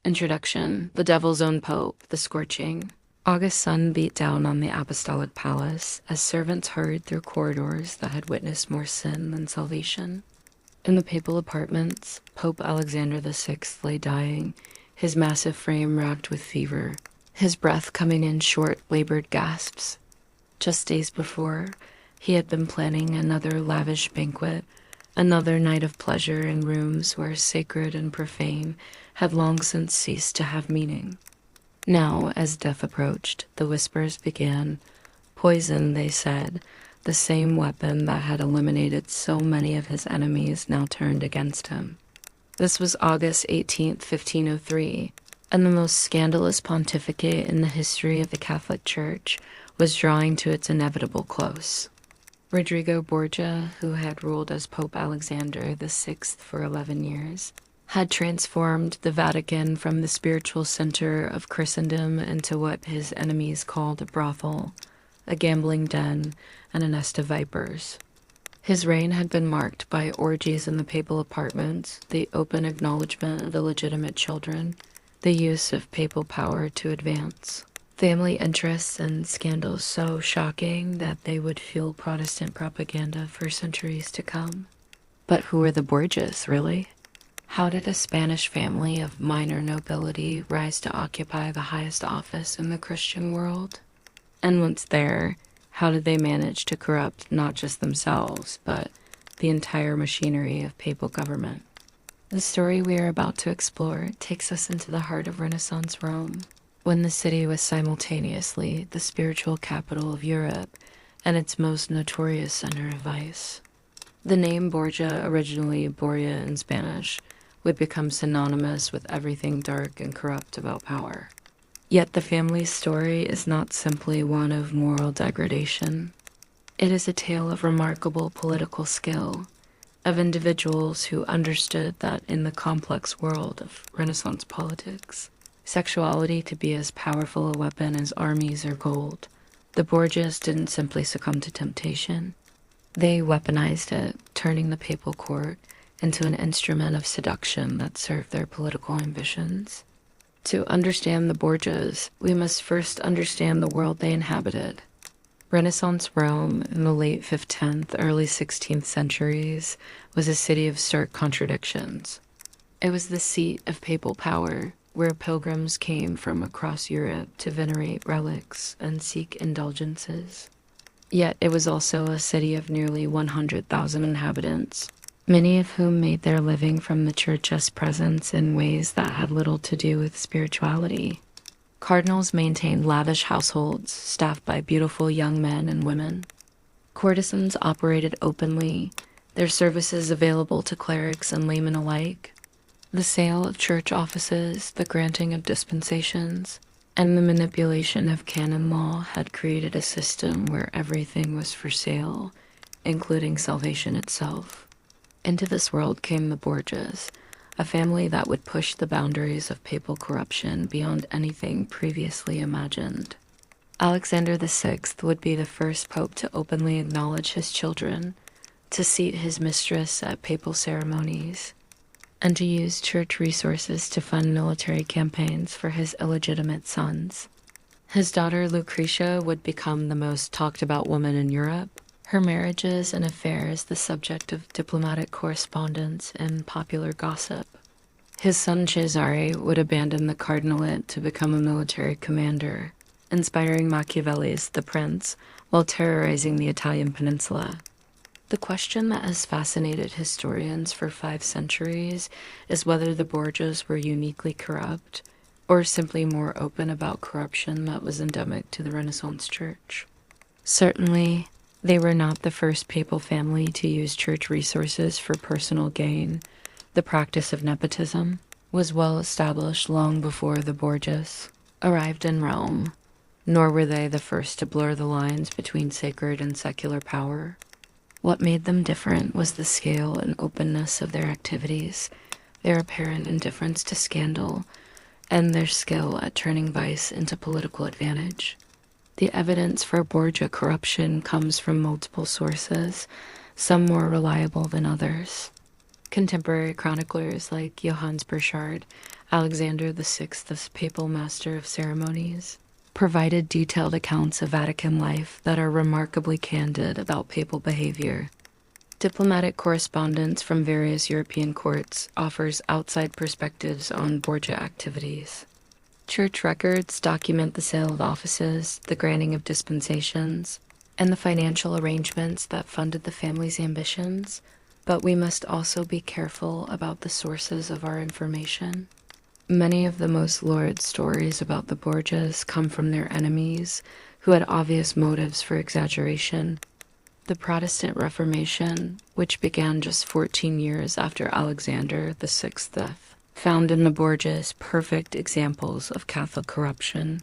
Introduction: The Devil's Own Pope, the Scorching. August sun beat down on the apostolic palace as servants hurried through corridors that had witnessed more sin than salvation. In the papal apartments, Pope Alexander VI lay dying, his massive frame racked with fever, his breath coming in short, labored gasps. Just days before, he had been planning another lavish banquet, another night of pleasure in rooms where sacred and profane had long since ceased to have meaning. Now, as death approached, the whispers began. Poison, they said, the same weapon that had eliminated so many of his enemies now turned against him. This was August 18th, 1503, and the most scandalous pontificate in the history of the Catholic Church was drawing to its inevitable close. Rodrigo Borgia, who had ruled as Pope Alexander VI for 11 years, had transformed the Vatican from the spiritual center of Christendom into what his enemies called a brothel, a gambling den, and a nest of vipers. His reign had been marked by orgies in the papal apartments, the open acknowledgement of illegitimate children, the use of papal power to advance family interests, and scandals so shocking that they would fuel Protestant propaganda for centuries to come. But who were the Borgias, really? How did a Spanish family of minor nobility rise to occupy the highest office in the Christian world? And once there, how did they manage to corrupt not just themselves, but the entire machinery of papal government? The story we are about to explore takes us into the heart of Renaissance Rome, when the city was simultaneously the spiritual capital of Europe and its most notorious center of vice. The name Borgia, originally Borgia in Spanish, would become synonymous with everything dark and corrupt about power. Yet the family's story is not simply one of moral degradation. It is a tale of remarkable political skill, of individuals who understood that in the complex world of Renaissance politics, sexuality could be as powerful a weapon as armies or gold. The Borgias didn't simply succumb to temptation. They weaponized it, turning the papal court into an instrument of seduction that served their political ambitions. To understand the Borgias, we must first understand the world they inhabited. Renaissance Rome in the late 15th, early 16th centuries was a city of stark contradictions. It was the seat of papal power, where pilgrims came from across Europe to venerate relics and seek indulgences. Yet it was also a city of nearly 100,000 inhabitants, many of whom made their living from the church's presence in ways that had little to do with spirituality. Cardinals maintained lavish households staffed by beautiful young men and women. Courtesans operated openly, their services available to clerics and laymen alike. The sale of church offices, the granting of dispensations, and the manipulation of canon law had created a system where everything was for sale, including salvation itself. Into this world came the Borgias, a family that would push the boundaries of papal corruption beyond anything previously imagined. Alexander VI would be the first pope to openly acknowledge his children, to seat his mistress at papal ceremonies, and to use church resources to fund military campaigns for his illegitimate sons. His daughter Lucrezia would become the most talked about woman in Europe, her marriages and affairs the subject of diplomatic correspondence and popular gossip. His son Cesare would abandon the cardinalate to become a military commander, inspiring Machiavelli's The Prince while terrorizing the Italian peninsula. The question that has fascinated historians for 5 centuries is whether the Borgias were uniquely corrupt, or simply more open about corruption that was endemic to the Renaissance Church. Certainly, they were not the first papal family to use church resources for personal gain. The practice of nepotism was well established long before the Borgias arrived in Rome, nor were they the first to blur the lines between sacred and secular power. What made them different was the scale and openness of their activities, their apparent indifference to scandal, and their skill at turning vice into political advantage. The evidence for Borgia corruption comes from multiple sources, some more reliable than others. Contemporary chroniclers like Johannes Burchard Alexander VI, the papal master of ceremonies, provided detailed accounts of Vatican life that are remarkably candid about papal behavior. Diplomatic correspondence from various European courts offers outside perspectives on Borgia activities. Church records document the sale of offices, the granting of dispensations, and the financial arrangements that funded the family's ambitions, but we must also be careful about the sources of our information. Many of the most lurid stories about the Borgias come from their enemies, who had obvious motives for exaggeration. The Protestant Reformation, which began just 14 years after Alexander VI's death, found in the Borgias perfect examples of Catholic corruption.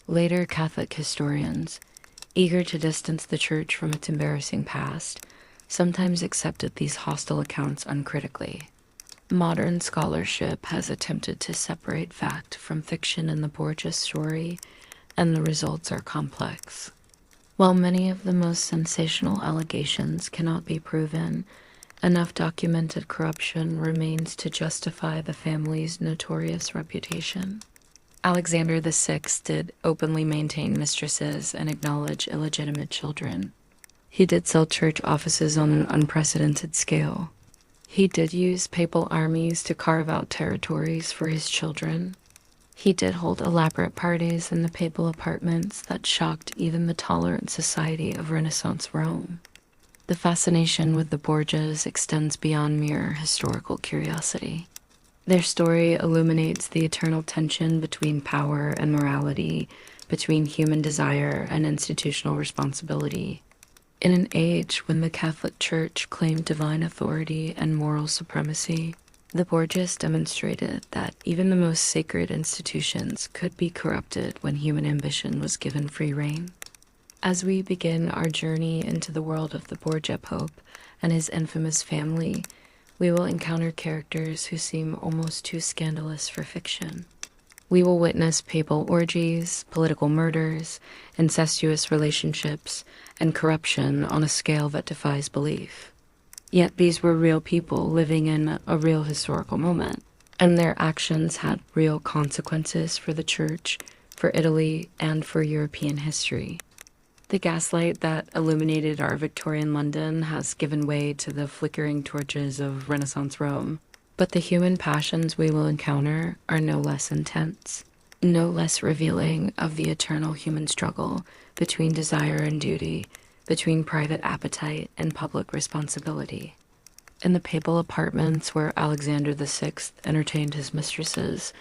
Later Catholic historians, eager to distance the Church from its embarrassing past, sometimes accepted these hostile accounts uncritically. Modern scholarship has attempted to separate fact from fiction in the Borgia story, and the results are complex. While many of the most sensational allegations cannot be proven, enough documented corruption remains to justify the family's notorious reputation. Alexander VI did openly maintain mistresses and acknowledge illegitimate children. He did sell church offices on an unprecedented scale. He did use papal armies to carve out territories for his children. He did hold elaborate parties in the papal apartments that shocked even the tolerant society of Renaissance Rome. The fascination with the Borgias extends beyond mere historical curiosity. Their story illuminates the eternal tension between power and morality, between human desire and institutional responsibility. In an age when the Catholic Church claimed divine authority and moral supremacy, the Borgias demonstrated that even the most sacred institutions could be corrupted when human ambition was given free rein. As we begin our journey into the world of the Borgia Pope and his infamous family, we will encounter characters who seem almost too scandalous for fiction. We will witness papal orgies, political murders, incestuous relationships, and corruption on a scale that defies belief. Yet these were real people living in a real historical moment, and their actions had real consequences for the Church, for Italy, and for European history. The gaslight that illuminated our Victorian London has given way to the flickering torches of Renaissance Rome. But the human passions we will encounter are no less intense, no less revealing of the eternal human struggle between desire and duty, between private appetite and public responsibility. In the papal apartments where Alexander VI entertained his mistresses,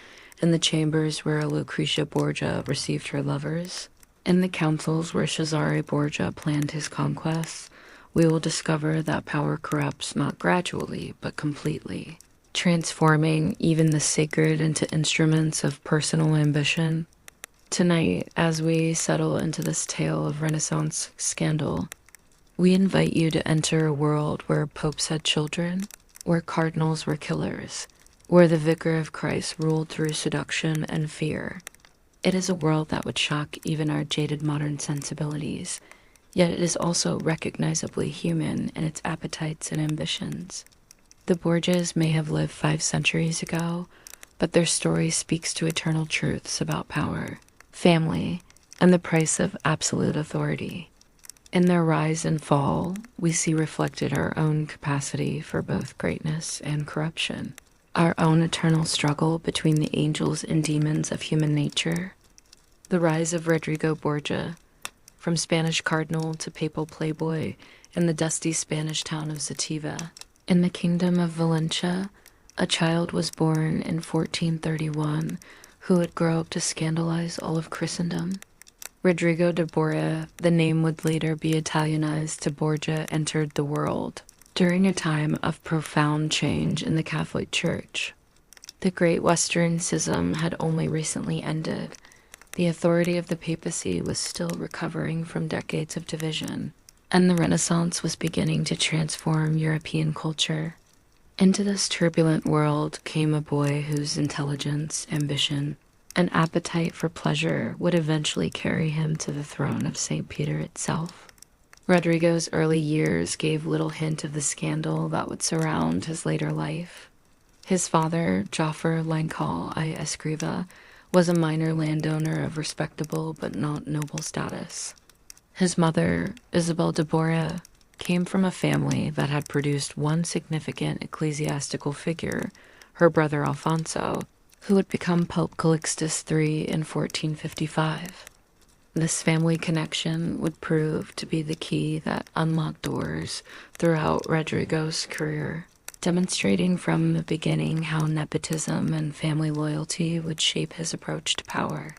in the chambers where Lucrezia Borgia received her lovers, in the councils where Cesare Borgia planned his conquests, we will discover that power corrupts not gradually, but completely, transforming even the sacred into instruments of personal ambition. Tonight, as we settle into this tale of Renaissance scandal, we invite you to enter a world where popes had children, where cardinals were killers, where the vicar of Christ ruled through seduction and fear. It is a world that would shock even our jaded modern sensibilities, yet it is also recognizably human in its appetites and ambitions. The Borgias may have lived 5 centuries ago, but their story speaks to eternal truths about power, family, and the price of absolute authority. In their rise and fall, we see reflected our own capacity for both greatness and corruption, our own eternal struggle between the angels and demons of human nature. The rise of Rodrigo Borgia, from Spanish cardinal to papal playboy in the dusty Spanish town of Zativa. In the kingdom of Valencia, a child was born in 1431 who would grow up to scandalize all of Christendom. Rodrigo de Borgia, the name would later be Italianized to Borgia, entered the world during a time of profound change in the Catholic Church. The Great Western Schism had only recently ended. The authority of the papacy was still recovering from decades of division, and the Renaissance was beginning to transform European culture. Into this turbulent world came a boy whose intelligence, ambition, and appetite for pleasure would eventually carry him to the throne of St. Peter itself. Rodrigo's early years gave little hint of the scandal that would surround his later life. His father, Jaffer Lankal I Escriva, was a minor landowner of respectable but not noble status. His mother, Isabel de Borgia, came from a family that had produced one significant ecclesiastical figure, her brother Alfonso, who would become Pope Calixtus III in 1455. This family connection would prove to be the key that unlocked doors throughout Rodrigo's career, demonstrating from the beginning how nepotism and family loyalty would shape his approach to power.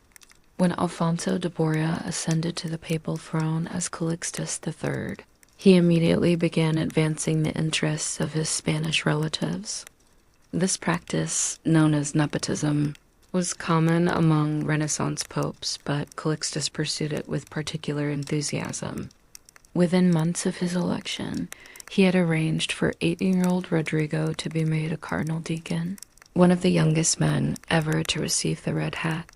When Alfonso de Borgia ascended to the papal throne as Calixtus III, he immediately began advancing the interests of his Spanish relatives. This practice, known as nepotism, was common among Renaissance popes, but Calixtus pursued it with particular enthusiasm. Within months of his election, he had arranged for 18-year-old Rodrigo to be made a cardinal deacon, one of the youngest men ever to receive the red hat.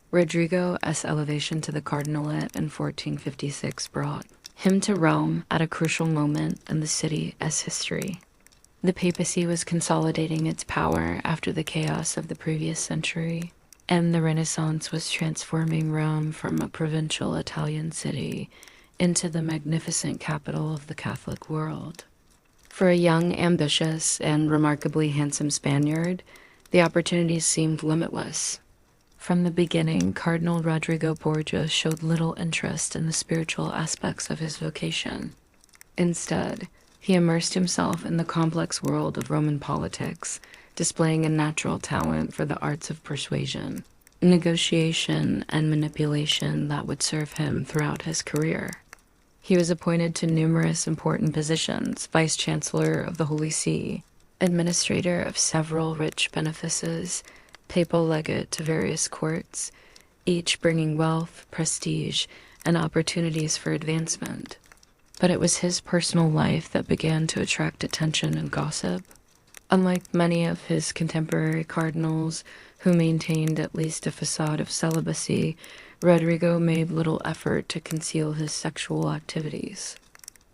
Rodrigo's elevation to the cardinalate in 1456 brought him to Rome at a crucial moment in the city's history. The papacy was consolidating its power after the chaos of the previous century, and the Renaissance was transforming Rome from a provincial Italian city into the magnificent capital of the Catholic world. For a young, ambitious, and remarkably handsome Spaniard, the opportunities seemed limitless. From the beginning, Cardinal Rodrigo Borgia showed little interest in the spiritual aspects of his vocation. Instead, he immersed himself in the complex world of Roman politics, displaying a natural talent for the arts of persuasion, negotiation, and manipulation that would serve him throughout his career. He was appointed to numerous important positions: Vice-Chancellor of the Holy See, administrator of several rich benefices, papal legate to various courts, each bringing wealth, prestige, and opportunities for advancement. But it was his personal life that began to attract attention and gossip. Unlike many of his contemporary cardinals, who maintained at least a facade of celibacy, Rodrigo made little effort to conceal his sexual activities.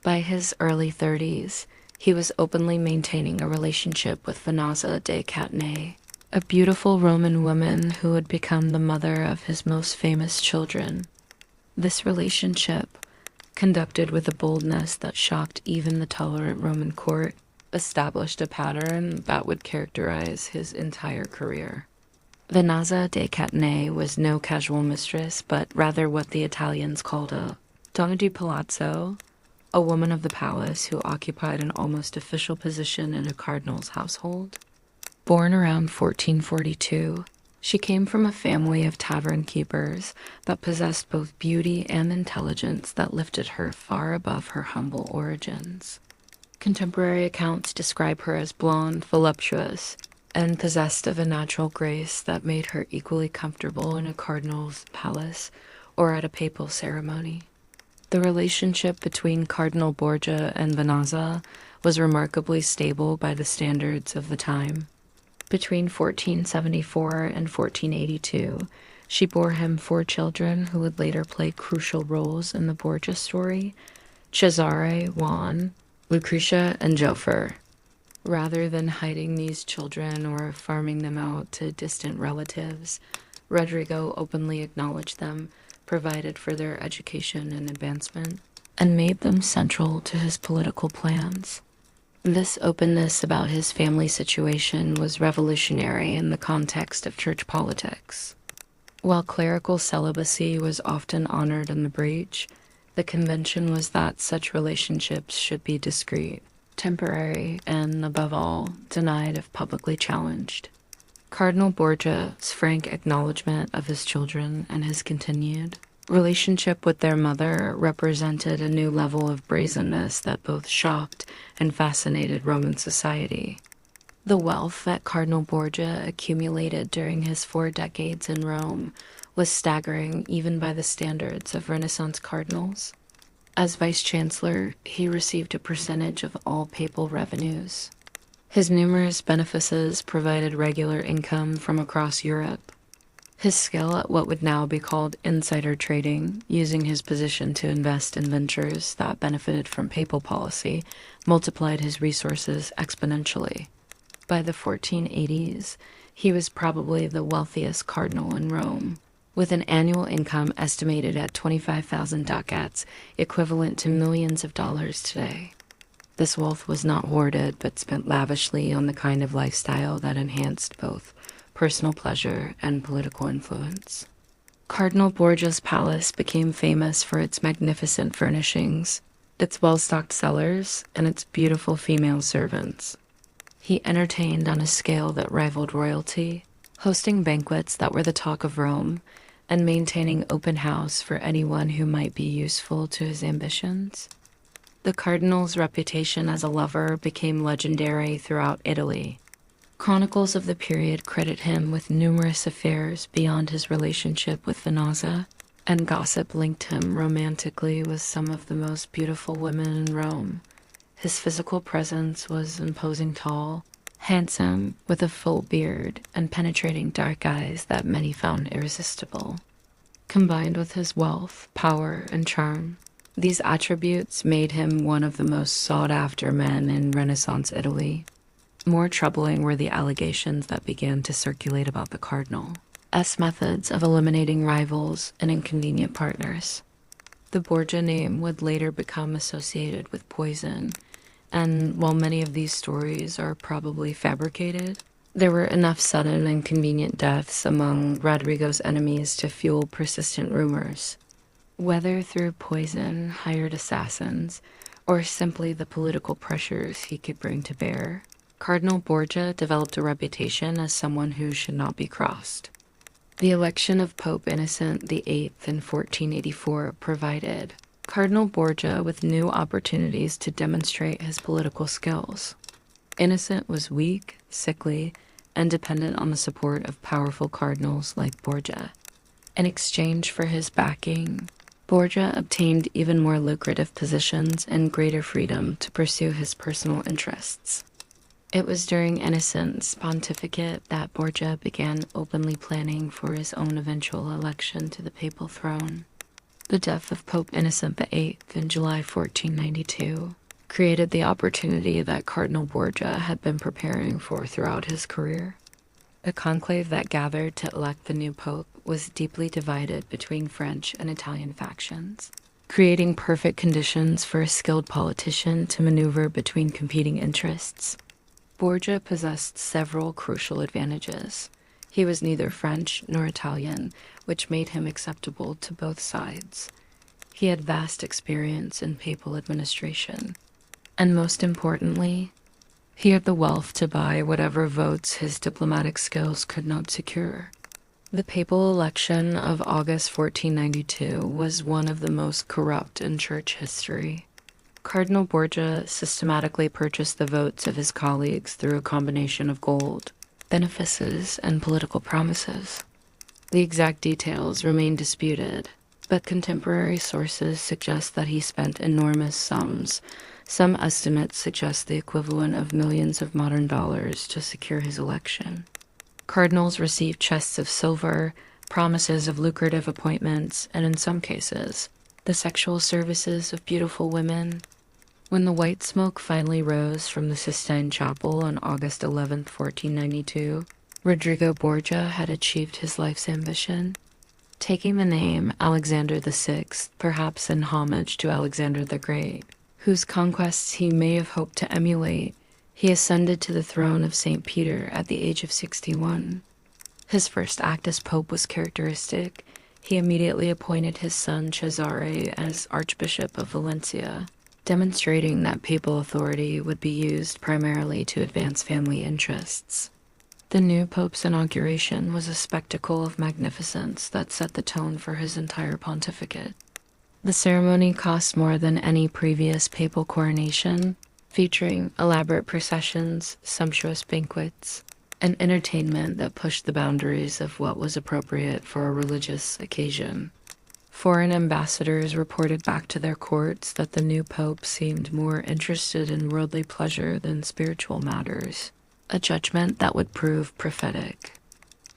By his early 30s, he was openly maintaining a relationship with Venanza de Catanei, a beautiful Roman woman who would become the mother of his most famous children. This relationship, conducted with a boldness that shocked even the tolerant Roman court, established a pattern that would characterize his entire career. Venanza de Catanei was no casual mistress, but rather what the Italians called a donna di palazzo, a woman of the palace who occupied an almost official position in a cardinal's household. Born around 1442, she came from a family of tavern keepers that possessed both beauty and intelligence that lifted her far above her humble origins. Contemporary accounts describe her as blonde, voluptuous, and possessed of a natural grace that made her equally comfortable in a cardinal's palace or at a papal ceremony. The relationship between Cardinal Borgia and Venanza was remarkably stable by the standards of the time. Between 1474 and 1482, she bore him 4 children who would later play crucial roles in the Borgia story: Cesare, Juan, Lucrezia, and Joffer. Rather than hiding these children or farming them out to distant relatives, Rodrigo openly acknowledged them, provided for their education and advancement, and made them central to his political plans. This openness about his family situation was revolutionary in the context of church politics. While clerical celibacy was often honored in the breach, the convention was that such relationships should be discreet, temporary, and, above all, denied if publicly challenged. Cardinal Borgia's frank acknowledgement of his children and his continued relationship with their mother represented a new level of brazenness that both shocked and fascinated Roman society. The wealth that Cardinal Borgia accumulated during his 4 decades in Rome was staggering even by the standards of Renaissance cardinals. As vice-chancellor, he received a percentage of all papal revenues. His numerous benefices provided regular income from across Europe. His skill at what would now be called insider trading, using his position to invest in ventures that benefited from papal policy, multiplied his resources exponentially. By the 1480s, he was probably the wealthiest cardinal in Rome, with an annual income estimated at 25,000 ducats, equivalent to millions of dollars today. This wealth was not hoarded, but spent lavishly on the kind of lifestyle that enhanced both personal pleasure and political influence. Cardinal Borgia's palace became famous for its magnificent furnishings, its well-stocked cellars, and its beautiful female servants. He entertained on a scale that rivaled royalty, hosting banquets that were the talk of Rome, and maintaining open house for anyone who might be useful to his ambitions. The cardinal's reputation as a lover became legendary throughout Italy. Chronicles of the period credit him with numerous affairs beyond his relationship with Vannazza, and gossip linked him romantically with some of the most beautiful women in Rome. His physical presence was imposing tall, handsome, with a full beard and penetrating dark eyes that many found irresistible. Combined with his wealth, power, and charm, these attributes made him one of the most sought-after men in Renaissance Italy. More troubling were the allegations that began to circulate about the cardinal's methods of eliminating rivals and inconvenient partners. The Borgia name would later become associated with poison, and while many of these stories are probably fabricated, there were enough sudden and convenient deaths among Rodrigo's enemies to fuel persistent rumors. Whether through poison, hired assassins, or simply the political pressures he could bring to bear, Cardinal Borgia developed a reputation as someone who should not be crossed. The election of Pope Innocent VIII in 1484 provided Cardinal Borgia with new opportunities to demonstrate his political skills. Innocent was weak, sickly, and dependent on the support of powerful cardinals like Borgia. In exchange for his backing, Borgia obtained even more lucrative positions and greater freedom to pursue his personal interests. It was during Innocent's pontificate that Borgia began openly planning for his own eventual election to the papal throne. The death of Pope Innocent VIII in July 1492 created the opportunity that Cardinal Borgia had been preparing for throughout his career. A conclave that gathered to elect the new pope was deeply divided between French and Italian factions, creating perfect conditions for a skilled politician to maneuver between competing interests. Borgia possessed several crucial advantages. He was neither French nor Italian, which made him acceptable to both sides. He had vast experience in papal administration, and most importantly, he had the wealth to buy whatever votes his diplomatic skills could not secure. The papal election of August 1492 was one of the most corrupt in church history. Cardinal Borgia systematically purchased the votes of his colleagues through a combination of gold, benefices, and political promises. The exact details remain disputed, but contemporary sources suggest that he spent enormous sums. Some estimates suggest the equivalent of millions of modern dollars to secure his election. Cardinals received chests of silver, promises of lucrative appointments, and in some cases, the sexual services of beautiful women. When the white smoke finally rose from the Sistine Chapel on August 11, 1492, Rodrigo Borgia had achieved his life's ambition. Taking the name Alexander VI, perhaps in homage to Alexander the Great, whose conquests he may have hoped to emulate, he ascended to the throne of St. Peter at the age of 61. His first act as pope was characteristic. He immediately appointed his son Cesare as Archbishop of Valencia, demonstrating that papal authority would be used primarily to advance family interests. The new pope's inauguration was a spectacle of magnificence that set the tone for his entire pontificate. The ceremony cost more than any previous papal coronation, featuring elaborate processions, sumptuous banquets, and entertainment that pushed the boundaries of what was appropriate for a religious occasion. Foreign ambassadors reported back to their courts that the new pope seemed more interested in worldly pleasure than spiritual matters, a judgment that would prove prophetic.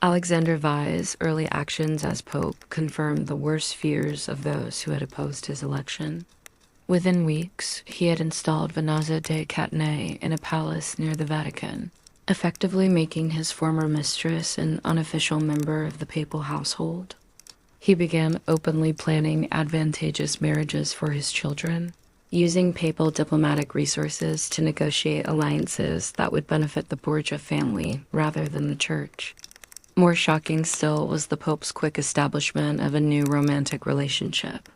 Alexander Vai's early actions as pope confirmed the worst fears of those who had opposed his election. Within weeks, he had installed Vannazza de Catenay in a palace near the Vatican, effectively making his former mistress an unofficial member of the papal household. He began openly planning advantageous marriages for his children, using papal diplomatic resources to negotiate alliances that would benefit the Borgia family rather than the church. More shocking still was the Pope's quick establishment of a new romantic relationship.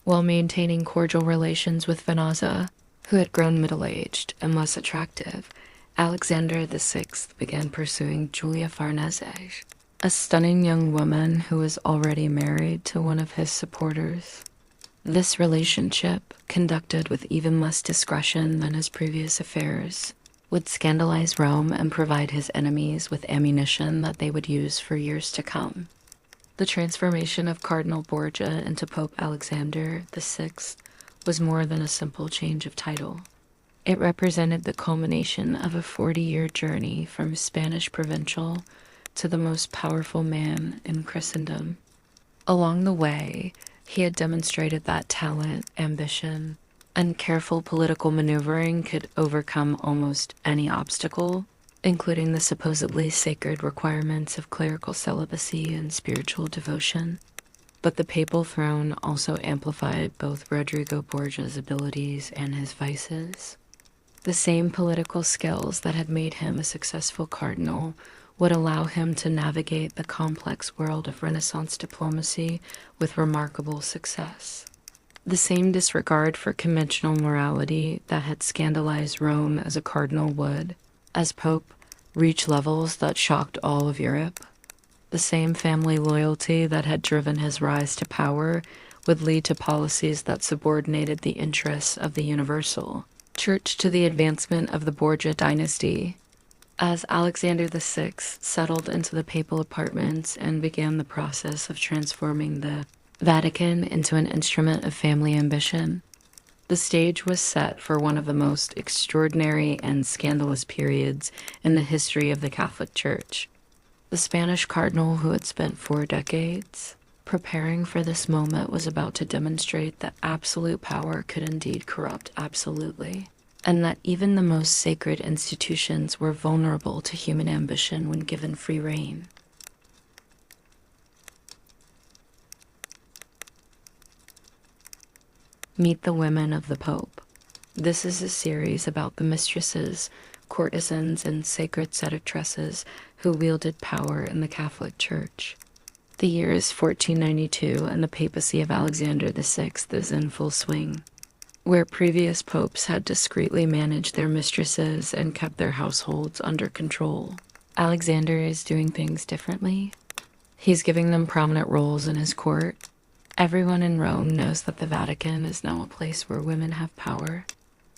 While maintaining cordial relations with Venazia, who had grown middle-aged and less attractive, Alexander VI began pursuing Giulia Farnese, a stunning young woman who was already married to one of his supporters. This relationship, conducted with even less discretion than his previous affairs, would scandalize Rome and provide his enemies with ammunition that they would use for years to come. The transformation of Cardinal Borgia into Pope Alexander VI was more than a simple change of title. It represented the culmination of a 40-year journey from Spanish provincial to the most powerful man in Christendom. Along the way, he had demonstrated that talent, ambition, and careful political maneuvering could overcome almost any obstacle, including the supposedly sacred requirements of clerical celibacy and spiritual devotion. But the papal throne also amplified both Rodrigo Borgia's abilities and his vices. The same political skills that had made him a successful cardinal would allow him to navigate the complex world of Renaissance diplomacy with remarkable success. The same disregard for conventional morality that had scandalized Rome as a cardinal would, as Pope, reach levels that shocked all of Europe. The same family loyalty that had driven his rise to power would lead to policies that subordinated the interests of the universal church to the advancement of the Borgia dynasty. As Alexander VI settled into the papal apartments and began the process of transforming the Vatican into an instrument of family ambition, the stage was set for one of the most extraordinary and scandalous periods in the history of the Catholic Church. The Spanish cardinal who had spent 4 decades preparing for this moment was about to demonstrate that absolute power could indeed corrupt absolutely, and that even the most sacred institutions were vulnerable to human ambition when given free rein. Meet the Women of the Pope. This is a series about the mistresses, courtesans, and sacred seductresses who wielded power in the Catholic Church. The year is 1492, and the papacy of Alexander VI is in full swing. Where previous popes had discreetly managed their mistresses and kept their households under control, Alexander is doing things differently. He's giving them prominent roles in his court. Everyone in Rome knows that the Vatican is now a place where women have power.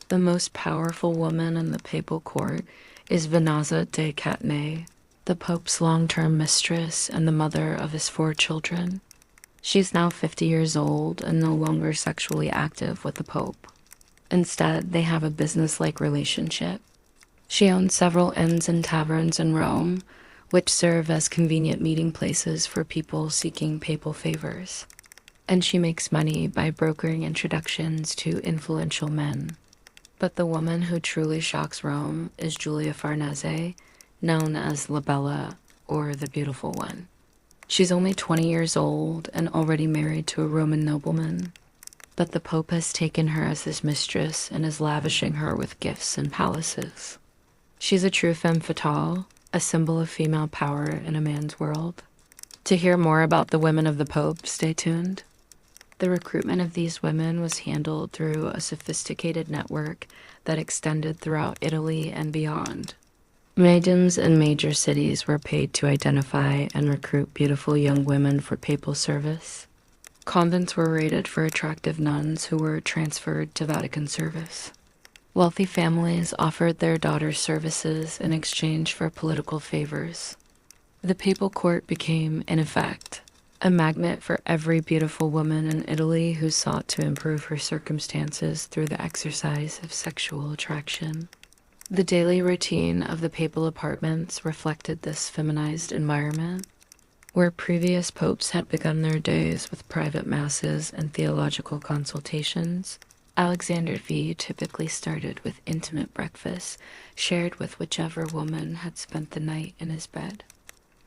The most powerful woman in the papal court is Venazia de Catenay, the Pope's long-term mistress and the mother of his 4 children. She's now 50 years old and no longer sexually active with the Pope. Instead, they have a business-like relationship. She owns several inns and taverns in Rome, which serve as convenient meeting places for people seeking papal favors. And she makes money by brokering introductions to influential men. But the woman who truly shocks Rome is Giulia Farnese, known as La Bella, or the Beautiful One. She's only 20 years old and already married to a Roman nobleman, but the Pope has taken her as his mistress and is lavishing her with gifts and palaces. She's a true femme fatale, a symbol of female power in a man's world. To hear more about the women of the Pope, stay tuned. The recruitment of these women was handled through a sophisticated network that extended throughout Italy and beyond. Maidens in major cities were paid to identify and recruit beautiful young women for papal service. Convents were raided for attractive nuns who were transferred to Vatican service. Wealthy families offered their daughters services in exchange for political favors. The papal court became, in effect, a magnet for every beautiful woman in Italy who sought to improve her circumstances through the exercise of sexual attraction. The daily routine of the papal apartments reflected this feminized environment, where previous popes had begun their days with private masses and theological consultations. Alexander V typically started with intimate breakfasts shared with whichever woman had spent the night in his bed.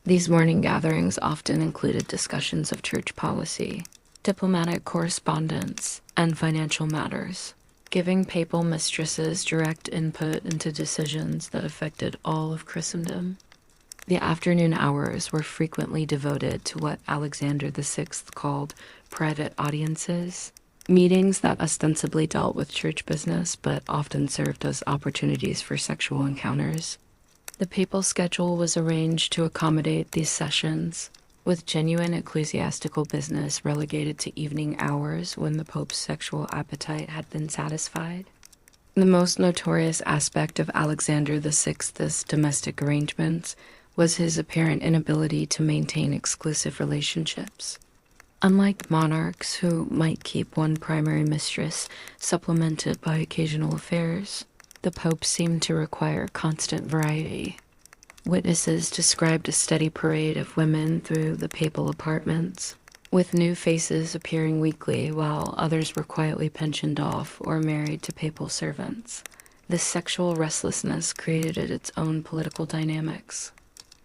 These morning gatherings often included discussions of church policy, diplomatic correspondence, and financial matters, giving papal mistresses direct input into decisions that affected all of Christendom. The afternoon hours were frequently devoted to what Alexander VI called private audiences, meetings that ostensibly dealt with church business but often served as opportunities for sexual encounters. The papal schedule was arranged to accommodate these sessions, with genuine ecclesiastical business relegated to evening hours when the Pope's sexual appetite had been satisfied. The most notorious aspect of Alexander VI's domestic arrangements was his apparent inability to maintain exclusive relationships. Unlike monarchs who might keep one primary mistress supplemented by occasional affairs, the Pope seemed to require constant variety. Witnesses described a steady parade of women through the papal apartments, with new faces appearing weekly while others were quietly pensioned off or married to papal servants. This sexual restlessness created its own political dynamics.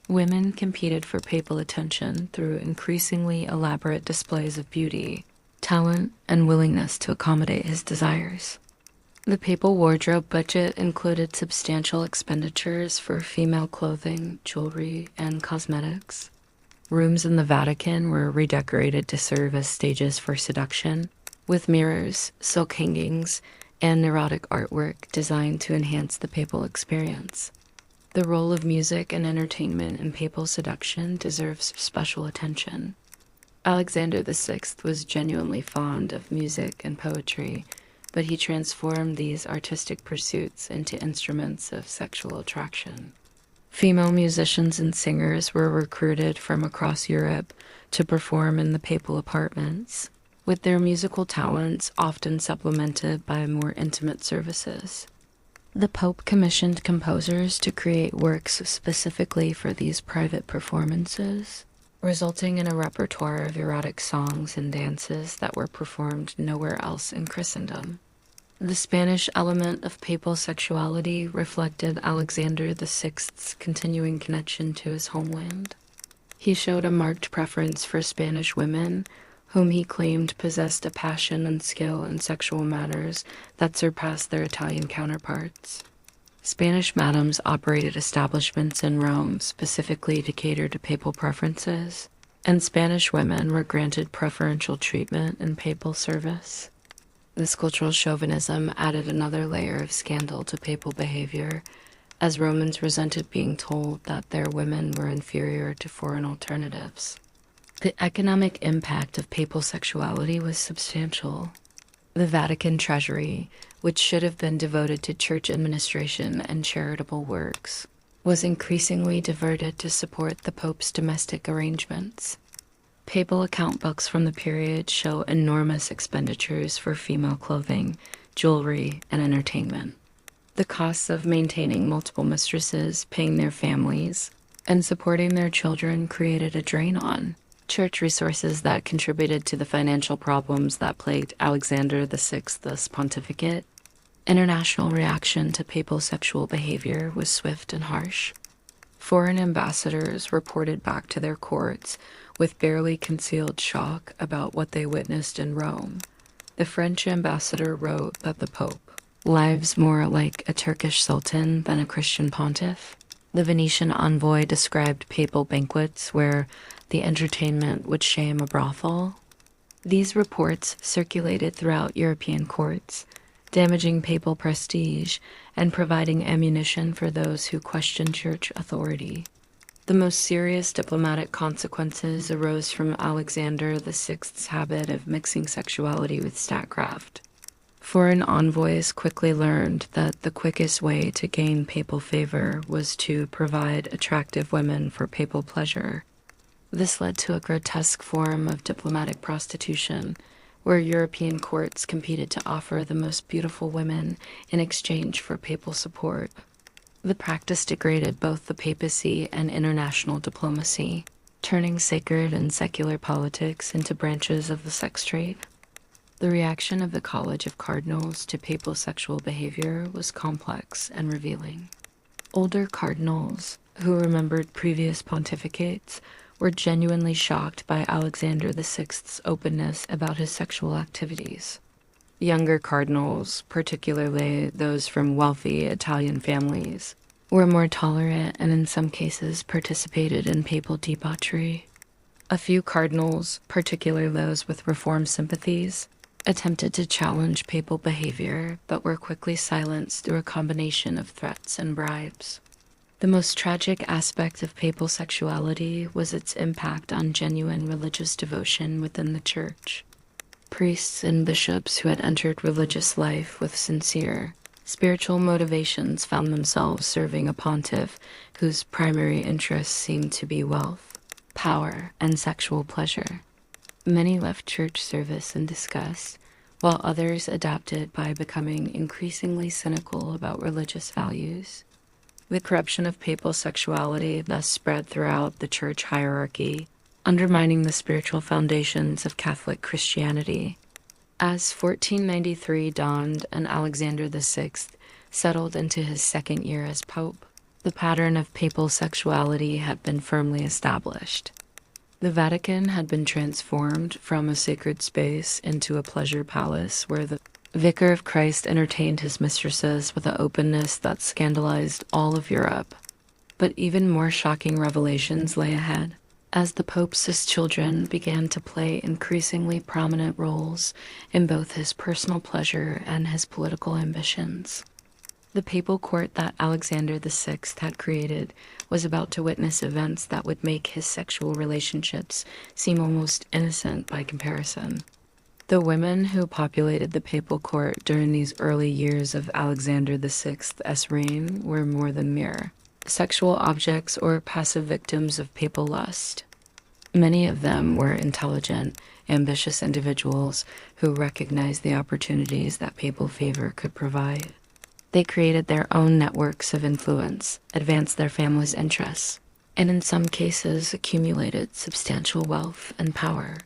Women competed for papal attention through increasingly elaborate displays of beauty, talent, and willingness to accommodate his desires. The papal wardrobe budget included substantial expenditures for female clothing, jewelry, and cosmetics. Rooms in the Vatican were redecorated to serve as stages for seduction, with mirrors, silk hangings, and erotic artwork designed to enhance the papal experience. The role of music and entertainment in papal seduction deserves special attention. Alexander VI was genuinely fond of music and poetry, but he transformed these artistic pursuits into instruments of sexual attraction. Female musicians and singers were recruited from across Europe to perform in the papal apartments, with their musical talents often supplemented by more intimate services. The Pope commissioned composers to create works specifically for these private performances, resulting in a repertoire of erotic songs and dances that were performed nowhere else in Christendom. The Spanish element of papal sexuality reflected Alexander VI's continuing connection to his homeland. He showed a marked preference for Spanish women, whom he claimed possessed a passion and skill in sexual matters that surpassed their Italian counterparts. Spanish madams operated establishments in Rome specifically to cater to papal preferences, and Spanish women were granted preferential treatment in papal service. This cultural chauvinism added another layer of scandal to papal behavior, as Romans resented being told that their women were inferior to foreign alternatives. The economic impact of papal sexuality was substantial. The Vatican treasury, which should have been devoted to church administration and charitable works, was increasingly diverted to support the Pope's domestic arrangements. Papal account books from the period show enormous expenditures for female clothing, jewelry, and entertainment. The costs of maintaining multiple mistresses, paying their families, and supporting their children created a drain on church resources that contributed to the financial problems that plagued Alexander VI's pontificate. International reaction to papal sexual behavior was swift and harsh. Foreign ambassadors reported back to their courts with barely concealed shock about what they witnessed in Rome. The French ambassador wrote that the Pope lives more like a Turkish sultan than a Christian pontiff. The Venetian envoy described papal banquets where the entertainment would shame a brothel. These reports circulated throughout European courts, damaging papal prestige and providing ammunition for those who questioned church authority. The most serious diplomatic consequences arose from Alexander VI's habit of mixing sexuality with statecraft. Foreign envoys quickly learned that the quickest way to gain papal favor was to provide attractive women for papal pleasure. This led to a grotesque form of diplomatic prostitution, where European courts competed to offer the most beautiful women in exchange for papal support. The practice degraded both the papacy and international diplomacy, turning sacred and secular politics into branches of the sex trade. The reaction of the College of Cardinals to papal sexual behavior was complex and revealing. Older cardinals, who remembered previous pontificates, were genuinely shocked by Alexander VI's openness about his sexual activities. Younger cardinals, particularly those from wealthy Italian families, were more tolerant and in some cases participated in papal debauchery. A few cardinals, particularly those with reform sympathies, attempted to challenge papal behavior but were quickly silenced through a combination of threats and bribes. The most tragic aspect of papal sexuality was its impact on genuine religious devotion within the Church. Priests and bishops who had entered religious life with sincere, spiritual motivations found themselves serving a pontiff whose primary interests seemed to be wealth, power, and sexual pleasure. Many left church service in disgust, while others adapted by becoming increasingly cynical about religious values. The corruption of papal sexuality thus spread throughout the church hierarchy, undermining the spiritual foundations of Catholic Christianity. As 1493 dawned and Alexander VI settled into his second year as pope, the pattern of papal sexuality had been firmly established. The Vatican had been transformed from a sacred space into a pleasure palace where the Vicar of Christ entertained his mistresses with an openness that scandalized all of Europe. But even more shocking revelations lay ahead, as the Pope's children began to play increasingly prominent roles in both his personal pleasure and his political ambitions. The papal court that Alexander VI had created was about to witness events that would make his sexual relationships seem almost innocent by comparison. The women who populated the papal court during these early years of Alexander VI's reign were more than mere sexual objects or passive victims of papal lust. Many of them were intelligent, ambitious individuals who recognized the opportunities that papal favor could provide. They created their own networks of influence, advanced their family's interests, and in some cases accumulated substantial wealth and power.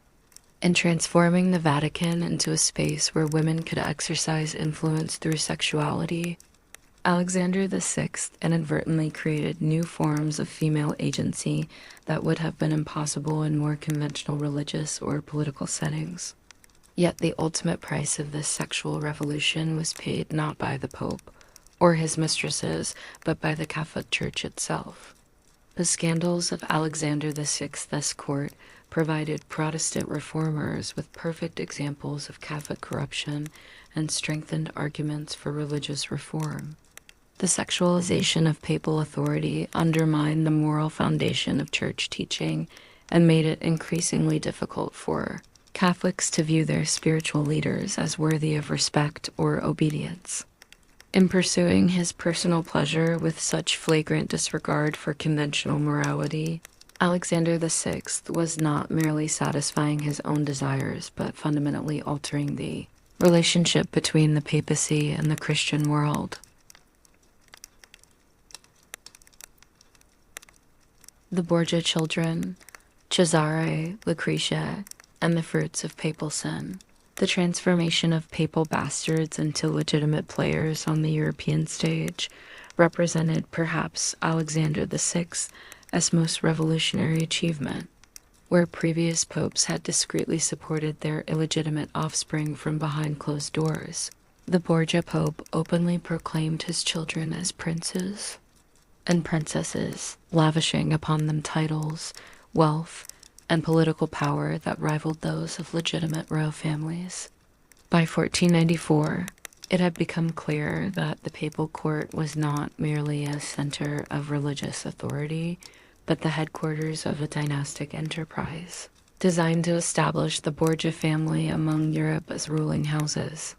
In transforming the Vatican into a space where women could exercise influence through sexuality, Alexander VI inadvertently created new forms of female agency that would have been impossible in more conventional religious or political settings. Yet the ultimate price of this sexual revolution was paid not by the Pope or his mistresses, but by the Catholic Church itself. The scandals of Alexander VI's court provided Protestant reformers with perfect examples of Catholic corruption and strengthened arguments for religious reform. The sexualization of papal authority undermined the moral foundation of church teaching and made it increasingly difficult for Catholics to view their spiritual leaders as worthy of respect or obedience. In pursuing his personal pleasure with such flagrant disregard for conventional morality, Alexander VI was not merely satisfying his own desires, but fundamentally altering the relationship between the papacy and the Christian world. The Borgia children, Cesare, Lucrezia, and the fruits of papal sin. The transformation of papal bastards into legitimate players on the European stage represented perhaps Alexander VI's most revolutionary achievement. Where previous popes had discreetly supported their illegitimate offspring from behind closed doors, the Borgia Pope openly proclaimed his children as princes and princesses, lavishing upon them titles, wealth, and political power that rivaled those of legitimate royal families. By 1494, it had become clear that the papal court was not merely a center of religious authority, but the headquarters of a dynastic enterprise, designed to establish the Borgia family among Europe's ruling houses.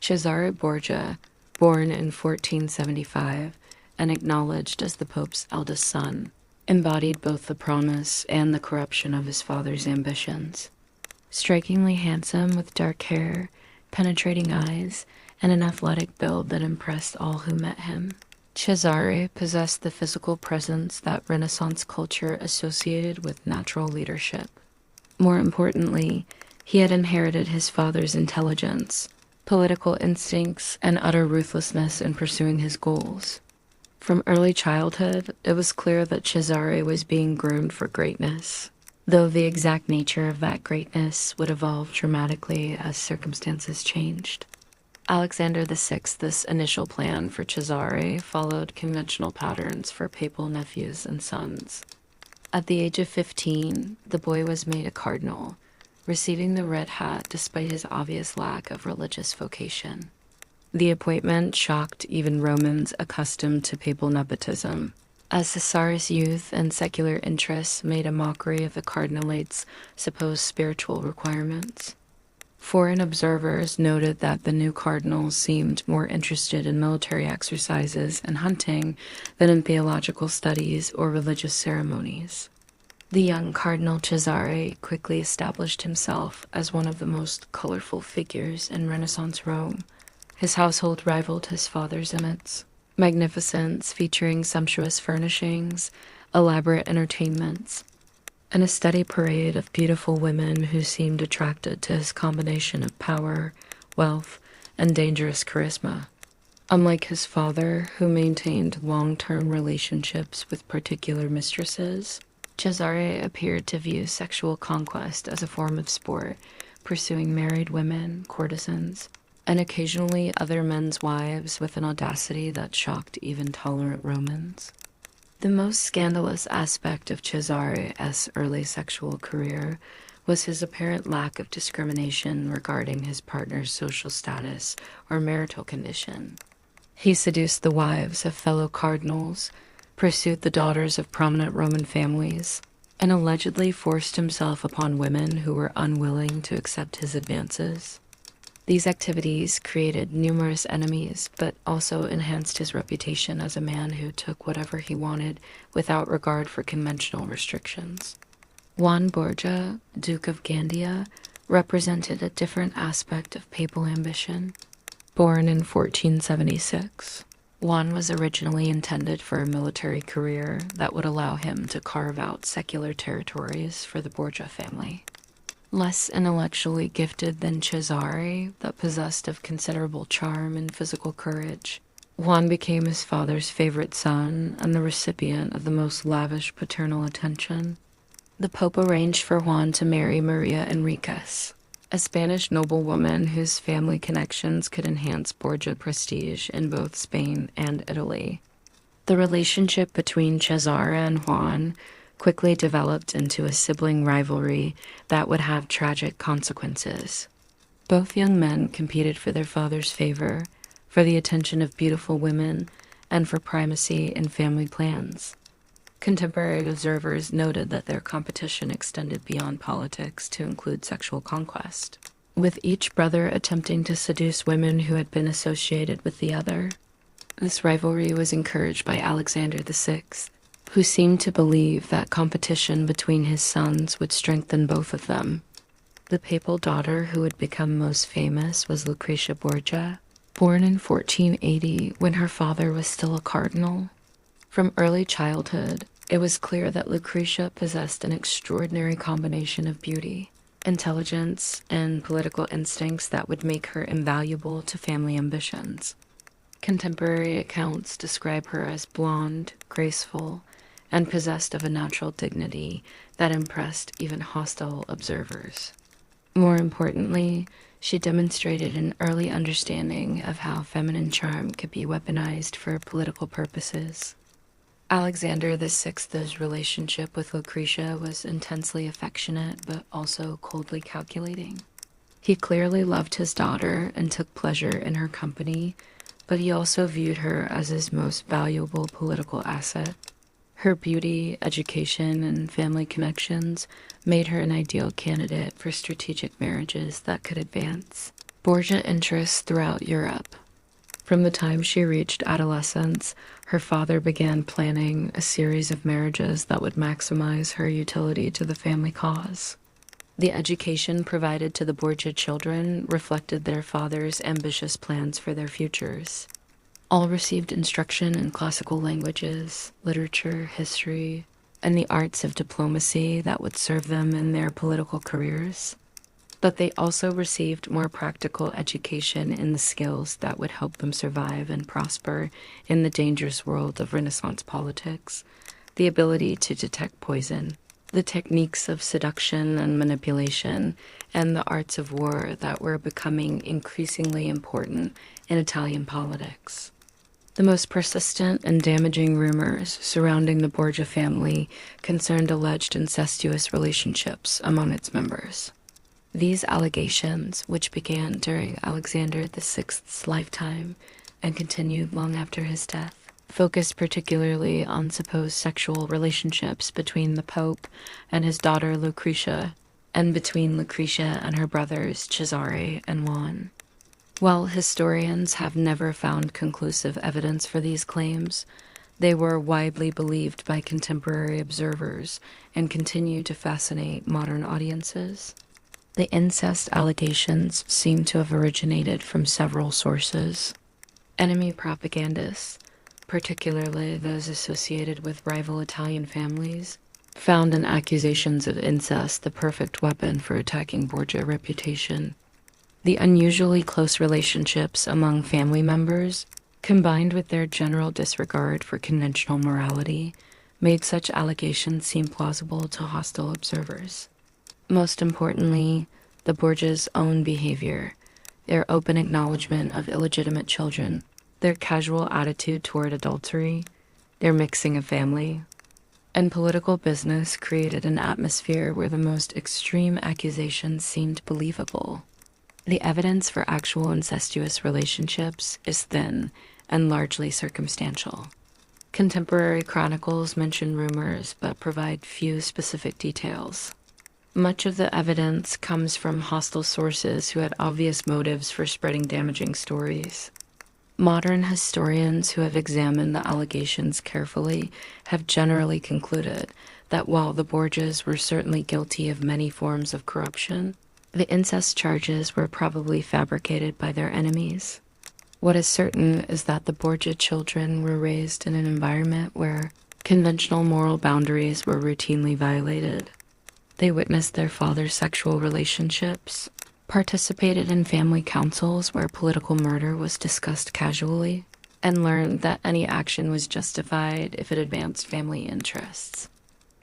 Cesare Borgia, born in 1475 and acknowledged as the Pope's eldest son, embodied both the promise and the corruption of his father's ambitions. Strikingly handsome with dark hair, penetrating eyes, and an athletic build that impressed all who met him, Cesare possessed the physical presence that Renaissance culture associated with natural leadership. More importantly, He had inherited his father's intelligence, political instincts, and utter ruthlessness in pursuing his goals. From early childhood, it was clear that Cesare was being groomed for greatness, though the exact nature of that greatness would evolve dramatically as circumstances changed. Alexander VI's initial plan for Cesare followed conventional patterns for papal nephews and sons. At the age of 15, the boy was made a cardinal, receiving the red hat despite his obvious lack of religious vocation. The appointment shocked even Romans accustomed to papal nepotism, as Cesare's youth and secular interests made a mockery of the cardinalate's supposed spiritual requirements. Foreign observers noted that the new cardinal seemed more interested in military exercises and hunting than in theological studies or religious ceremonies. The young Cardinal Cesare quickly established himself as one of the most colorful figures in Renaissance Rome. His household rivaled his father's image. Magnificence featuring sumptuous furnishings, elaborate entertainments, and a steady parade of beautiful women who seemed attracted to his combination of power, wealth, and dangerous charisma. Unlike his father, who maintained long-term relationships with particular mistresses, Cesare appeared to view sexual conquest as a form of sport, pursuing married women, courtesans, and occasionally other men's wives with an audacity that shocked even tolerant Romans. The most scandalous aspect of Cesare's early sexual career was his apparent lack of discrimination regarding his partner's social status or marital condition. He seduced the wives of fellow cardinals, pursued the daughters of prominent Roman families, and allegedly forced himself upon women who were unwilling to accept his advances. These activities created numerous enemies, but also enhanced his reputation as a man who took whatever he wanted without regard for conventional restrictions. Juan Borgia, Duke of Gandia, represented a different aspect of papal ambition. Born in 1476, Juan was originally intended for a military career that would allow him to carve out secular territories for the Borgia family. Less intellectually gifted than Cesare, but possessed of considerable charm and physical courage, Juan became his father's favorite son and the recipient of the most lavish paternal attention. The Pope arranged for Juan to marry Maria Enriquez, a Spanish noblewoman whose family connections could enhance Borgia prestige in both Spain and Italy. The relationship between Cesare and Juan quickly developed into a sibling rivalry that would have tragic consequences. Both young men competed for their father's favor, for the attention of beautiful women, and for primacy in family plans. Contemporary observers noted that their competition extended beyond politics to include sexual conquest, with each brother attempting to seduce women who had been associated with the other. This rivalry was encouraged by Alexander VI, who seemed to believe that competition between his sons would strengthen both of them. The papal daughter who would become most famous was Lucrezia Borgia, born in 1480 when her father was still a cardinal. From early childhood, it was clear that Lucrezia possessed an extraordinary combination of beauty, intelligence, and political instincts that would make her invaluable to family ambitions. Contemporary accounts describe her as blonde, graceful, and possessed of a natural dignity that impressed even hostile observers. More importantly, she demonstrated an early understanding of how feminine charm could be weaponized for political purposes. Alexander VI's relationship with Lucrezia was intensely affectionate but also coldly calculating. He clearly loved his daughter and took pleasure in her company, but he also viewed her as his most valuable political asset. Her beauty, education, and family connections made her an ideal candidate for strategic marriages that could advance Borgia interests throughout Europe. From the time she reached adolescence, her father began planning a series of marriages that would maximize her utility to the family cause. The education provided to the Borgia children reflected their father's ambitious plans for their futures. All received instruction in classical languages, literature, history, and the arts of diplomacy that would serve them in their political careers. but they also received more practical education in the skills that would help them survive and prosper in the dangerous world of Renaissance politics: the ability to detect poison, the techniques of seduction and manipulation, and the arts of war that were becoming increasingly important in Italian politics. The most persistent and damaging rumors surrounding the Borgia family concerned alleged incestuous relationships among its members. These allegations, which began during Alexander VI's lifetime and continued long after his death, focused particularly on supposed sexual relationships between the Pope and his daughter Lucrezia, and between Lucrezia and her brothers Cesare and Juan. While historians have never found conclusive evidence for these claims, they were widely believed by contemporary observers and continue to fascinate modern audiences. The incest allegations seem to have originated from several sources. Enemy propagandists, particularly those associated with rival Italian families, found in accusations of incest the perfect weapon for attacking Borgia's reputation. The unusually close relationships among family members, combined with their general disregard for conventional morality, made such allegations seem plausible to hostile observers. Most importantly, the Borgias' own behavior, their open acknowledgement of illegitimate children, their casual attitude toward adultery, their mixing of family, and political business created an atmosphere where the most extreme accusations seemed believable. The evidence for actual incestuous relationships is thin and largely circumstantial. Contemporary chronicles mention rumors but provide few specific details. Much of the evidence comes from hostile sources who had obvious motives for spreading damaging stories. Modern historians who have examined the allegations carefully have generally concluded that while the Borgias were certainly guilty of many forms of corruption, the incest charges were probably fabricated by their enemies. What is certain is that the Borgia children were raised in an environment where conventional moral boundaries were routinely violated. They witnessed their father's sexual relationships, participated in family councils where political murder was discussed casually, and learned that any action was justified if it advanced family interests.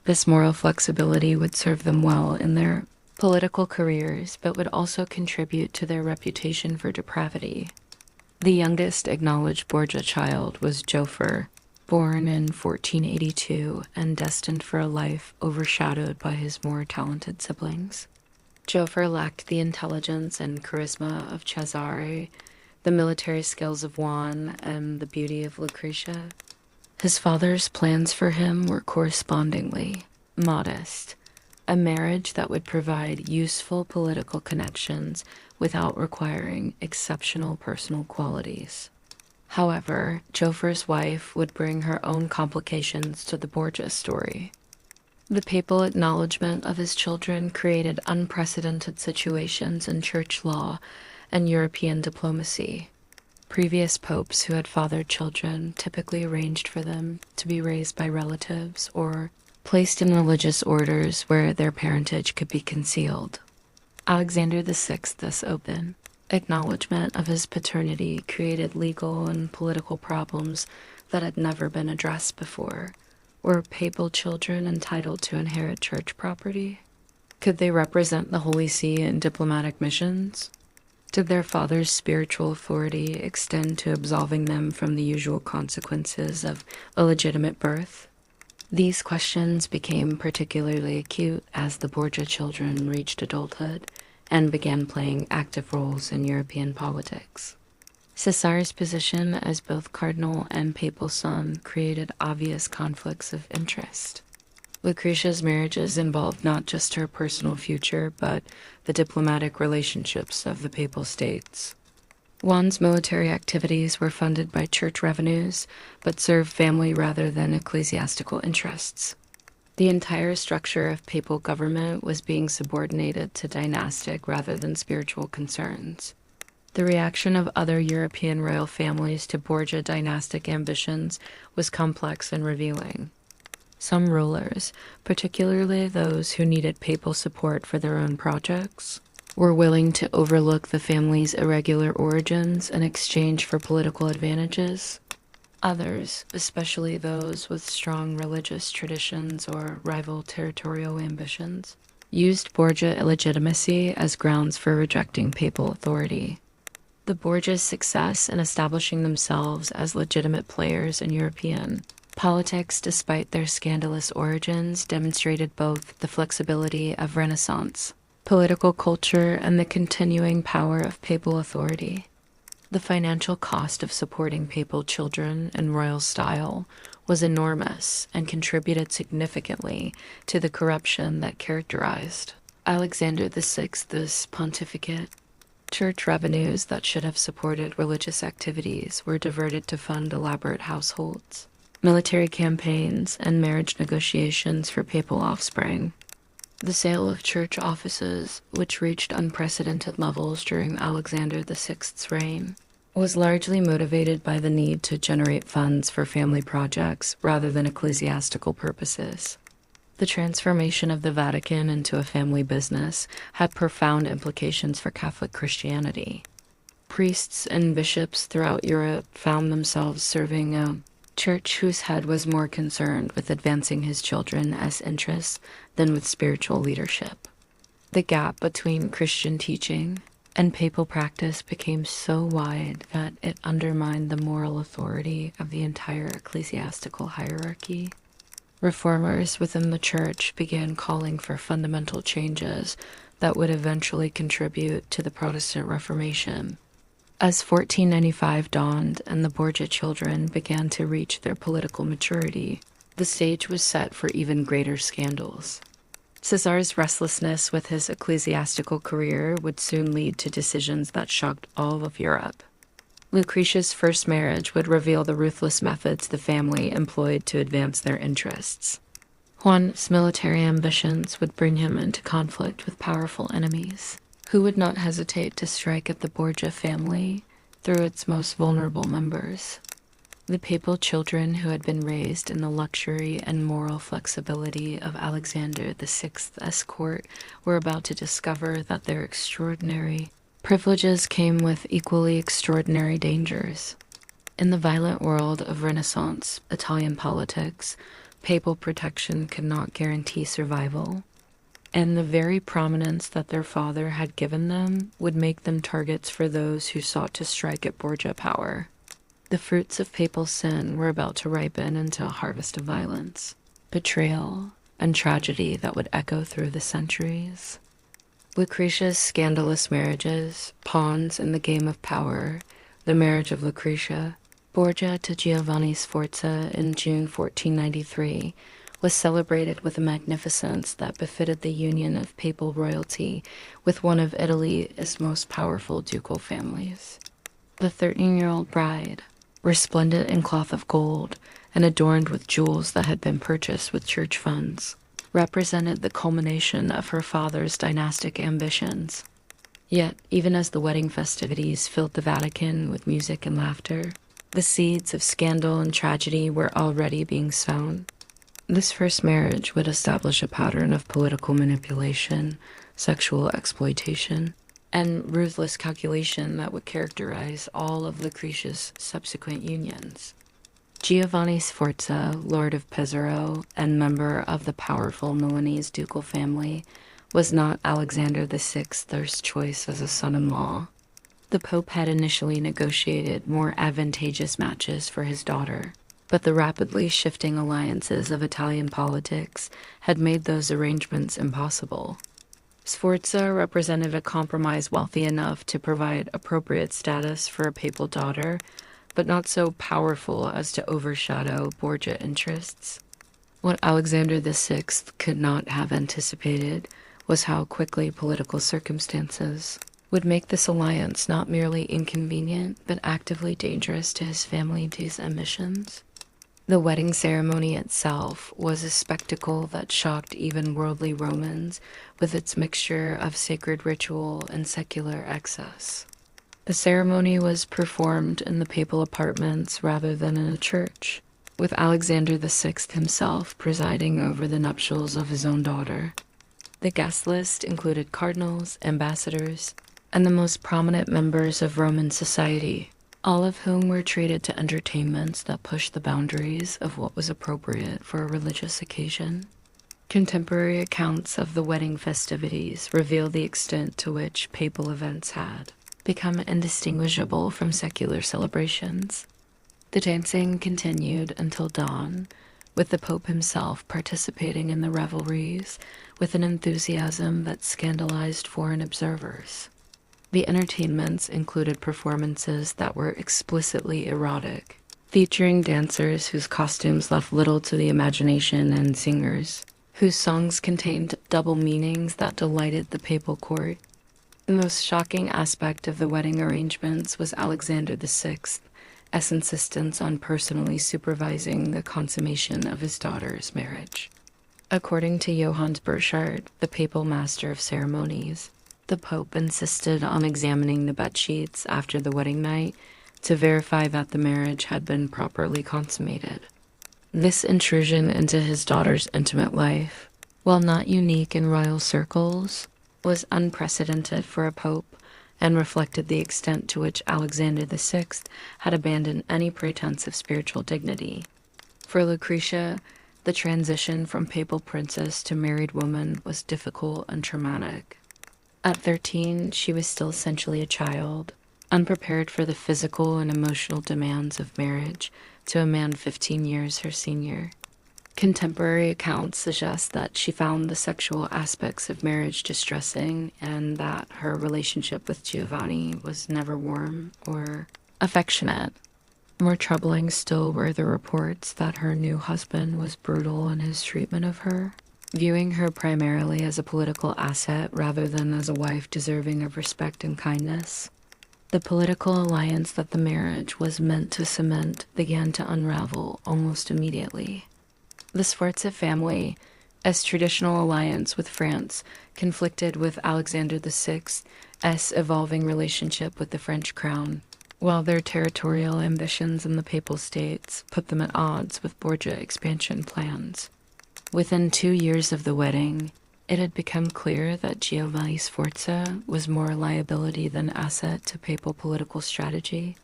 This moral flexibility would serve them well in their political careers, but would also contribute to their reputation for depravity. The youngest acknowledged Borgia child was Jofer, born in 1482 and destined for a life overshadowed by his more talented siblings. Jofer lacked the intelligence and charisma of Cesare, the military skills of Juan, and the beauty of Lucrezia. His father's plans for him were correspondingly modest: a marriage that would provide useful political connections without requiring exceptional personal qualities. However, Jofer's wife would bring her own complications to the Borgia story. The papal acknowledgement of his children created unprecedented situations in church law and European diplomacy. Previous popes who had fathered children typically arranged for them to be raised by relatives or placed in religious orders where their parentage could be concealed. Alexander VI, this open acknowledgement of his paternity created legal and political problems that had never been addressed before. Were papal children entitled to inherit church property? Could they represent the Holy See in diplomatic missions? Did their father's spiritual authority extend to absolving them from the usual consequences of illegitimate birth? These questions became particularly acute as the Borgia children reached adulthood and began playing active roles in European politics. Cesare's position as both cardinal and papal son created obvious conflicts of interest. Lucrezia's marriages involved not just her personal future, but the diplomatic relationships of the papal states. Juan's military activities were funded by church revenues, but served family rather than ecclesiastical interests. The entire structure of papal government was being subordinated to dynastic rather than spiritual concerns. The reaction of other European royal families to Borgia dynastic ambitions was complex and revealing. Some rulers, particularly those who needed papal support for their own projects, were willing to overlook the family's irregular origins in exchange for political advantages. Others, especially those with strong religious traditions or rival territorial ambitions, used Borgia illegitimacy as grounds for rejecting papal authority. The Borgias' success in establishing themselves as legitimate players in European politics, despite their scandalous origins, demonstrated both the flexibility of Renaissance political culture and the continuing power of papal authority. The financial cost of supporting papal children in royal style was enormous and contributed significantly to the corruption that characterized Alexander VI's pontificate. Church revenues that should have supported religious activities were diverted to fund elaborate households, military campaigns, and marriage negotiations for papal offspring. The sale of church offices, which reached unprecedented levels during Alexander VI's reign, was largely motivated by the need to generate funds for family projects rather than ecclesiastical purposes. The transformation of the Vatican into a family business had profound implications for Catholic Christianity. Priests and bishops throughout Europe found themselves serving a church whose head was more concerned with advancing his children as interests than with spiritual leadership. The gap between Christian teaching and papal practice became so wide that it undermined the moral authority of the entire ecclesiastical hierarchy. Reformers within the church began calling for fundamental changes that would eventually contribute to the Protestant Reformation. As 1495 dawned and the Borgia children began to reach their political maturity, the stage was set for even greater scandals. Cesare's restlessness with his ecclesiastical career would soon lead to decisions that shocked all of Europe. Lucrezia's first marriage would reveal the ruthless methods the family employed to advance their interests. Juan's military ambitions would bring him into conflict with powerful enemies, who would not hesitate to strike at the Borgia family through its most vulnerable members. The papal children who had been raised in the luxury and moral flexibility of Alexander VI's court were about to discover that their extraordinary privileges came with equally extraordinary dangers. In the violent world of Renaissance Italian politics, papal protection could not guarantee survival, and the very prominence that their father had given them would make them targets for those who sought to strike at Borgia power. The fruits of papal sin were about to ripen into a harvest of violence, betrayal, and tragedy that would echo through the centuries. Lucrezia's scandalous marriages, pawns in the game of power, the marriage of Lucrezia, Borgia to Giovanni Sforza in June 1493, was celebrated with a magnificence that befitted the union of papal royalty with one of Italy's most powerful ducal families. The 13-year-old bride, resplendent in cloth of gold and adorned with jewels that had been purchased with church funds, represented the culmination of her father's dynastic ambitions. Yet, even as the wedding festivities filled the Vatican with music and laughter, the seeds of scandal and tragedy were already being sown. This first marriage would establish a pattern of political manipulation, sexual exploitation, and ruthless calculation that would characterize all of Lucrezia's subsequent unions. Giovanni Sforza, Lord of Pesaro and member of the powerful Milanese ducal family, was not Alexander VI's choice as a son-in-law. The Pope had initially negotiated more advantageous matches for his daughter, but the rapidly shifting alliances of Italian politics had made those arrangements impossible. Sforza represented a compromise wealthy enough to provide appropriate status for a papal daughter, but not so powerful as to overshadow Borgia interests. What Alexander VI could not have anticipated was how quickly political circumstances would make this alliance not merely inconvenient, but actively dangerous to his family's ambitions. The wedding ceremony itself was a spectacle that shocked even worldly Romans with its mixture of sacred ritual and secular excess. The ceremony was performed in the papal apartments rather than in a church, with Alexander VI himself presiding over the nuptials of his own daughter. The guest list included cardinals, ambassadors, and the most prominent members of Roman society, all of whom were treated to entertainments that pushed the boundaries of what was appropriate for a religious occasion. Contemporary accounts of the wedding festivities reveal the extent to which papal events had become indistinguishable from secular celebrations. The dancing continued until dawn, with the Pope himself participating in the revelries with an enthusiasm that scandalized foreign observers. The entertainments included performances that were explicitly erotic, featuring dancers whose costumes left little to the imagination and singers whose songs contained double meanings that delighted the papal court. The most shocking aspect of the wedding arrangements was Alexander VI's insistence on personally supervising the consummation of his daughter's marriage. According to Johannes Burchard, the papal master of ceremonies, the Pope insisted on examining the bedsheets after the wedding night to verify that the marriage had been properly consummated. This intrusion into his daughter's intimate life, while not unique in royal circles, was unprecedented for a pope and reflected the extent to which Alexander VI had abandoned any pretense of spiritual dignity. For Lucrezia, the transition from papal princess to married woman was difficult and traumatic. At 13, she was still essentially a child, unprepared for the physical and emotional demands of marriage to a man 15 years her senior. Contemporary accounts suggest that she found the sexual aspects of marriage distressing and that her relationship with Giovanni was never warm or affectionate. More troubling still were the reports that her new husband was brutal in his treatment of her, viewing her primarily as a political asset rather than as a wife deserving of respect and kindness. The political alliance that the marriage was meant to cement began to unravel almost immediately. The Sforza family, as traditional alliance with France, conflicted with Alexander VI's evolving relationship with the French crown, while their territorial ambitions in the Papal States put them at odds with Borgia expansion plans. Within 2 years of the wedding, it had become clear that Giovanni Sforza was more a liability than asset to papal political strategy.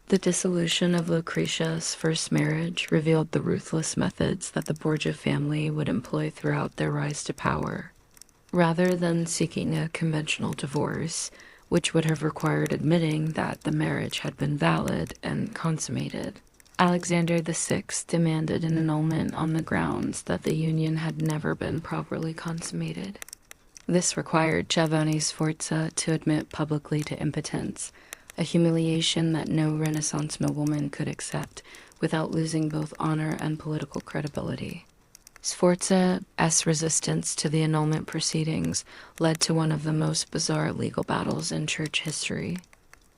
The dissolution of Lucrezia's first marriage revealed the ruthless methods that the Borgia family would employ throughout their rise to power. Rather than seeking a conventional divorce, which would have required admitting that the marriage had been valid and consummated, Alexander VI demanded an annulment on the grounds that the union had never been properly consummated. This required Giovanni Sforza to admit publicly to impotence, a humiliation that no Renaissance nobleman could accept without losing both honor and political credibility. Sforza's resistance to the annulment proceedings led to one of the most bizarre legal battles in church history.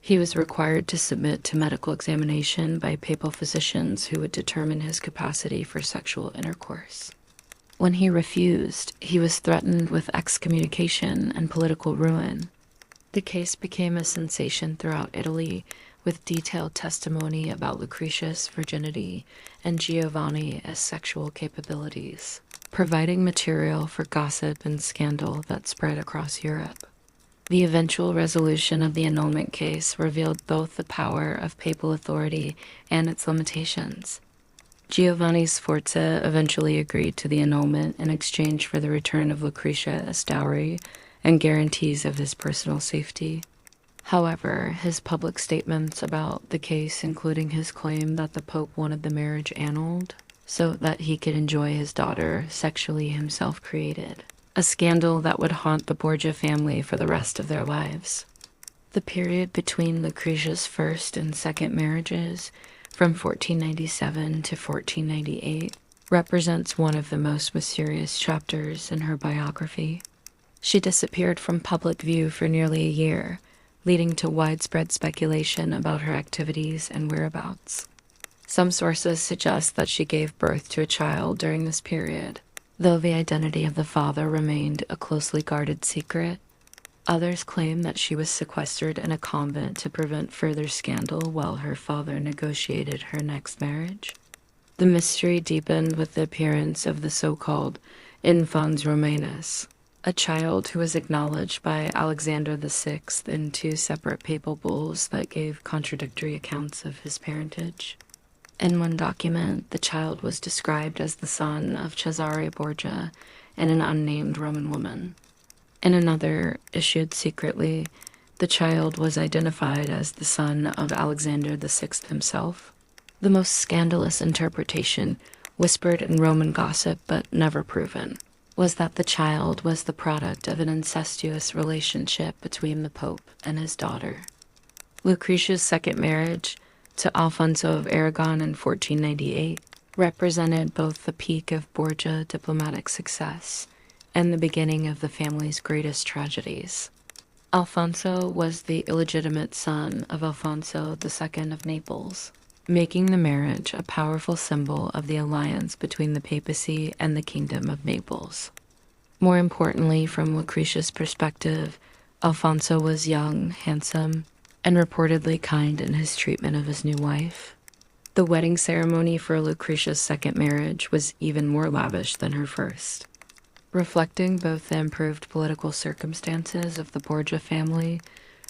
He was required to submit to medical examination by papal physicians who would determine his capacity for sexual intercourse. When he refused, he was threatened with excommunication and political ruin. The case became a sensation throughout Italy, with detailed testimony about Lucrezia's virginity and Giovanni's sexual capabilities, providing material for gossip and scandal that spread across Europe. The eventual resolution of the annulment case revealed both the power of papal authority and its limitations. Giovanni Sforza eventually agreed to the annulment in exchange for the return of Lucrezia as dowry and guarantees of his personal safety. However, his public statements about the case, including his claim that the Pope wanted the marriage annulled so that he could enjoy his daughter sexually himself, created a scandal that would haunt the Borgia family for the rest of their lives. The period between Lucrezia's first and second marriages, from 1497 to 1498, represents one of the most mysterious chapters in her biography. She disappeared from public view for nearly a year, leading to widespread speculation about her activities and whereabouts. Some sources suggest that she gave birth to a child during this period, though the identity of the father remained a closely guarded secret. Others claim that she was sequestered in a convent to prevent further scandal while her father negotiated her next marriage. The mystery deepened with the appearance of the so-called infans Romanus, a child who was acknowledged by Alexander VI in two separate papal bulls that gave contradictory accounts of his parentage. In one document, the child was described as the son of Cesare Borgia and an unnamed Roman woman. In another, issued secretly, the child was identified as the son of Alexander VI himself. The most scandalous interpretation, whispered in Roman gossip but never proven, was that the child was the product of an incestuous relationship between the Pope and his daughter. Lucrezia's second marriage, to Alfonso of Aragon in 1498, represented both the peak of Borgia diplomatic success and the beginning of the family's greatest tragedies. Alfonso was the illegitimate son of Alfonso II of Naples, making the marriage a powerful symbol of the alliance between the papacy and the Kingdom of Naples. More importantly, from Lucrezia's perspective, Alfonso was young, handsome, and reportedly kind in his treatment of his new wife. The wedding ceremony for Lucrezia's second marriage was even more lavish than her first, reflecting both the improved political circumstances of the Borgia family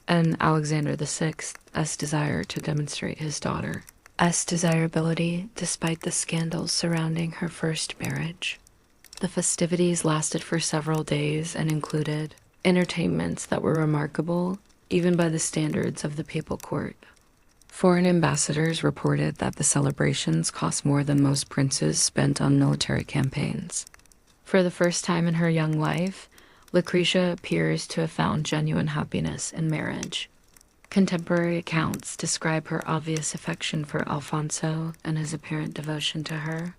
and Alexander VI's desire to demonstrate his daughter's desirability despite the scandals surrounding her first marriage. The festivities lasted for several days and included entertainments that were remarkable even by the standards of the papal court. Foreign ambassadors reported that the celebrations cost more than most princes spent on military campaigns. For the first time in her young life, Lucrezia appears to have found genuine happiness in marriage. Contemporary accounts describe her obvious affection for Alfonso and his apparent devotion to her.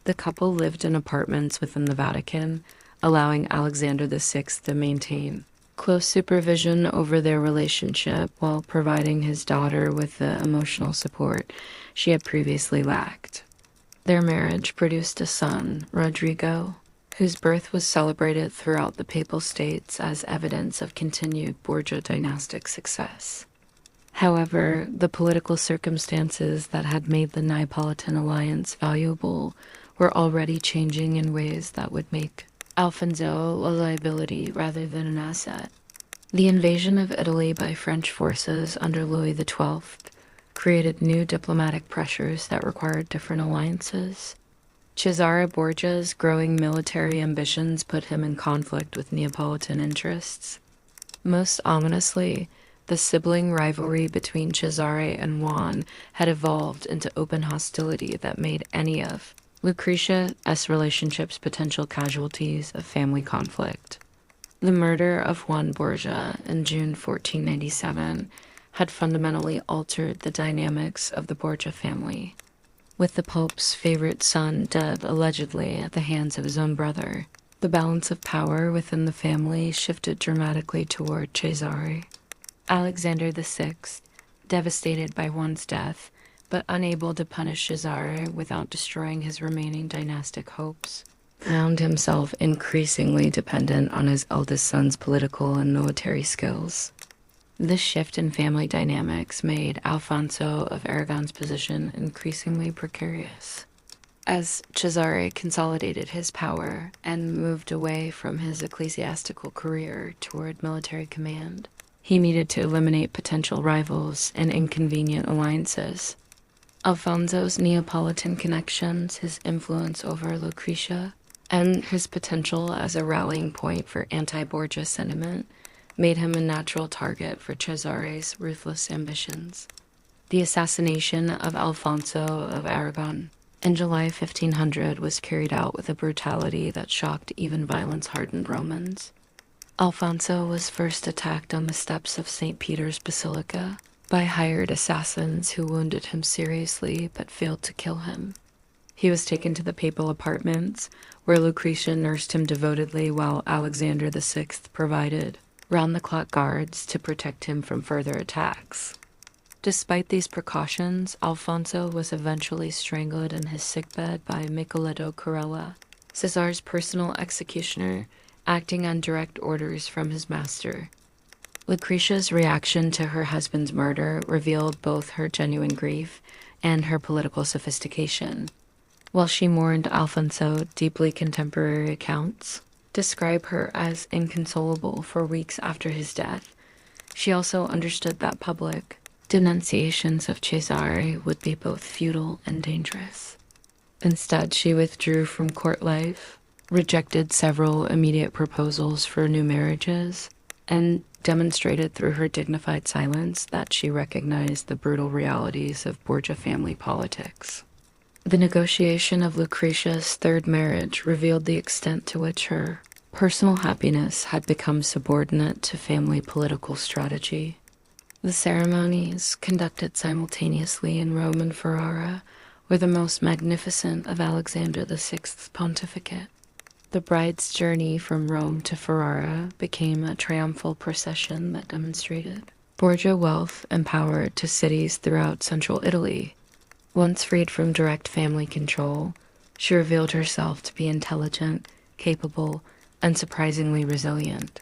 The couple lived in apartments within the Vatican, allowing Alexander VI to maintain close supervision over their relationship while providing his daughter with the emotional support she had previously lacked. Their marriage produced a son, Rodrigo, whose birth was celebrated throughout the Papal States as evidence of continued Borgia dynastic success. However, the political circumstances that had made the Neapolitan alliance valuable were already changing in ways that would make Alfonso a liability rather than an asset. The invasion of Italy by French forces under Louis XII created new diplomatic pressures that required different alliances. Cesare Borgia's growing military ambitions put him in conflict with Neapolitan interests. Most ominously, the sibling rivalry between Cesare and Juan had evolved into open hostility that made any of Lucrezia's relationship's potential casualties of family conflict. The murder of Juan Borgia in June 1497 had fundamentally altered the dynamics of the Borgia family. With the Pope's favorite son dead allegedly at the hands of his own brother, the balance of power within the family shifted dramatically toward Cesare. Alexander VI, devastated by Juan's death, but unable to punish Cesare without destroying his remaining dynastic hopes, found himself increasingly dependent on his eldest son's political and military skills. This shift in family dynamics made Alfonso of Aragon's position increasingly precarious. As Cesare consolidated his power and moved away from his ecclesiastical career toward military command, he needed to eliminate potential rivals and inconvenient alliances. Alfonso's Neapolitan connections, his influence over Lucrezia, and his potential as a rallying point for anti-Borgia sentiment made him a natural target for Cesare's ruthless ambitions. The assassination of Alfonso of Aragon in July 1500 was carried out with a brutality that shocked even violence-hardened Romans. Alfonso was first attacked on the steps of St. Peter's Basilica by hired assassins who wounded him seriously but failed to kill him. He was taken to the papal apartments, where Lucrezia nursed him devotedly while Alexander VI provided round-the-clock guards to protect him from further attacks. Despite these precautions, Alfonso was eventually strangled in his sickbed by Micheletto Corella, Cesare's personal executioner, acting on direct orders from his master. Lucrezia's reaction to her husband's murder revealed both her genuine grief and her political sophistication. While she mourned Alfonso, deeply contemporary accounts describe her as inconsolable for weeks after his death. She also understood that public denunciations of Cesare would be both futile and dangerous. Instead, she withdrew from court life, rejected several immediate proposals for new marriages, and demonstrated through her dignified silence that she recognized the brutal realities of Borgia family politics. The negotiation of Lucrezia's third marriage revealed the extent to which her personal happiness had become subordinate to family political strategy. The ceremonies, conducted simultaneously in Rome and Ferrara, were the most magnificent of Alexander VI's pontificate. The bride's journey from Rome to Ferrara became a triumphal procession that demonstrated Borgia wealth and power to cities throughout central Italy. Once freed from direct family control, she revealed herself to be intelligent, capable, and surprisingly resilient.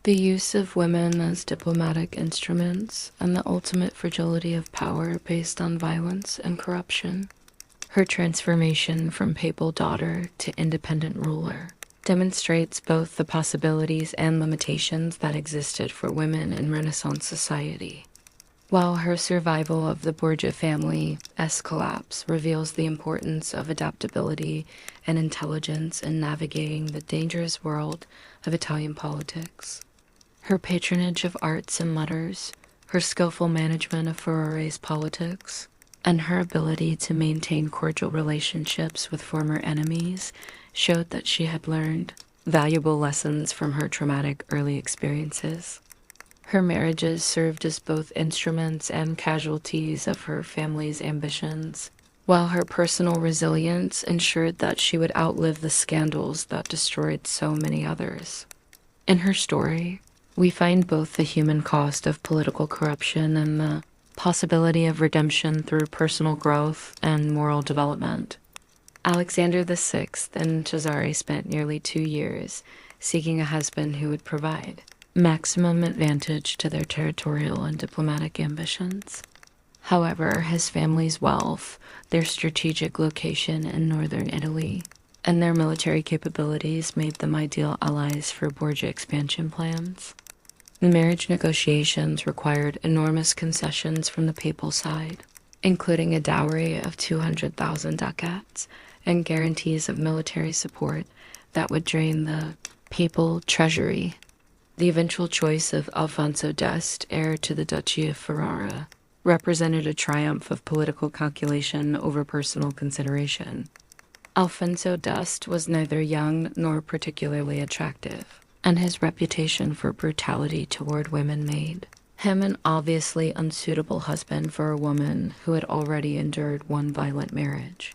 The use of women as diplomatic instruments and the ultimate fragility of power based on violence and corruption. Her transformation from papal daughter to independent ruler demonstrates both the possibilities and limitations that existed for women in Renaissance society. While her survival of the Borgia family's collapse reveals the importance of adaptability and intelligence in navigating the dangerous world of Italian politics. Her patronage of arts and letters, her skillful management of Ferrare's politics, and her ability to maintain cordial relationships with former enemies showed that she had learned valuable lessons from her traumatic early experiences. Her marriages served as both instruments and casualties of her family's ambitions, while her personal resilience ensured that she would outlive the scandals that destroyed so many others. In her story, we find both the human cost of political corruption and the possibility of redemption through personal growth and moral development. Alexander VI and Cesare spent nearly 2 years seeking a husband who would provide maximum advantage to their territorial and diplomatic ambitions. However, his family's wealth, their strategic location in northern Italy, and their military capabilities made them ideal allies for Borgia expansion plans. The marriage negotiations required enormous concessions from the papal side, including a dowry of 200,000 ducats and guarantees of military support that would drain the papal treasury. The eventual choice of Alfonso d'Este, heir to the Duchy of Ferrara, represented a triumph of political calculation over personal consideration. Alfonso d'Este was neither young nor particularly attractive, and his reputation for brutality toward women made him an obviously unsuitable husband for a woman who had already endured one violent marriage.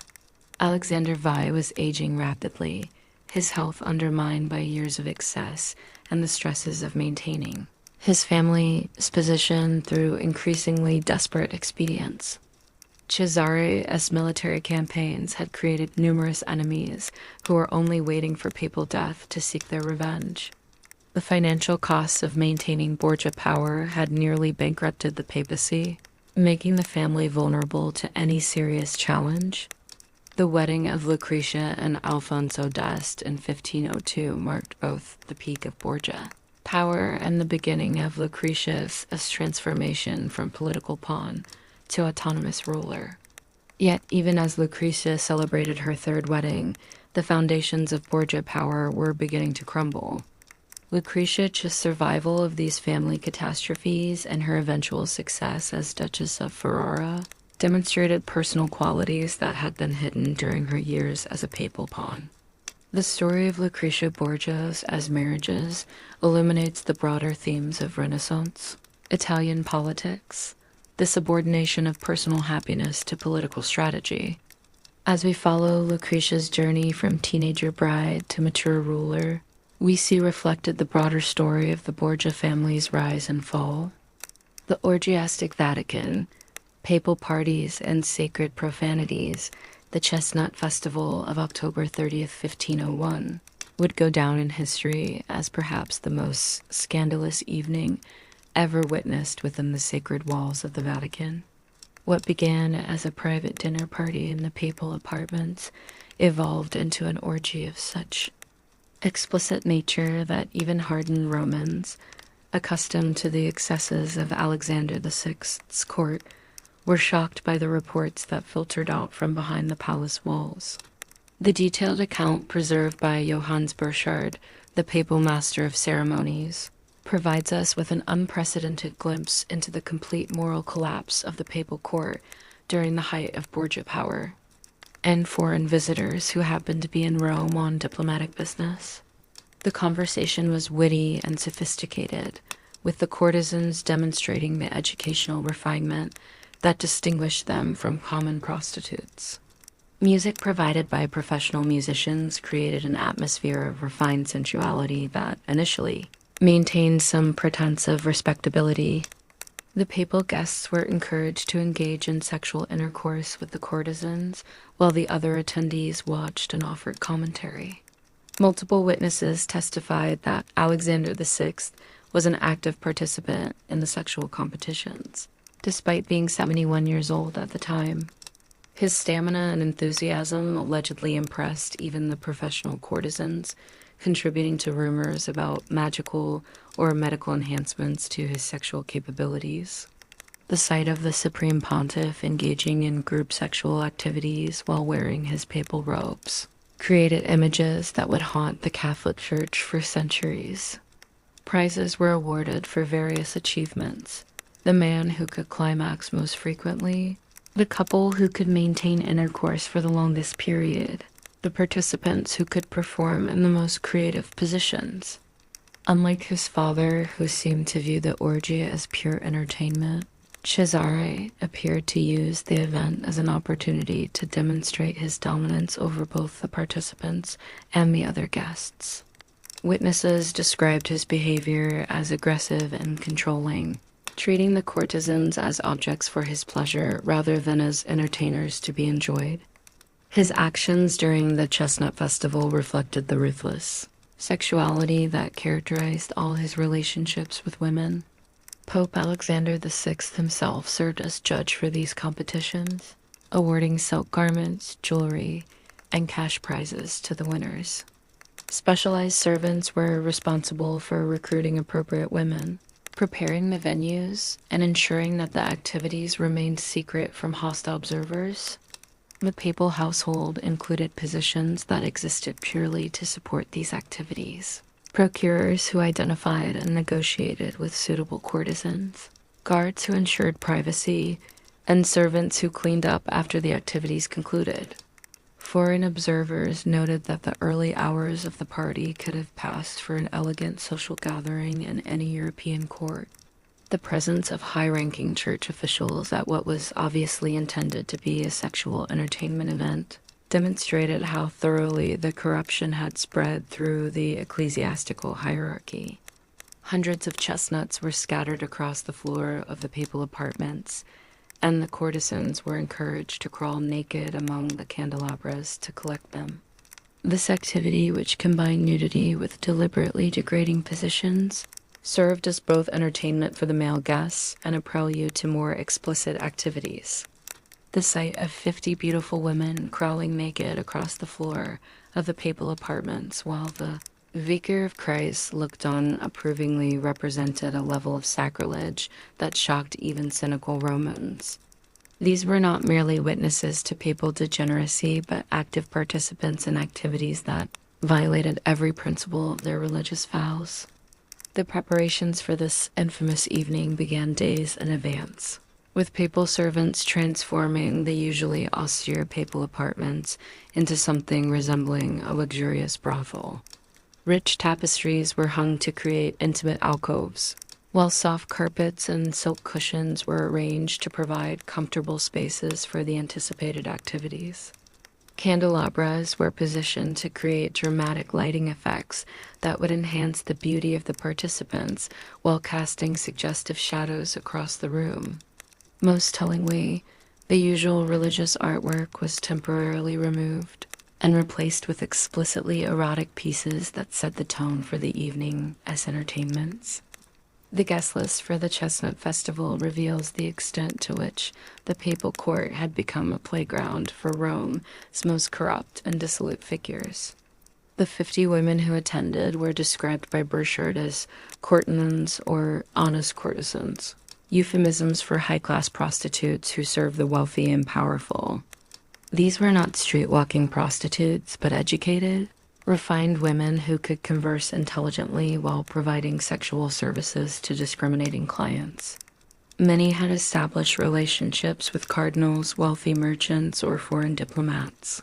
Alexander VI was aging rapidly, his health undermined by years of excess and the stresses of maintaining his family's position through increasingly desperate expedients. Cesare's military campaigns had created numerous enemies who were only waiting for papal death to seek their revenge. The financial costs of maintaining Borgia power had nearly bankrupted the papacy, making the family vulnerable to any serious challenge. The wedding of Lucrezia and Alfonso d'Este in 1502 marked both the peak of Borgia power and the beginning of Lucrezia's transformation from political pawn to autonomous ruler. Yet, even as Lucrezia celebrated her third wedding, the foundations of Borgia power were beginning to crumble. Lucrezia's survival of these family catastrophes and her eventual success as Duchess of Ferrara demonstrated personal qualities that had been hidden during her years as a papal pawn. The story of Lucrezia Borgia's as marriages illuminates the broader themes of Renaissance, Italian politics, the subordination of personal happiness to political strategy. As we follow Lucrezia's journey from teenager bride to mature ruler, we see reflected the broader story of the Borgia family's rise and fall. The orgiastic Vatican, papal parties and sacred profanities, the Chestnut Festival of October 30th, 1501, would go down in history as perhaps the most scandalous evening ever witnessed within the sacred walls of the Vatican. What began as a private dinner party in the papal apartments evolved into an orgy of such explicit nature that even hardened Romans, accustomed to the excesses of Alexander VI's court, were shocked by the reports that filtered out from behind the palace walls. The detailed account preserved by Johannes Burchard, the papal master of ceremonies, provides us with an unprecedented glimpse into the complete moral collapse of the papal court during the height of Borgia power, and foreign visitors who happened to be in Rome on diplomatic business. The conversation was witty and sophisticated, with the courtesans demonstrating the educational refinement that distinguished them from common prostitutes. Music provided by professional musicians created an atmosphere of refined sensuality that, initially, maintained some pretense of respectability. The papal guests were encouraged to engage in sexual intercourse with the courtesans, while the other attendees watched and offered commentary. Multiple witnesses testified that Alexander VI was an active participant in the sexual competitions, despite being 71 years old at the time. His stamina and enthusiasm allegedly impressed even the professional courtesans, contributing to rumors about magical or medical enhancements to his sexual capabilities. The sight of the Supreme Pontiff engaging in group sexual activities while wearing his papal robes created images that would haunt the Catholic Church for centuries. Prizes were awarded for various achievements: the man who could climax most frequently, the couple who could maintain intercourse for the longest period, the participants who could perform in the most creative positions. Unlike his father, who seemed to view the orgy as pure entertainment, Cesare appeared to use the event as an opportunity to demonstrate his dominance over both the participants and the other guests. Witnesses described his behavior as aggressive and controlling, treating the courtesans as objects for his pleasure rather than as entertainers to be enjoyed. His actions during the Chestnut Festival reflected the ruthless sexuality that characterized all his relationships with women. Pope Alexander VI himself served as judge for these competitions, awarding silk garments, jewelry, and cash prizes to the winners. Specialized servants were responsible for recruiting appropriate women, preparing the venues, and ensuring that the activities remained secret from hostile observers. The papal household included positions that existed purely to support these activities: procurers who identified and negotiated with suitable courtesans, guards who ensured privacy, and servants who cleaned up after the activities concluded. Foreign observers noted that the early hours of the party could have passed for an elegant social gathering in any European court. The presence of high-ranking church officials at what was obviously intended to be a sexual entertainment event demonstrated how thoroughly the corruption had spread through the ecclesiastical hierarchy. Hundreds of chestnuts were scattered across the floor of the papal apartments, and the courtesans were encouraged to crawl naked among the candelabras to collect them. This activity, which combined nudity with deliberately degrading positions, served as both entertainment for the male guests and a prelude to more explicit activities. The sight of 50 beautiful women crawling naked across the floor of the papal apartments while the Vicar of Christ looked on approvingly represented a level of sacrilege that shocked even cynical Romans. These were not merely witnesses to papal degeneracy, but active participants in activities that violated every principle of their religious vows. The preparations for this infamous evening began days in advance, with papal servants transforming the usually austere papal apartments into something resembling a luxurious brothel. Rich tapestries were hung to create intimate alcoves, while soft carpets and silk cushions were arranged to provide comfortable spaces for the anticipated activities. Candelabras were positioned to create dramatic lighting effects that would enhance the beauty of the participants while casting suggestive shadows across the room. Most tellingly, the usual religious artwork was temporarily removed and replaced with explicitly erotic pieces that set the tone for the evening as entertainments. The guest list for the Chestnut Festival reveals the extent to which the papal court had become a playground for Rome's most corrupt and dissolute figures. The 50 women who attended were described by Burchard as courtenans or honest courtesans, euphemisms for high-class prostitutes who serve the wealthy and powerful. These were not street-walking prostitutes, but educated, refined women who could converse intelligently while providing sexual services to discriminating clients. Many had established relationships with cardinals, wealthy merchants, or foreign diplomats,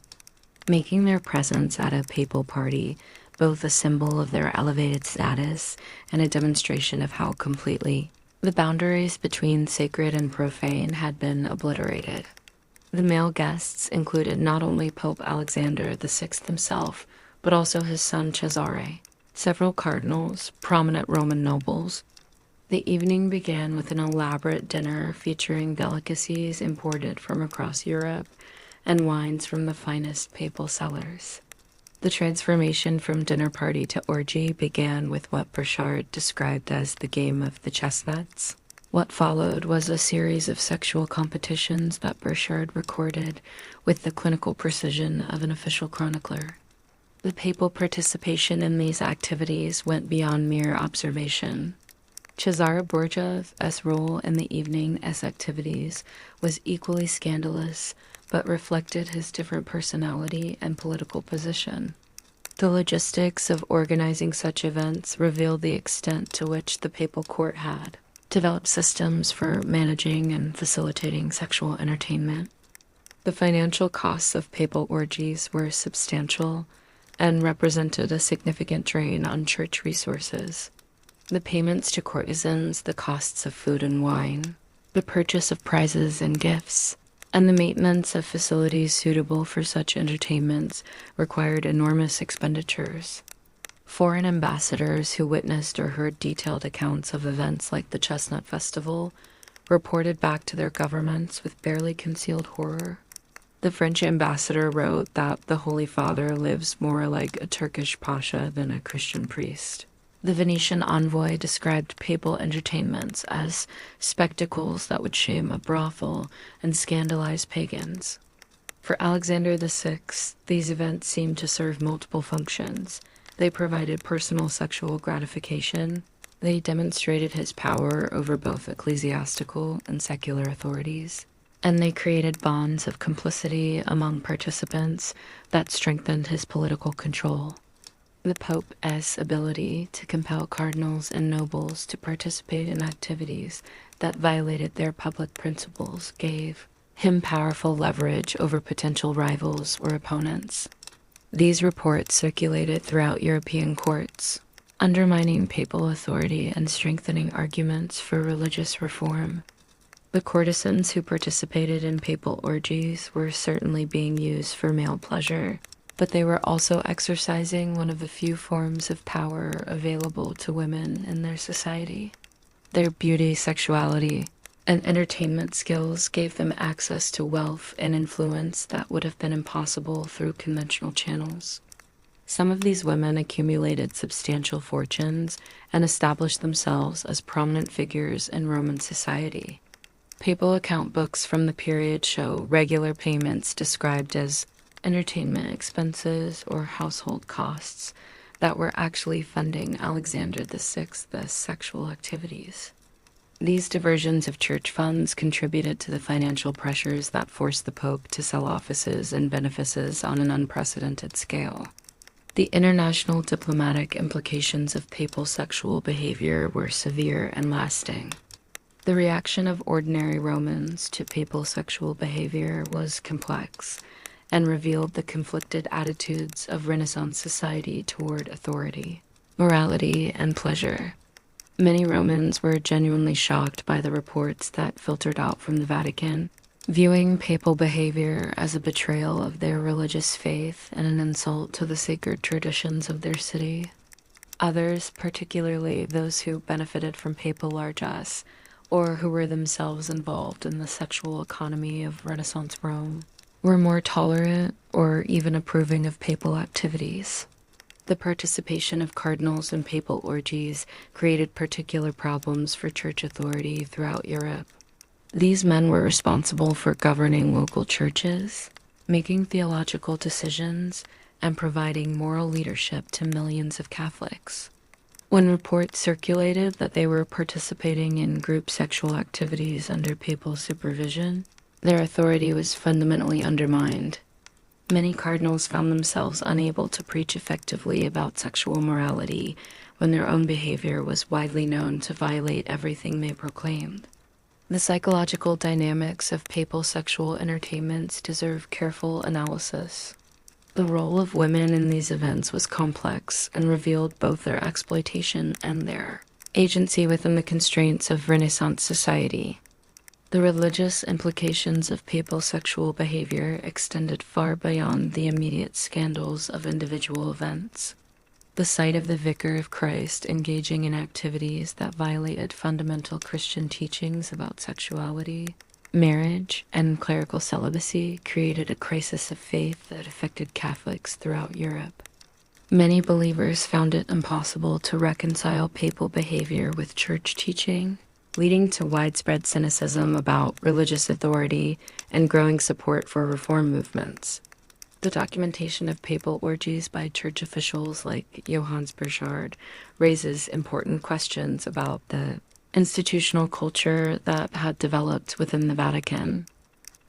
making their presence at a papal party both a symbol of their elevated status and a demonstration of how completely the boundaries between sacred and profane had been obliterated. The male guests included not only Pope Alexander VI himself, but also his son Cesare, several cardinals, prominent Roman nobles. The evening began with an elaborate dinner featuring delicacies imported from across Europe and wines from the finest papal cellars. The transformation from dinner party to orgy began with what Burchard described as the game of the chestnuts. What followed was a series of sexual competitions that Burchard recorded with the clinical precision of an official chronicler. The papal participation in these activities went beyond mere observation. Cesare Borgia's role in the evening as activities was equally scandalous, but reflected his different personality and political position. The logistics of organizing such events revealed the extent to which the papal court had developed systems for managing and facilitating sexual entertainment. The financial costs of papal orgies were substantial and represented a significant drain on church resources. The payments to courtesans, the costs of food and wine, the purchase of prizes and gifts, and the maintenance of facilities suitable for such entertainments required enormous expenditures. Foreign ambassadors who witnessed or heard detailed accounts of events like the Chestnut Festival reported back to their governments with barely concealed horror. The French ambassador wrote that the Holy Father lives more like a Turkish pasha than a Christian priest. The Venetian envoy described papal entertainments as spectacles that would shame a brothel and scandalize pagans. For Alexander VI, these events seemed to serve multiple functions. They provided personal sexual gratification. They demonstrated his power over both ecclesiastical and secular authorities. And they created bonds of complicity among participants that strengthened his political control. The Pope's ability to compel cardinals and nobles to participate in activities that violated their public principles gave him powerful leverage over potential rivals or opponents. These reports circulated throughout European courts, undermining papal authority and strengthening arguments for religious reform. The courtesans who participated in papal orgies were certainly being used for male pleasure, but they were also exercising one of the few forms of power available to women in their society. Their beauty, sexuality, and entertainment skills gave them access to wealth and influence that would have been impossible through conventional channels. Some of these women accumulated substantial fortunes and established themselves as prominent figures in Roman society. Papal account books from the period show regular payments described as entertainment expenses or household costs that were actually funding Alexander VI's sexual activities. These diversions of church funds contributed to the financial pressures that forced the Pope to sell offices and benefices on an unprecedented scale. The international diplomatic implications of papal sexual behavior were severe and lasting. The reaction of ordinary Romans to papal sexual behavior was complex and revealed the conflicted attitudes of Renaissance society toward authority, morality, and pleasure. Many Romans were genuinely shocked by the reports that filtered out from the Vatican, viewing papal behavior as a betrayal of their religious faith and an insult to the sacred traditions of their city. Others, particularly those who benefited from papal largesse, or who were themselves involved in the sexual economy of Renaissance Rome, were more tolerant or even approving of papal activities. The participation of cardinals in papal orgies created particular problems for church authority throughout Europe. These men were responsible for governing local churches, making theological decisions, and providing moral leadership to millions of Catholics. When reports circulated that they were participating in group sexual activities under papal supervision, their authority was fundamentally undermined. Many cardinals found themselves unable to preach effectively about sexual morality when their own behavior was widely known to violate everything they proclaimed. The psychological dynamics of papal sexual entertainments deserve careful analysis. The role of women in these events was complex and revealed both their exploitation and their agency within the constraints of Renaissance society. The religious implications of papal sexual behavior extended far beyond the immediate scandals of individual events. The sight of the Vicar of Christ engaging in activities that violated fundamental Christian teachings about sexuality, marriage, and clerical celibacy created a crisis of faith that affected Catholics throughout Europe. Many believers found it impossible to reconcile papal behavior with church teaching, leading to widespread cynicism about religious authority and growing support for reform movements. The documentation of papal orgies by church officials like Johannes Burchard raises important questions about the institutional culture that had developed within the Vatican.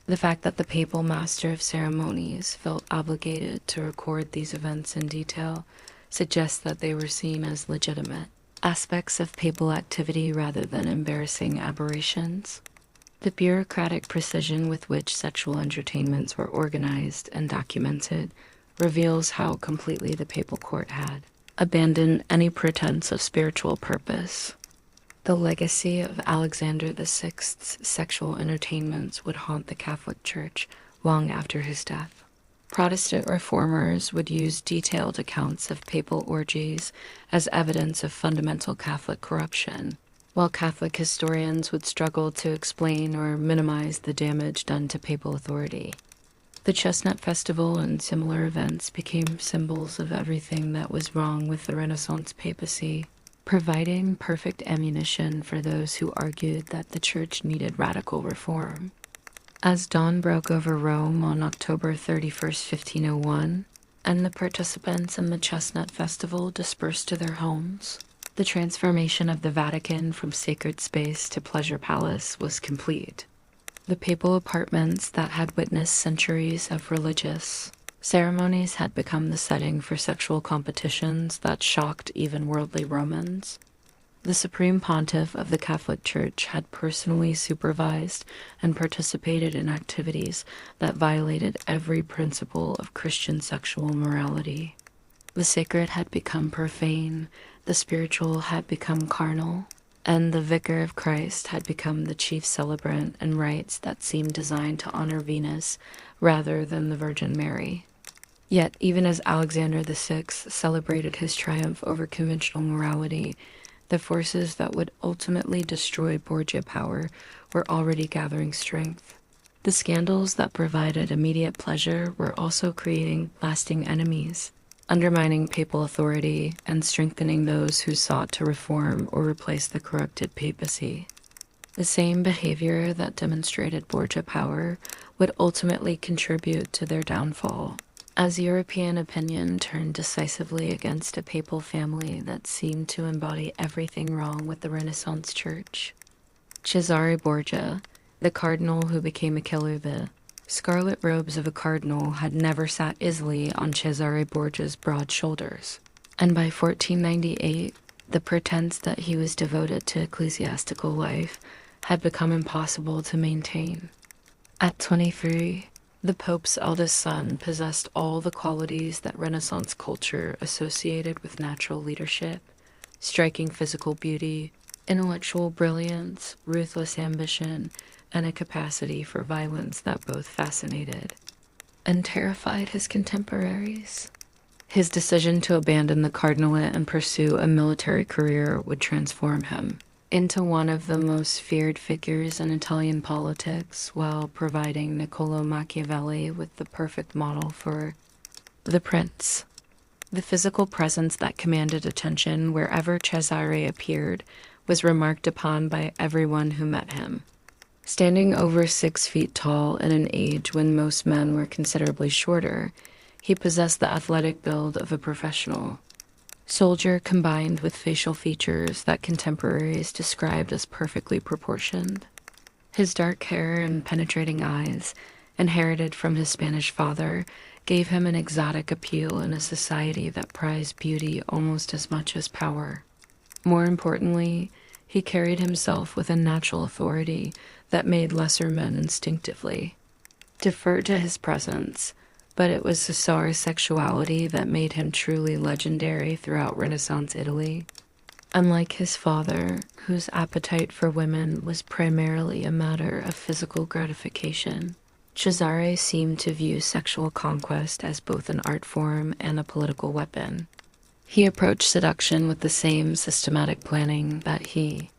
The fact that the papal master of ceremonies felt obligated to record these events in detail suggests that they were seen as legitimate aspects of papal activity rather than embarrassing aberrations. The bureaucratic precision with which sexual entertainments were organized and documented reveals how completely the papal court had abandoned any pretense of spiritual purpose. The legacy of Alexander VI's sexual entertainments would haunt the Catholic Church long after his death. Protestant reformers would use detailed accounts of papal orgies as evidence of fundamental Catholic corruption, while Catholic historians would struggle to explain or minimize the damage done to papal authority. The Chestnut Festival and similar events became symbols of everything that was wrong with the Renaissance papacy, providing perfect ammunition for those who argued that the Church needed radical reform. As dawn broke over Rome on October 31st, 1501, and the participants in the Chestnut Festival dispersed to their homes, the transformation of the Vatican from sacred space to pleasure palace was complete. The papal apartments that had witnessed centuries of religious ceremonies had become the setting for sexual competitions that shocked even worldly Romans. The Supreme Pontiff of the Catholic Church had personally supervised and participated in activities that violated every principle of Christian sexual morality. The sacred had become profane, the spiritual had become carnal, and the Vicar of Christ had become the chief celebrant in rites that seemed designed to honor Venus rather than the Virgin Mary. Yet, even as Alexander VI celebrated his triumph over conventional morality, the forces that would ultimately destroy Borgia power were already gathering strength. The scandals that provided immediate pleasure were also creating lasting enemies, undermining papal authority and strengthening those who sought to reform or replace the corrupted papacy. The same behavior that demonstrated Borgia power would ultimately contribute to their downfall, as European opinion turned decisively against a papal family that seemed to embody everything wrong with the Renaissance Church. Cesare Borgia, the cardinal who became a killer, the scarlet robes of a cardinal had never sat easily on Cesare Borgia's broad shoulders, and by 1498, the pretense that he was devoted to ecclesiastical life had become impossible to maintain. At 23, the Pope's eldest son possessed all the qualities that Renaissance culture associated with natural leadership: striking physical beauty, intellectual brilliance, ruthless ambition, and a capacity for violence that both fascinated and terrified his contemporaries. His decision to abandon the cardinalate and pursue a military career would transform him into one of the most feared figures in Italian politics, while providing Niccolò Machiavelli with the perfect model for the prince. The physical presence that commanded attention wherever Cesare appeared was remarked upon by everyone who met him. Standing over 6 feet tall in an age when most men were considerably shorter, He possessed the athletic build of a professional soldier combined with facial features that contemporaries described as perfectly proportioned. His dark hair and penetrating eyes, inherited from his Spanish father, gave him an exotic appeal in a society that prized beauty almost as much as power. More importantly, he carried himself with a natural authority that made lesser men instinctively defer to his presence, but it was Cesare's sexuality that made him truly legendary throughout Renaissance Italy. Unlike his father, whose appetite for women was primarily a matter of physical gratification, Cesare seemed to view sexual conquest as both an art form and a political weapon. He approached seduction with the same systematic planning that he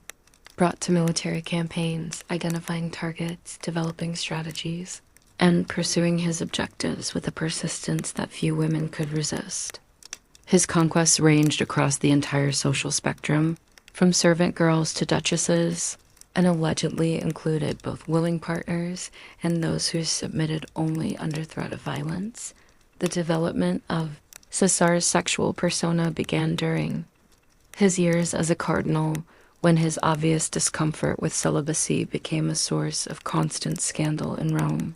brought to military campaigns, identifying targets, developing strategies, and pursuing his objectives with a persistence that few women could resist. His conquests ranged across the entire social spectrum, from servant girls to duchesses, and allegedly included both willing partners and those who submitted only under threat of violence. The development of Cesare's sexual persona began during his years as a cardinal, when his obvious discomfort with celibacy became a source of constant scandal in Rome.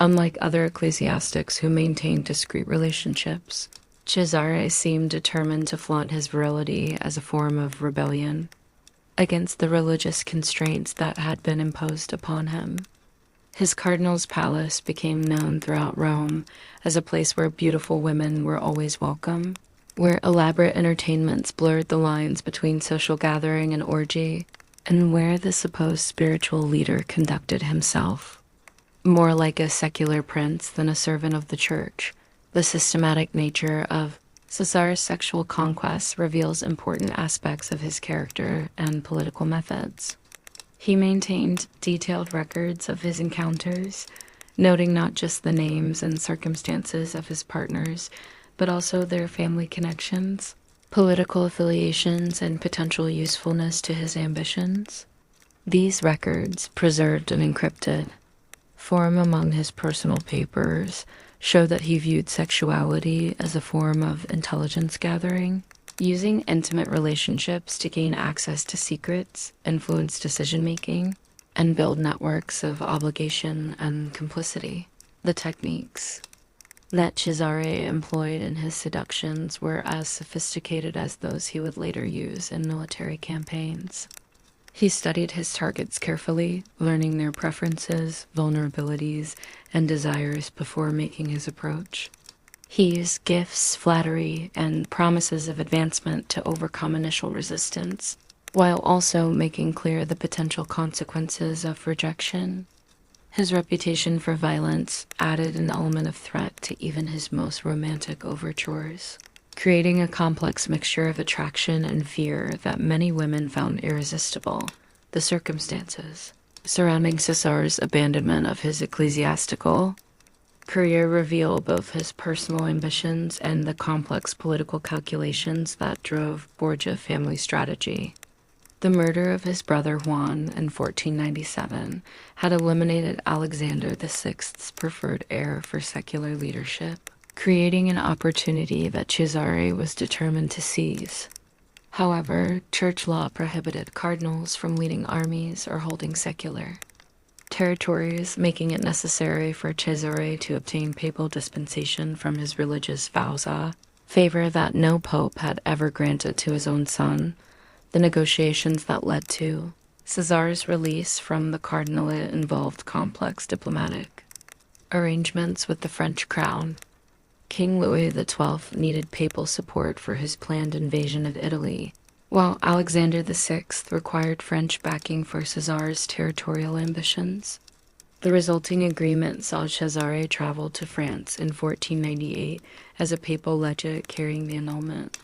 Unlike other ecclesiastics who maintained discreet relationships, Cesare seemed determined to flaunt his virility as a form of rebellion against the religious constraints that had been imposed upon him. His cardinal's palace became known throughout Rome as a place where beautiful women were always welcome, where elaborate entertainments blurred the lines between social gathering and orgy, and where the supposed spiritual leader conducted himself more like a secular prince than a servant of the church. The systematic nature of Cesare's sexual conquests reveals important aspects of his character and political methods. He maintained detailed records of his encounters, noting not just the names and circumstances of his partners, but also their family connections, political affiliations, and potential usefulness to his ambitions. These records, preserved and encrypted, form among his personal papers, show that he viewed sexuality as a form of intelligence gathering, using intimate relationships to gain access to secrets, influence decision-making, and build networks of obligation and complicity. The techniques that Cesare employed in his seductions were as sophisticated as those he would later use in military campaigns. He studied his targets carefully, learning their preferences, vulnerabilities, and desires before making his approach. He used gifts, flattery, and promises of advancement to overcome initial resistance, while also making clear the potential consequences of rejection. His reputation for violence added an element of threat to even his most romantic overtures, creating a complex mixture of attraction and fear that many women found irresistible. The circumstances surrounding Cesare's abandonment of his ecclesiastical career reveal both his personal ambitions and the complex political calculations that drove Borgia family strategy. The murder of his brother Juan in 1497 had eliminated Alexander VI's preferred heir for secular leadership, creating an opportunity that Cesare was determined to seize. However, church law prohibited cardinals from leading armies or holding secular territories, making it necessary for Cesare to obtain papal dispensation from his religious vousa, favor that no pope had ever granted to his own son. The negotiations that led to Cesare's release from the cardinalate involved complex diplomatic arrangements with the French crown. King Louis XII needed papal support for his planned invasion of Italy, while Alexander VI required French backing for Cesare's territorial ambitions. The resulting agreement saw Cesare travel to France in 1498 as a papal legate carrying the annulment.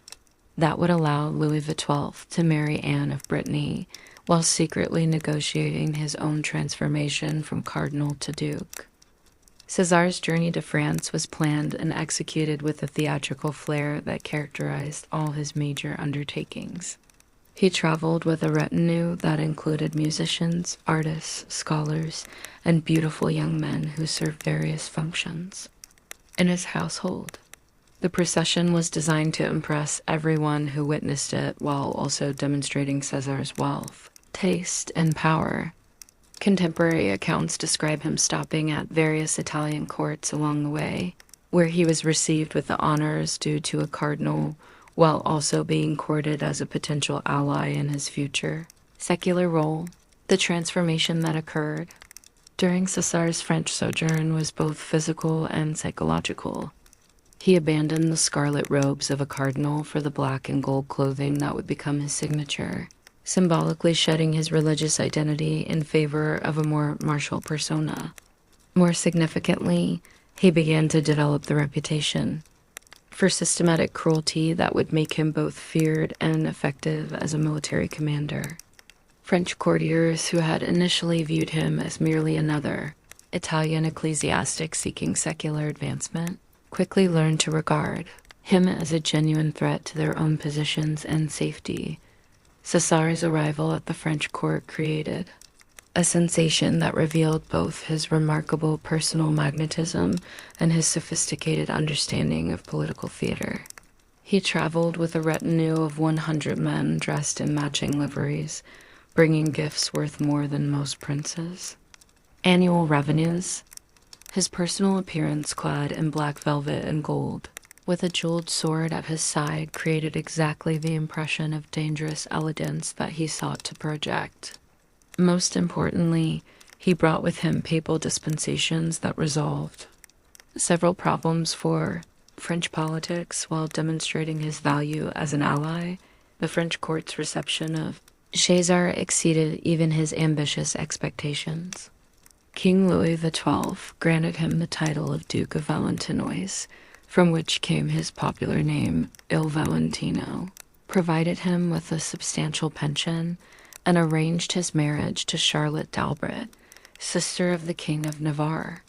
That would allow Louis XII to marry Anne of Brittany, while secretly negotiating his own transformation from cardinal to duke. Cesare's journey to France was planned and executed with the theatrical flair that characterized all his major undertakings. He traveled with a retinue that included musicians, artists, scholars, and beautiful young men who served various functions. in his household. The procession was designed to impress everyone who witnessed it while also demonstrating Caesare's wealth, taste, and power. Contemporary accounts describe him stopping at various Italian courts along the way, where he was received with the honors due to a cardinal, while also being courted as a potential ally in his future secular role. The transformation that occurred during Cesare's French sojourn was both physical and psychological. He abandoned the scarlet robes of a cardinal for the black and gold clothing that would become his signature, symbolically shedding his religious identity in favor of a more martial persona. More significantly, he began to develop the reputation for systematic cruelty that would make him both feared and effective as a military commander. French courtiers who had initially viewed him as merely another Italian ecclesiastic seeking secular advancement quickly learned to regard him as a genuine threat to their own positions and safety. Cesare's arrival at the French court created a sensation that revealed both his remarkable personal magnetism and his sophisticated understanding of political theater. He traveled with a retinue of 100 men dressed in matching liveries, bringing gifts worth more than most princes. Annual revenues. His personal appearance clad in black velvet and gold, with a jeweled sword at his side, created exactly the impression of dangerous elegance that he sought to project. Most importantly, he brought with him papal dispensations that resolved several problems for French politics while demonstrating his value as an ally. The French court's reception of Cesare exceeded even his ambitious expectations. King Louis XII granted him the title of Duke of Valentinois, from which came his popular name, Il Valentino, provided him with a substantial pension, and arranged his marriage to Charlotte d'Albret, sister of the King of Navarre.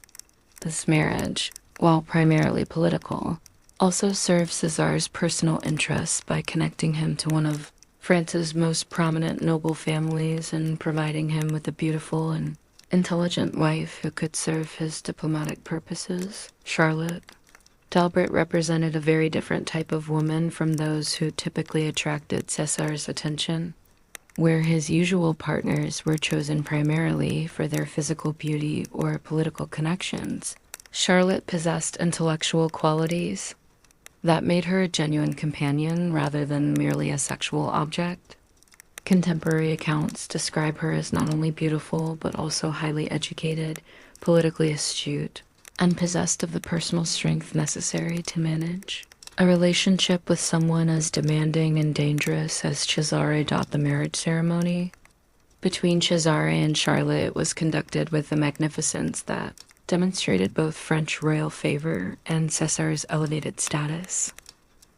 This marriage, while primarily political, also served Cesare's personal interests by connecting him to one of France's most prominent noble families and providing him with a beautiful and intelligent wife who could serve his diplomatic purposes. Charlotte d'Albret represented a very different type of woman from those who typically attracted Cesare's attention. Where his usual partners were chosen primarily for their physical beauty or political connections, Charlotte possessed intellectual qualities that made her a genuine companion rather than merely a sexual object. Contemporary accounts describe her as not only beautiful but also highly educated, politically astute, and possessed of the personal strength necessary to manage a relationship with someone as demanding and dangerous as Cesare. The marriage ceremony between Cesare and Charlotte was conducted with a magnificence that demonstrated both French royal favor and Cesare's elevated status.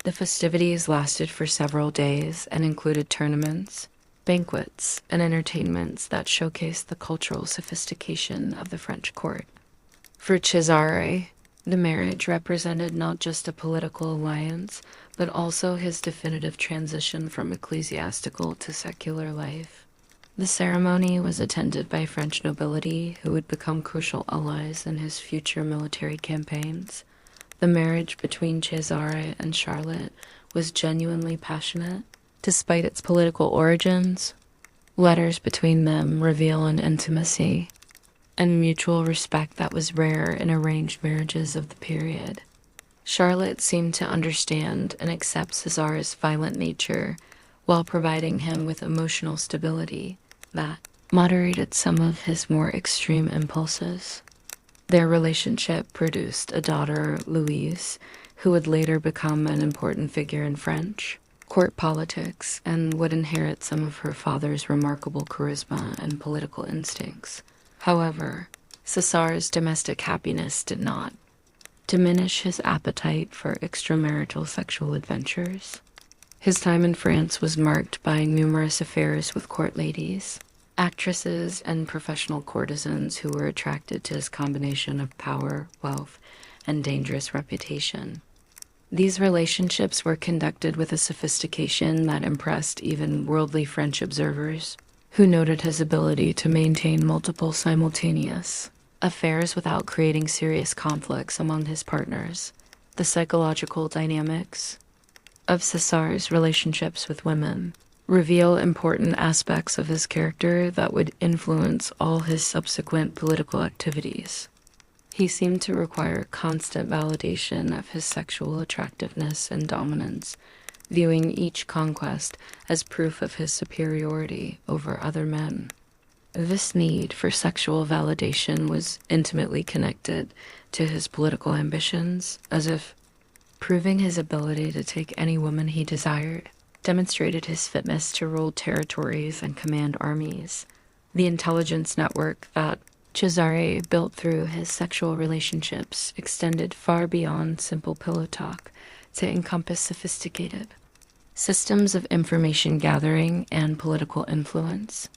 The festivities lasted for several days and included tournaments, banquets, and entertainments that showcased the cultural sophistication of the French court. For Cesare, the marriage represented not just a political alliance, but also his definitive transition from ecclesiastical to secular life. The ceremony was attended by French nobility who would become crucial allies in his future military campaigns. The marriage between Cesare and Charlotte was genuinely passionate, despite its political origins. Letters between them reveal an intimacy and mutual respect that was rare in arranged marriages of the period. Charlotte seemed to understand and accept Cesare's violent nature while providing him with emotional stability that moderated some of his more extreme impulses. Their relationship produced a daughter, Louise, who would later become an important figure in French court politics and would inherit some of her father's remarkable charisma and political instincts. However, Cesare's domestic happiness did not diminish his appetite for extramarital sexual adventures. His time in France was marked by numerous affairs with court ladies, actresses, and professional courtesans who were attracted to his combination of power, wealth, and dangerous reputation. These relationships were conducted with a sophistication that impressed even worldly French observers, who noted his ability to maintain multiple simultaneous affairs without creating serious conflicts among his partners, the psychological dynamics of Cesare's relationships with women reveal important aspects of his character that would influence all his subsequent political activities. He seemed to require constant validation of his sexual attractiveness and dominance, viewing each conquest as proof of his superiority over other men. This need for sexual validation was intimately connected to his political ambitions, as if proving his ability to take any woman he desired demonstrated his fitness to rule territories and command armies. The intelligence network that Cesare built through his sexual relationships extended far beyond simple pillow talk to encompass sophisticated systems of information gathering and political influence.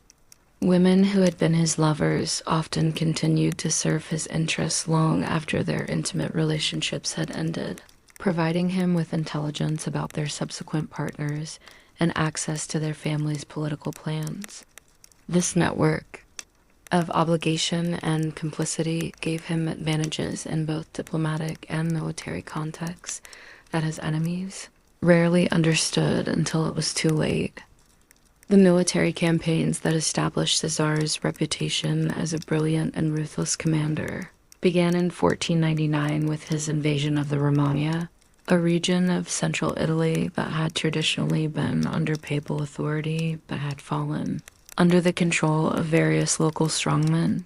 Women who had been his lovers often continued to serve his interests long after their intimate relationships had ended, providing him with intelligence about their subsequent partners and access to their family's political plans. This network of obligation and complicity gave him advantages in both diplomatic and military contexts that his enemies rarely understood until it was too late. The military campaigns that established Cesare's reputation as a brilliant and ruthless commander began in 1499 with his invasion of the Romagna, a region of central Italy that had traditionally been under papal authority but had fallen under the control of various local strongmen.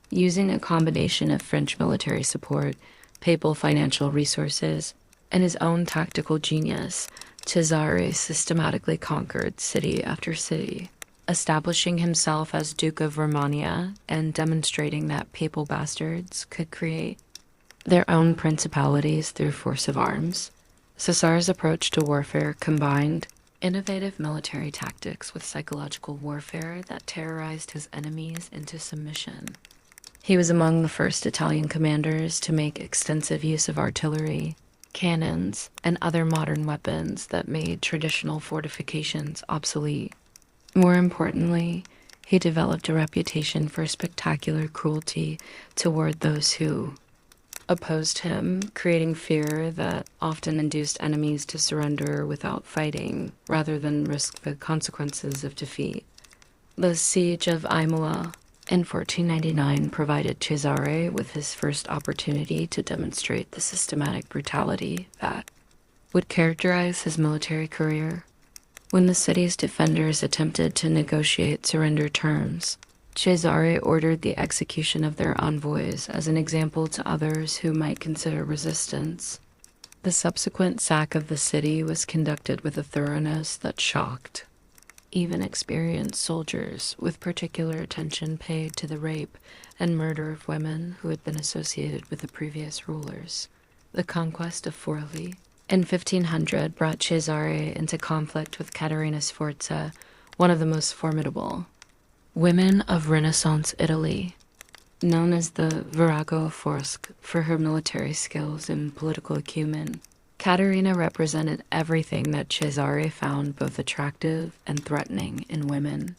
Using a combination of French military support, papal financial resources, and his own tactical genius, Cesare systematically conquered city after city, establishing himself as Duke of Romagna and demonstrating that papal bastards could create their own principalities through force of arms. Cesare's approach to warfare combined innovative military tactics with psychological warfare that terrorized his enemies into submission. He was among the first Italian commanders to make extensive use of artillery, cannons, and other modern weapons that made traditional fortifications obsolete. More importantly, he developed a reputation for spectacular cruelty toward those who opposed him, creating fear that often induced enemies to surrender without fighting, rather than risk the consequences of defeat. The siege of Imola in 1499 provided Cesare with his first opportunity to demonstrate the systematic brutality that would characterize his military career. When the city's defenders attempted to negotiate surrender terms, Cesare ordered the execution of their envoys as an example to others who might consider resistance. The subsequent sack of the city was conducted with a thoroughness that shocked even experienced soldiers, with particular attention paid to the rape and murder of women who had been associated with the previous rulers. The conquest of Forli in 1500 brought Cesare into conflict with Caterina Sforza, one of the most formidable women of Renaissance Italy, known as the Virago of Forsk for her military skills and political acumen. Caterina represented everything that Cesare found both attractive and threatening in women.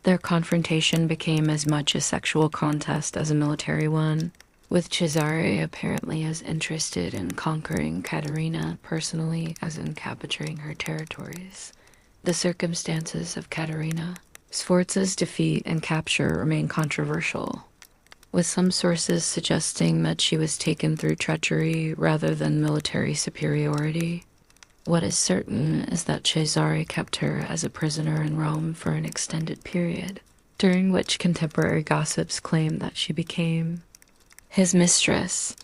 Their confrontation became as much a sexual contest as a military one, with Cesare apparently as interested in conquering Caterina personally as in capturing her territories. The circumstances of Caterina Sforza's defeat and capture remain controversial, with some sources suggesting that she was taken through treachery rather than military superiority. What is certain is that Cesare kept her as a prisoner in Rome for an extended period, during which contemporary gossips claim that she became his mistress.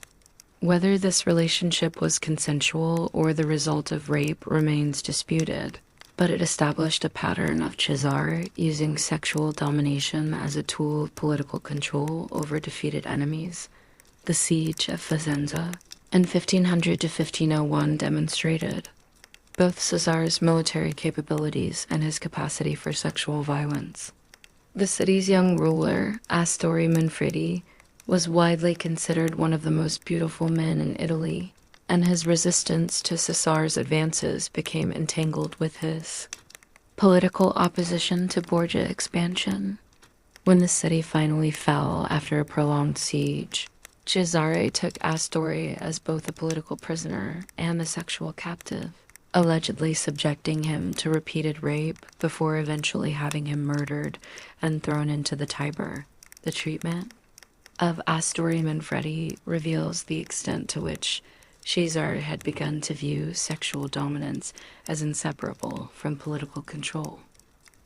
Whether this relationship was consensual or the result of rape remains disputed, but it established a pattern of Cesare using sexual domination as a tool of political control over defeated enemies. The siege of Faenza in 1500 to 1501 demonstrated both Cesare's military capabilities and his capacity for sexual violence. The city's young ruler, Astori Manfredi, was widely considered one of the most beautiful men in Italy, and his resistance to Cesare's advances became entangled with his political opposition to Borgia expansion. When the city finally fell after a prolonged siege, Cesare took Astori as both a political prisoner and a sexual captive, allegedly subjecting him to repeated rape before eventually having him murdered and thrown into the Tiber. The treatment of Astori Manfredi reveals the extent to which Cesare had begun to view sexual dominance as inseparable from political control.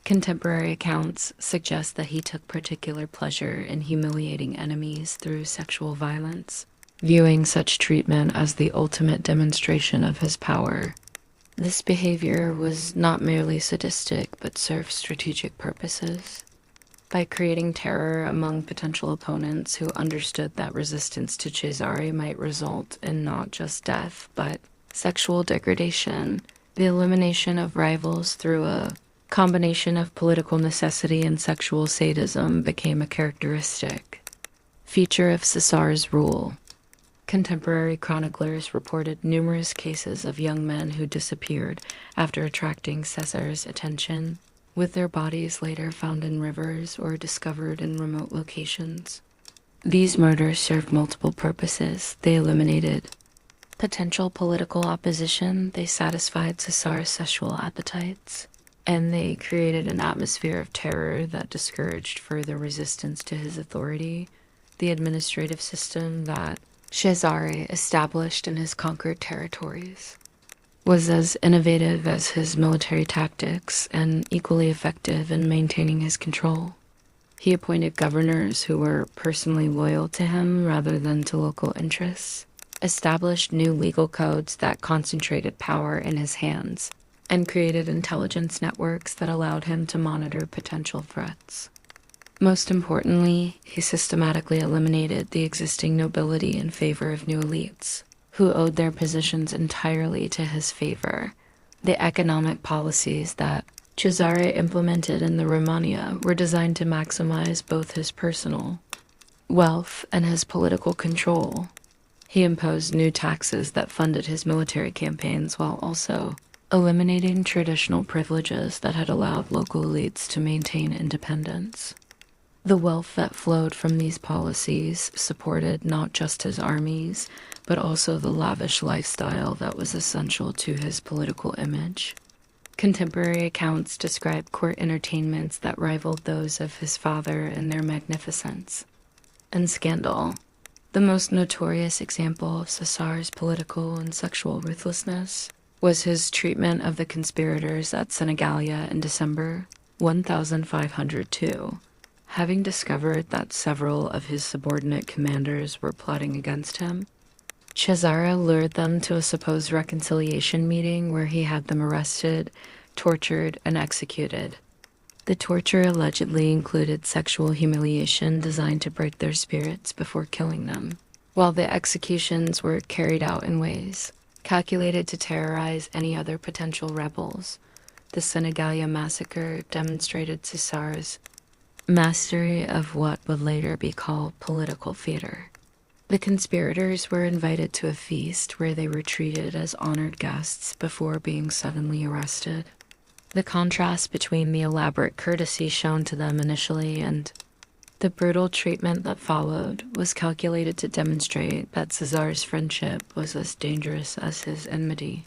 Contemporary accounts suggest that he took particular pleasure in humiliating enemies through sexual violence, viewing such treatment as the ultimate demonstration of his power. This behavior was not merely sadistic, but served strategic purposes. By creating terror among potential opponents who understood that resistance to Cesare might result in not just death, but sexual degradation, the elimination of rivals through a combination of political necessity and sexual sadism became a characteristic feature of Cesare's rule. Contemporary chroniclers reported numerous cases of young men who disappeared after attracting Cesare's attention, with their bodies later found in rivers or discovered in remote locations. These murders served multiple purposes. They eliminated potential political opposition, they satisfied Cesare's sexual appetites, and they created an atmosphere of terror that discouraged further resistance to his authority. The administrative system that Cesare established in his conquered territories was as innovative as his military tactics and equally effective in maintaining his control. He appointed governors who were personally loyal to him rather than to local interests, established new legal codes that concentrated power in his hands, and created intelligence networks that allowed him to monitor potential threats. Most importantly, he systematically eliminated the existing nobility in favor of new elites, who owed their positions entirely to his favor. The economic policies that Cesare implemented in the Romagna were designed to maximize both his personal wealth and his political control. He imposed new taxes that funded his military campaigns while also eliminating traditional privileges that had allowed local elites to maintain independence. The wealth that flowed from these policies supported not just his armies, but also the lavish lifestyle that was essential to his political image. Contemporary accounts describe court entertainments that rivaled those of his father in their magnificence and scandal. The most notorious example of Cesare's political and sexual ruthlessness was his treatment of the conspirators at Senigallia in December 1502. Having discovered that several of his subordinate commanders were plotting against him, Cesare lured them to a supposed reconciliation meeting where he had them arrested, tortured, and executed. The torture allegedly included sexual humiliation designed to break their spirits before killing them, while the executions were carried out in ways calculated to terrorize any other potential rebels. The Senigallia massacre demonstrated Cesare's mastery of what would later be called political theater. The conspirators were invited to a feast where they were treated as honored guests before being suddenly arrested. The contrast between the elaborate courtesy shown to them initially and the brutal treatment that followed was calculated to demonstrate that Cesare's friendship was as dangerous as his enmity.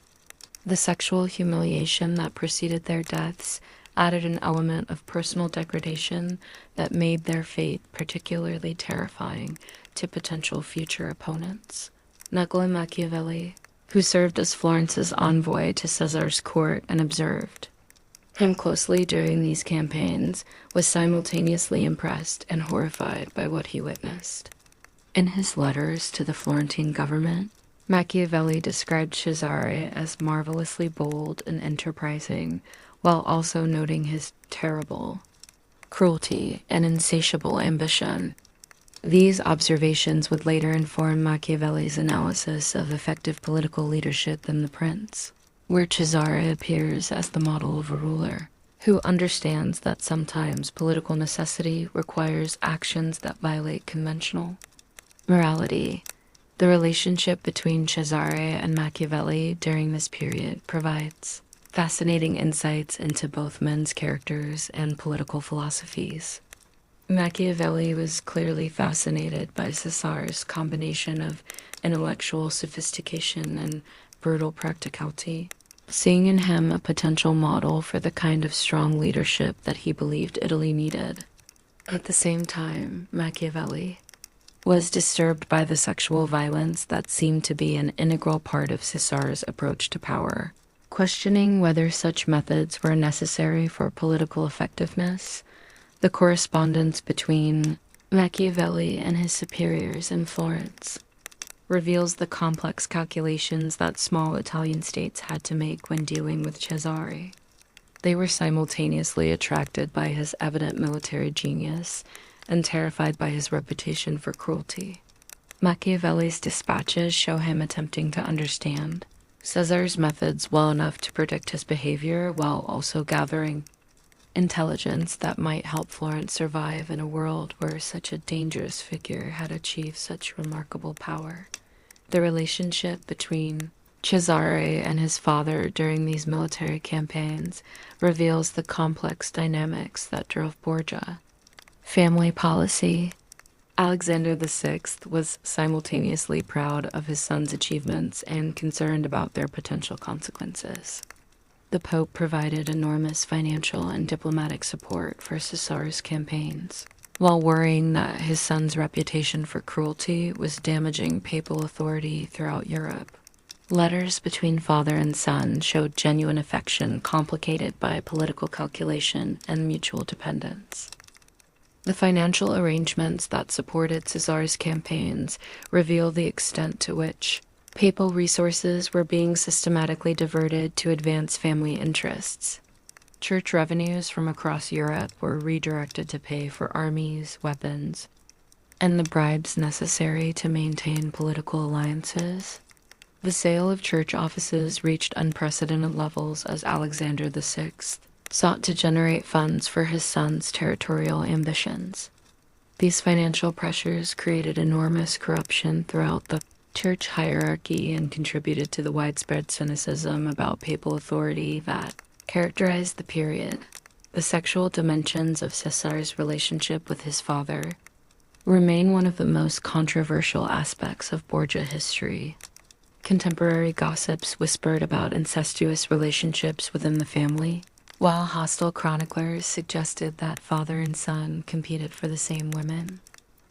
The sexual humiliation that preceded their deaths added an element of personal degradation that made their fate particularly terrifying to potential future opponents. Niccolo Machiavelli, who served as Florence's envoy to Cesare's court and observed him closely during these campaigns, was simultaneously impressed and horrified by what he witnessed. In his letters to the Florentine government, Machiavelli described Cesare as marvelously bold and enterprising, while also noting his terrible cruelty and insatiable ambition. These observations would later inform Machiavelli's analysis of effective political leadership in The Prince, where Cesare appears as the model of a ruler who understands that sometimes political necessity requires actions that violate conventional morality. The relationship between Cesare and Machiavelli during this period provides fascinating insights into both men's characters and political philosophies. Machiavelli was clearly fascinated by Cesare's combination of intellectual sophistication and brutal practicality, seeing in him a potential model for the kind of strong leadership that he believed Italy needed. At the same time, Machiavelli was disturbed by the sexual violence that seemed to be an integral part of Cesare's approach to power, questioning whether such methods were necessary for political effectiveness. The correspondence between Machiavelli and his superiors in Florence reveals the complex calculations that small Italian states had to make when dealing with Cesare. They were simultaneously attracted by his evident military genius and terrified by his reputation for cruelty. Machiavelli's dispatches show him attempting to understand Cesare's methods well enough to predict his behavior while also gathering intelligence that might help Florence survive in a world where such a dangerous figure had achieved such remarkable power. The relationship between Cesare and his father during these military campaigns reveals the complex dynamics that drove Borgia. Family policy. Alexander VI was simultaneously proud of his son's achievements and concerned about their potential consequences. The Pope provided enormous financial and diplomatic support for Cesare's campaigns, while worrying that his son's reputation for cruelty was damaging papal authority throughout Europe. Letters between father and son showed genuine affection complicated by political calculation and mutual dependence. The financial arrangements that supported Cesare's campaigns reveal the extent to which papal resources were being systematically diverted to advance family interests. Church revenues from across Europe were redirected to pay for armies, weapons, and the bribes necessary to maintain political alliances. The sale of church offices reached unprecedented levels as Alexander VI sought to generate funds for his son's territorial ambitions. These financial pressures created enormous corruption throughout the church hierarchy and contributed to the widespread cynicism about papal authority that characterized the period. The sexual dimensions of Cesare's relationship with his father remain one of the most controversial aspects of Borgia history. Contemporary gossips whispered about incestuous relationships within the family, while hostile chroniclers suggested that father and son competed for the same women.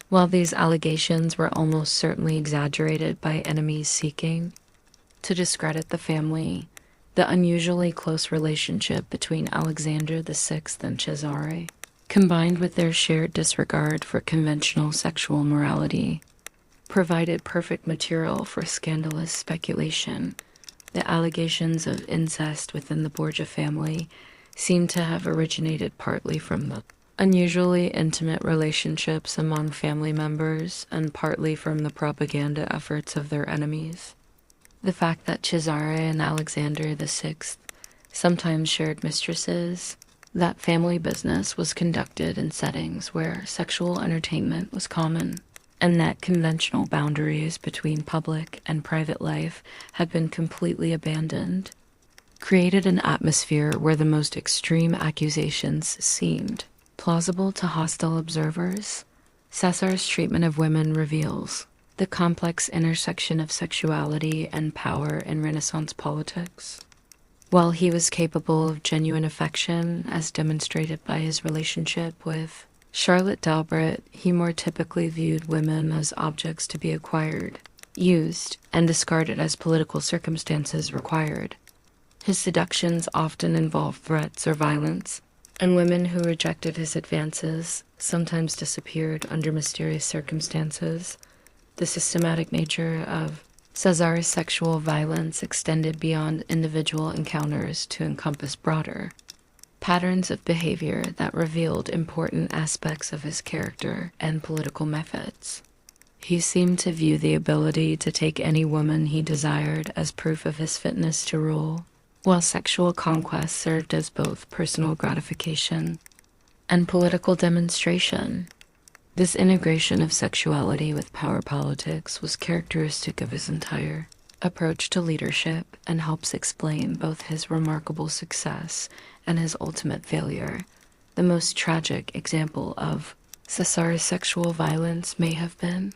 While these allegations were almost certainly exaggerated by enemies seeking to discredit the family, the unusually close relationship between Alexander VI and Cesare, combined with their shared disregard for conventional sexual morality, provided perfect material for scandalous speculation. The allegations of incest within the Borgia family seem to have originated partly from the unusually intimate relationships among family members and partly from the propaganda efforts of their enemies. The fact that Cesare and Alexander VI sometimes shared mistresses, that family business was conducted in settings where sexual entertainment was common, and that conventional boundaries between public and private life had been completely abandoned, created an atmosphere where the most extreme accusations seemed plausible to hostile observers. Cesare's treatment of women reveals the complex intersection of sexuality and power in Renaissance politics. While he was capable of genuine affection, as demonstrated by his relationship with Charlotte d'Albret, he more typically viewed women as objects to be acquired, used, and discarded as political circumstances required. His seductions often involved threats or violence, and women who rejected his advances sometimes disappeared under mysterious circumstances. The systematic nature of Cesare's sexual violence extended beyond individual encounters to encompass broader patterns of behavior that revealed important aspects of his character and political methods. He seemed to view the ability to take any woman he desired as proof of his fitness to rule, while sexual conquest served as both personal gratification and political demonstration. This integration of sexuality with power politics was characteristic of his entire approach to leadership and helps explain both his remarkable success and his ultimate failure. The most tragic example of Cesare's sexual violence may have been.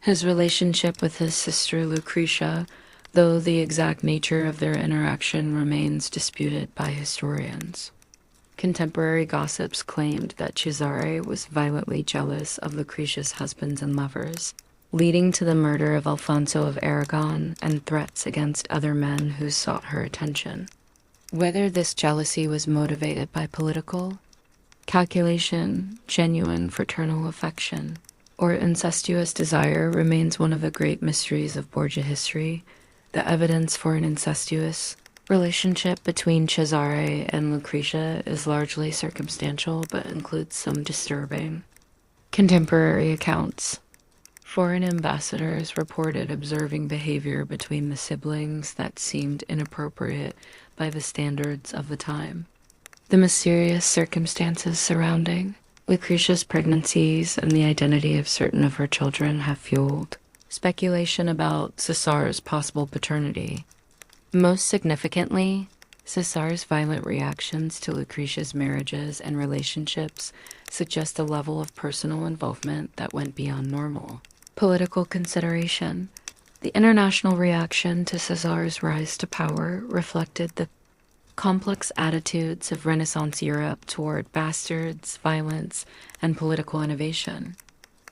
His relationship with his sister Lucrezia, though the exact nature of their interaction remains disputed by historians. Contemporary gossips claimed that Cesare was violently jealous of Lucrezia's husbands and lovers, leading to the murder of Alfonso of Aragon and threats against other men who sought her attention. Whether this jealousy was motivated by political calculation, genuine fraternal affection, or incestuous desire remains one of the great mysteries of Borgia history. The evidence for an incestuous relationship between Cesare and Lucrezia is largely circumstantial but includes some disturbing contemporary accounts. Foreign ambassadors reported observing behavior between the siblings that seemed inappropriate by the standards of the time. The mysterious circumstances surrounding Lucrezia's pregnancies and the identity of certain of her children have fueled speculation about Cesare's possible paternity. Most significantly, Cesare's violent reactions to Lucrezia's marriages and relationships suggest a level of personal involvement that went beyond normal. Political consideration. The international reaction to Cesare's rise to power reflected the complex attitudes of Renaissance Europe toward bastards, violence, and political innovation.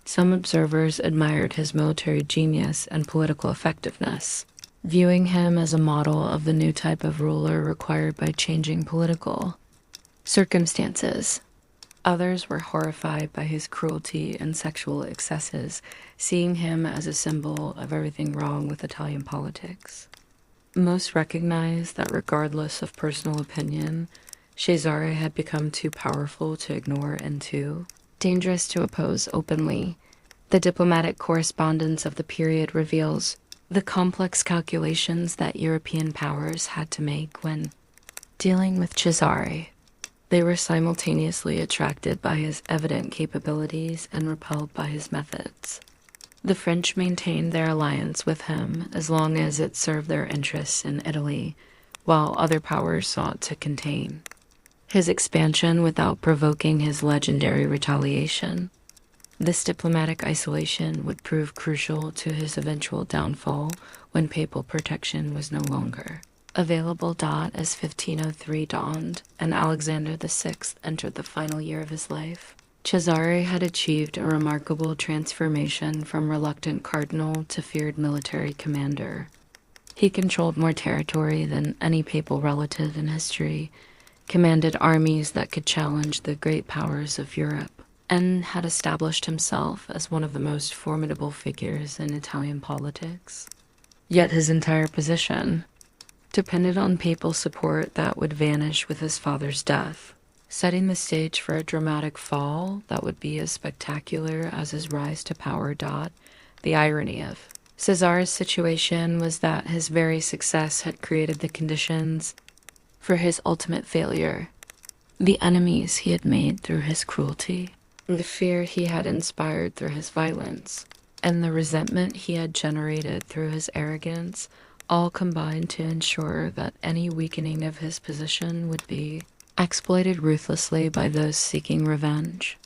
Some observers admired his military genius and political effectiveness, viewing him as a model of the new type of ruler required by changing political circumstances. Others were horrified by his cruelty and sexual excesses, seeing him as a symbol of everything wrong with Italian politics. Most recognized that regardless of personal opinion, Cesare had become too powerful to ignore and too dangerous to oppose openly. The diplomatic correspondence of the period reveals the complex calculations that European powers had to make when dealing with Cesare. They were simultaneously attracted by his evident capabilities and repelled by his methods. The French maintained their alliance with him as long as it served their interests in Italy, while other powers sought to contain his expansion without provoking his legendary retaliation. This diplomatic isolation would prove crucial to his eventual downfall when papal protection was no longer available. As 1503 dawned and Alexander VI entered the final year of his life, Cesare had achieved a remarkable transformation from reluctant cardinal to feared military commander. He controlled more territory than any papal relative in history, commanded armies that could challenge the great powers of Europe, and had established himself as one of the most formidable figures in Italian politics. Yet his entire position depended on papal support that would vanish with his father's death, setting the stage for a dramatic fall that would be as spectacular as his rise to power. The irony of Cesare's situation was that his very success had created the conditions for his ultimate failure. The enemies he had made through his cruelty, the fear he had inspired through his violence, and the resentment he had generated through his arrogance all combined to ensure that any weakening of his position would be exploited ruthlessly by those seeking revenge.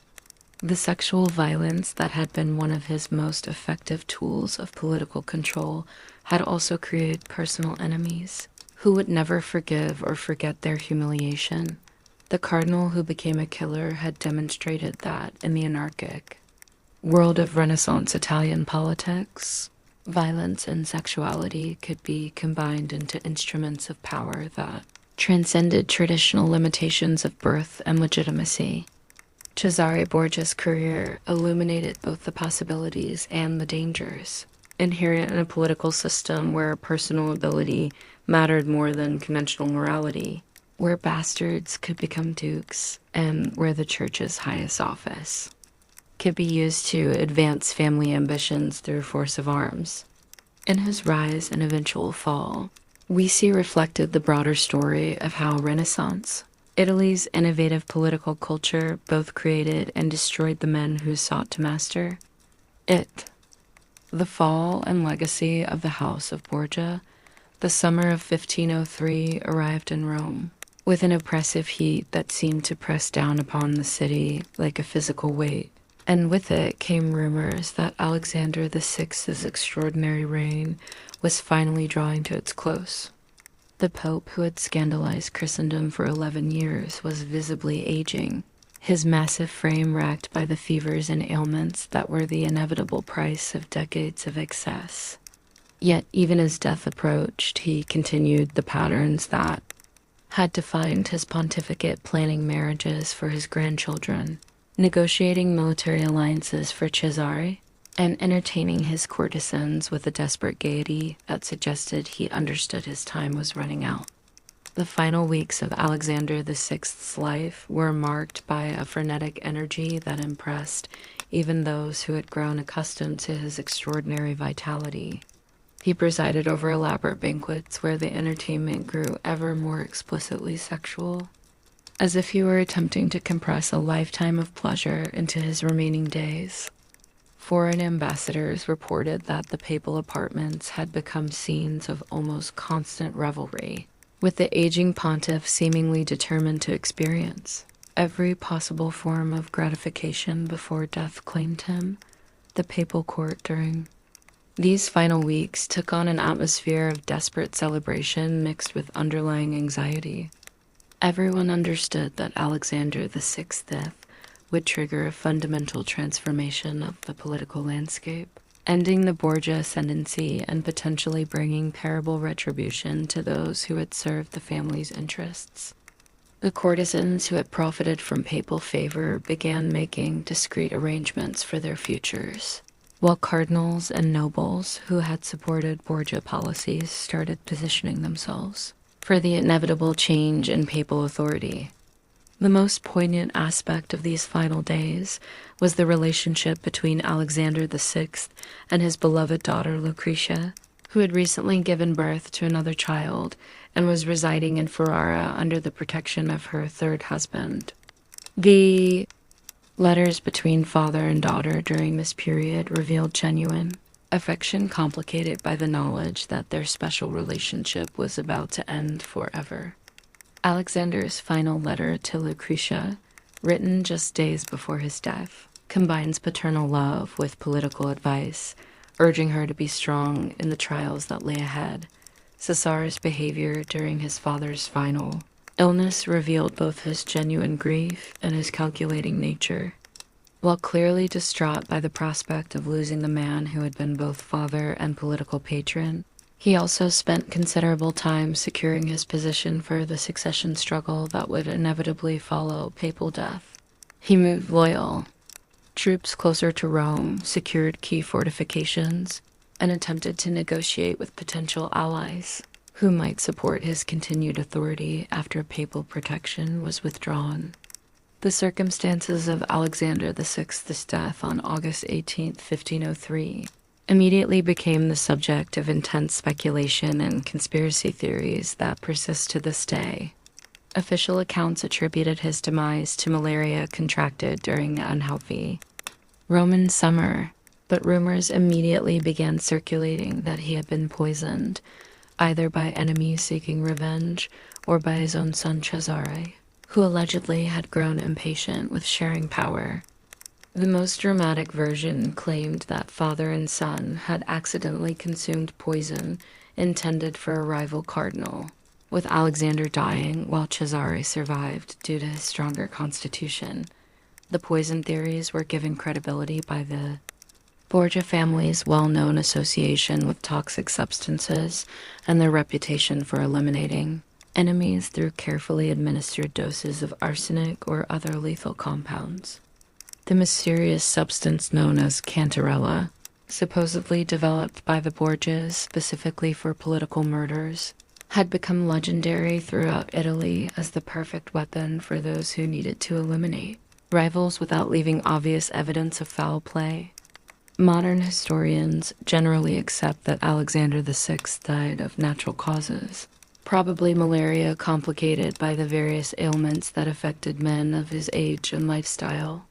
The sexual violence that had been one of his most effective tools of political control had also created personal enemies who would never forgive or forget their humiliation. The cardinal who became a killer had demonstrated that in the anarchic world of Renaissance Italian politics, violence and sexuality could be combined into instruments of power that transcended traditional limitations of birth and legitimacy. Cesare Borgia's career illuminated both the possibilities and the dangers inherent in a political system where personal ability mattered more than conventional morality, where bastards could become dukes, and where the church's highest office could be used to advance family ambitions through force of arms. In his rise and eventual fall, we see reflected the broader story of how Renaissance, Italy's innovative political culture, both created and destroyed the men who sought to master it. The fall and legacy of the House of Borgia. The summer of 1503 arrived in Rome, with an oppressive heat that seemed to press down upon the city like a physical weight. And with it came rumors that Alexander VI's extraordinary reign was finally drawing to its close. The Pope, who had scandalized Christendom for 11 years, was visibly aging, his massive frame racked by the fevers and ailments that were the inevitable price of decades of excess. Yet even as death approached, he continued the patterns that had defined his pontificate, planning marriages for his grandchildren, negotiating military alliances for Cesare, and entertaining his courtesans with a desperate gaiety that suggested he understood his time was running out. The final weeks of Alexander VI's life were marked by a frenetic energy that impressed even those who had grown accustomed to his extraordinary vitality. He presided over elaborate banquets where the entertainment grew ever more explicitly sexual, as if he were attempting to compress a lifetime of pleasure into his remaining days. Foreign ambassadors reported that the papal apartments had become scenes of almost constant revelry, with the aging pontiff seemingly determined to experience every possible form of gratification before death claimed him. The papal court during these final weeks took on an atmosphere of desperate celebration mixed with underlying anxiety. Everyone understood that Alexander VI's death would trigger a fundamental transformation of the political landscape, ending the Borgia ascendancy and potentially bringing terrible retribution to those who had served the family's interests. The courtesans who had profited from papal favor began making discreet arrangements for their futures, while cardinals and nobles who had supported Borgia policies started positioning themselves for the inevitable change in papal authority. The most poignant aspect of these final days was the relationship between Alexander VI and his beloved daughter Lucrezia, who had recently given birth to another child and was residing in Ferrara under the protection of her third husband. The letters between father and daughter during this period revealed genuine affection, complicated by the knowledge that their special relationship was about to end forever. Alexander's final letter to Lucrezia, written just days before his death, combines paternal love with political advice, urging her to be strong in the trials that lay ahead. Cesare's behavior during his father's final illness revealed both his genuine grief and his calculating nature. While clearly distraught by the prospect of losing the man who had been both father and political patron, he also spent considerable time securing his position for the succession struggle that would inevitably follow papal death. He moved loyal troops closer to Rome, secured key fortifications, and attempted to negotiate with potential allies who might support his continued authority after papal protection was withdrawn. The circumstances of Alexander VI's death on August 18, 1503, immediately became the subject of intense speculation and conspiracy theories that persist to this day. Official accounts attributed his demise to malaria contracted during the unhealthy Roman summer, but rumors immediately began circulating that he had been poisoned, either by enemies seeking revenge or by his own son Cesare, who allegedly had grown impatient with sharing power. The most dramatic version claimed that father and son had accidentally consumed poison intended for a rival cardinal, with Alexander dying while Cesare survived due to his stronger constitution. The poison theories were given credibility by the Borgia family's well-known association with toxic substances and their reputation for eliminating enemies through carefully administered doses of arsenic or other lethal compounds. The mysterious substance known as cantarella, supposedly developed by the Borgias specifically for political murders, had become legendary throughout Italy as the perfect weapon for those who needed to eliminate rivals without leaving obvious evidence of foul play. Modern historians generally accept that Alexander VI died of natural causes, probably malaria complicated by the various ailments that affected men of his age and lifestyle.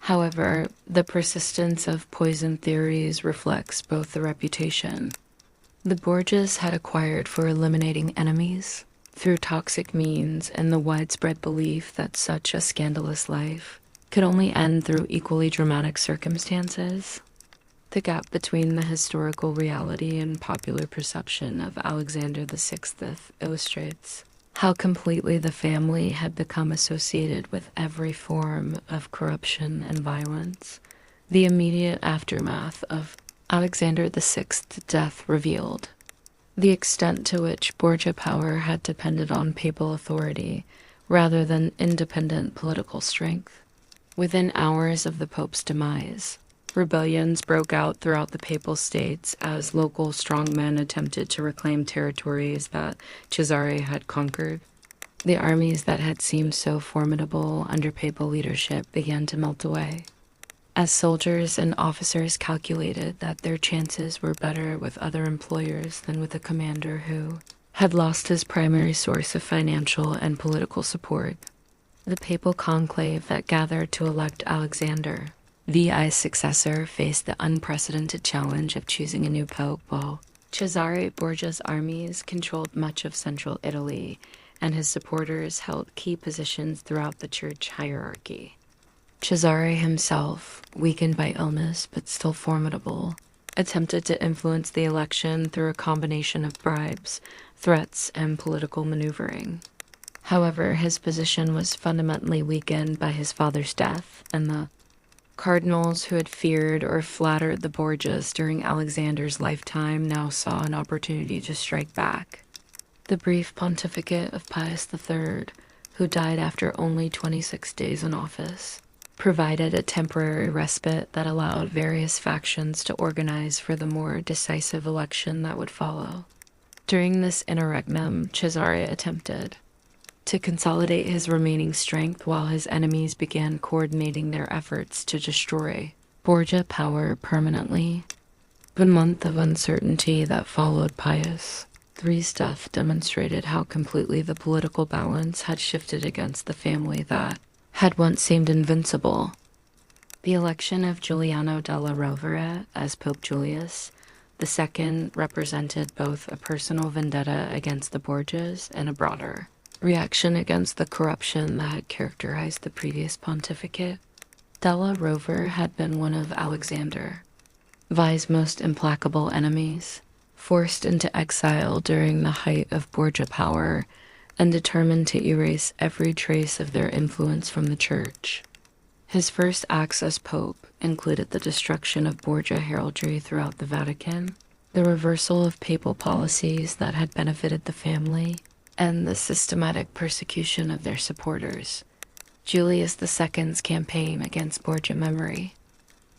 However, the persistence of poison theories reflects both the reputation the Borgias had acquired for eliminating enemies through toxic means and the widespread belief that such a scandalous life could only end through equally dramatic circumstances. The gap between the historical reality and popular perception of Alexander VI illustrates how completely the family had become associated with every form of corruption and violence. The immediate aftermath of Alexander VI's death revealed the extent to which Borgia power had depended on papal authority rather than independent political strength. Within hours of the Pope's demise, rebellions broke out throughout the Papal States as local strongmen attempted to reclaim territories that Cesare had conquered. The armies that had seemed so formidable under papal leadership began to melt away, as soldiers and officers calculated that their chances were better with other employers than with a commander who had lost his primary source of financial and political support. The papal conclave that gathered to elect Alexander VI's successor faced the unprecedented challenge of choosing a new pope, while Cesare Borgia's armies controlled much of central Italy, and his supporters held key positions throughout the church hierarchy. Cesare himself, weakened by illness but still formidable, attempted to influence the election through a combination of bribes, threats, and political maneuvering. However, his position was fundamentally weakened by his father's death, and the cardinals who had feared or flattered the Borgias during Alexander's lifetime now saw an opportunity to strike back. The brief pontificate of Pius III, who died after only 26 days in office, provided a temporary respite that allowed various factions to organize for the more decisive election that would follow. During this interregnum, Cesare attempted to consolidate his remaining strength while his enemies began coordinating their efforts to destroy Borgia power permanently. The month of uncertainty that followed Pius III's death demonstrated how completely the political balance had shifted against the family that had once seemed invincible. The election of Giuliano della Rovere as Pope Julius II represented both a personal vendetta against the Borgias and a broader reaction against the corruption that had characterized the previous pontificate. Della Rovere had been one of Alexander VI's most implacable enemies, forced into exile during the height of Borgia power and determined to erase every trace of their influence from the church. His first acts as pope included the destruction of Borgia heraldry throughout the Vatican, the reversal of papal policies that had benefited the family, and the systematic persecution of their supporters. Julius II's campaign against Borgia memory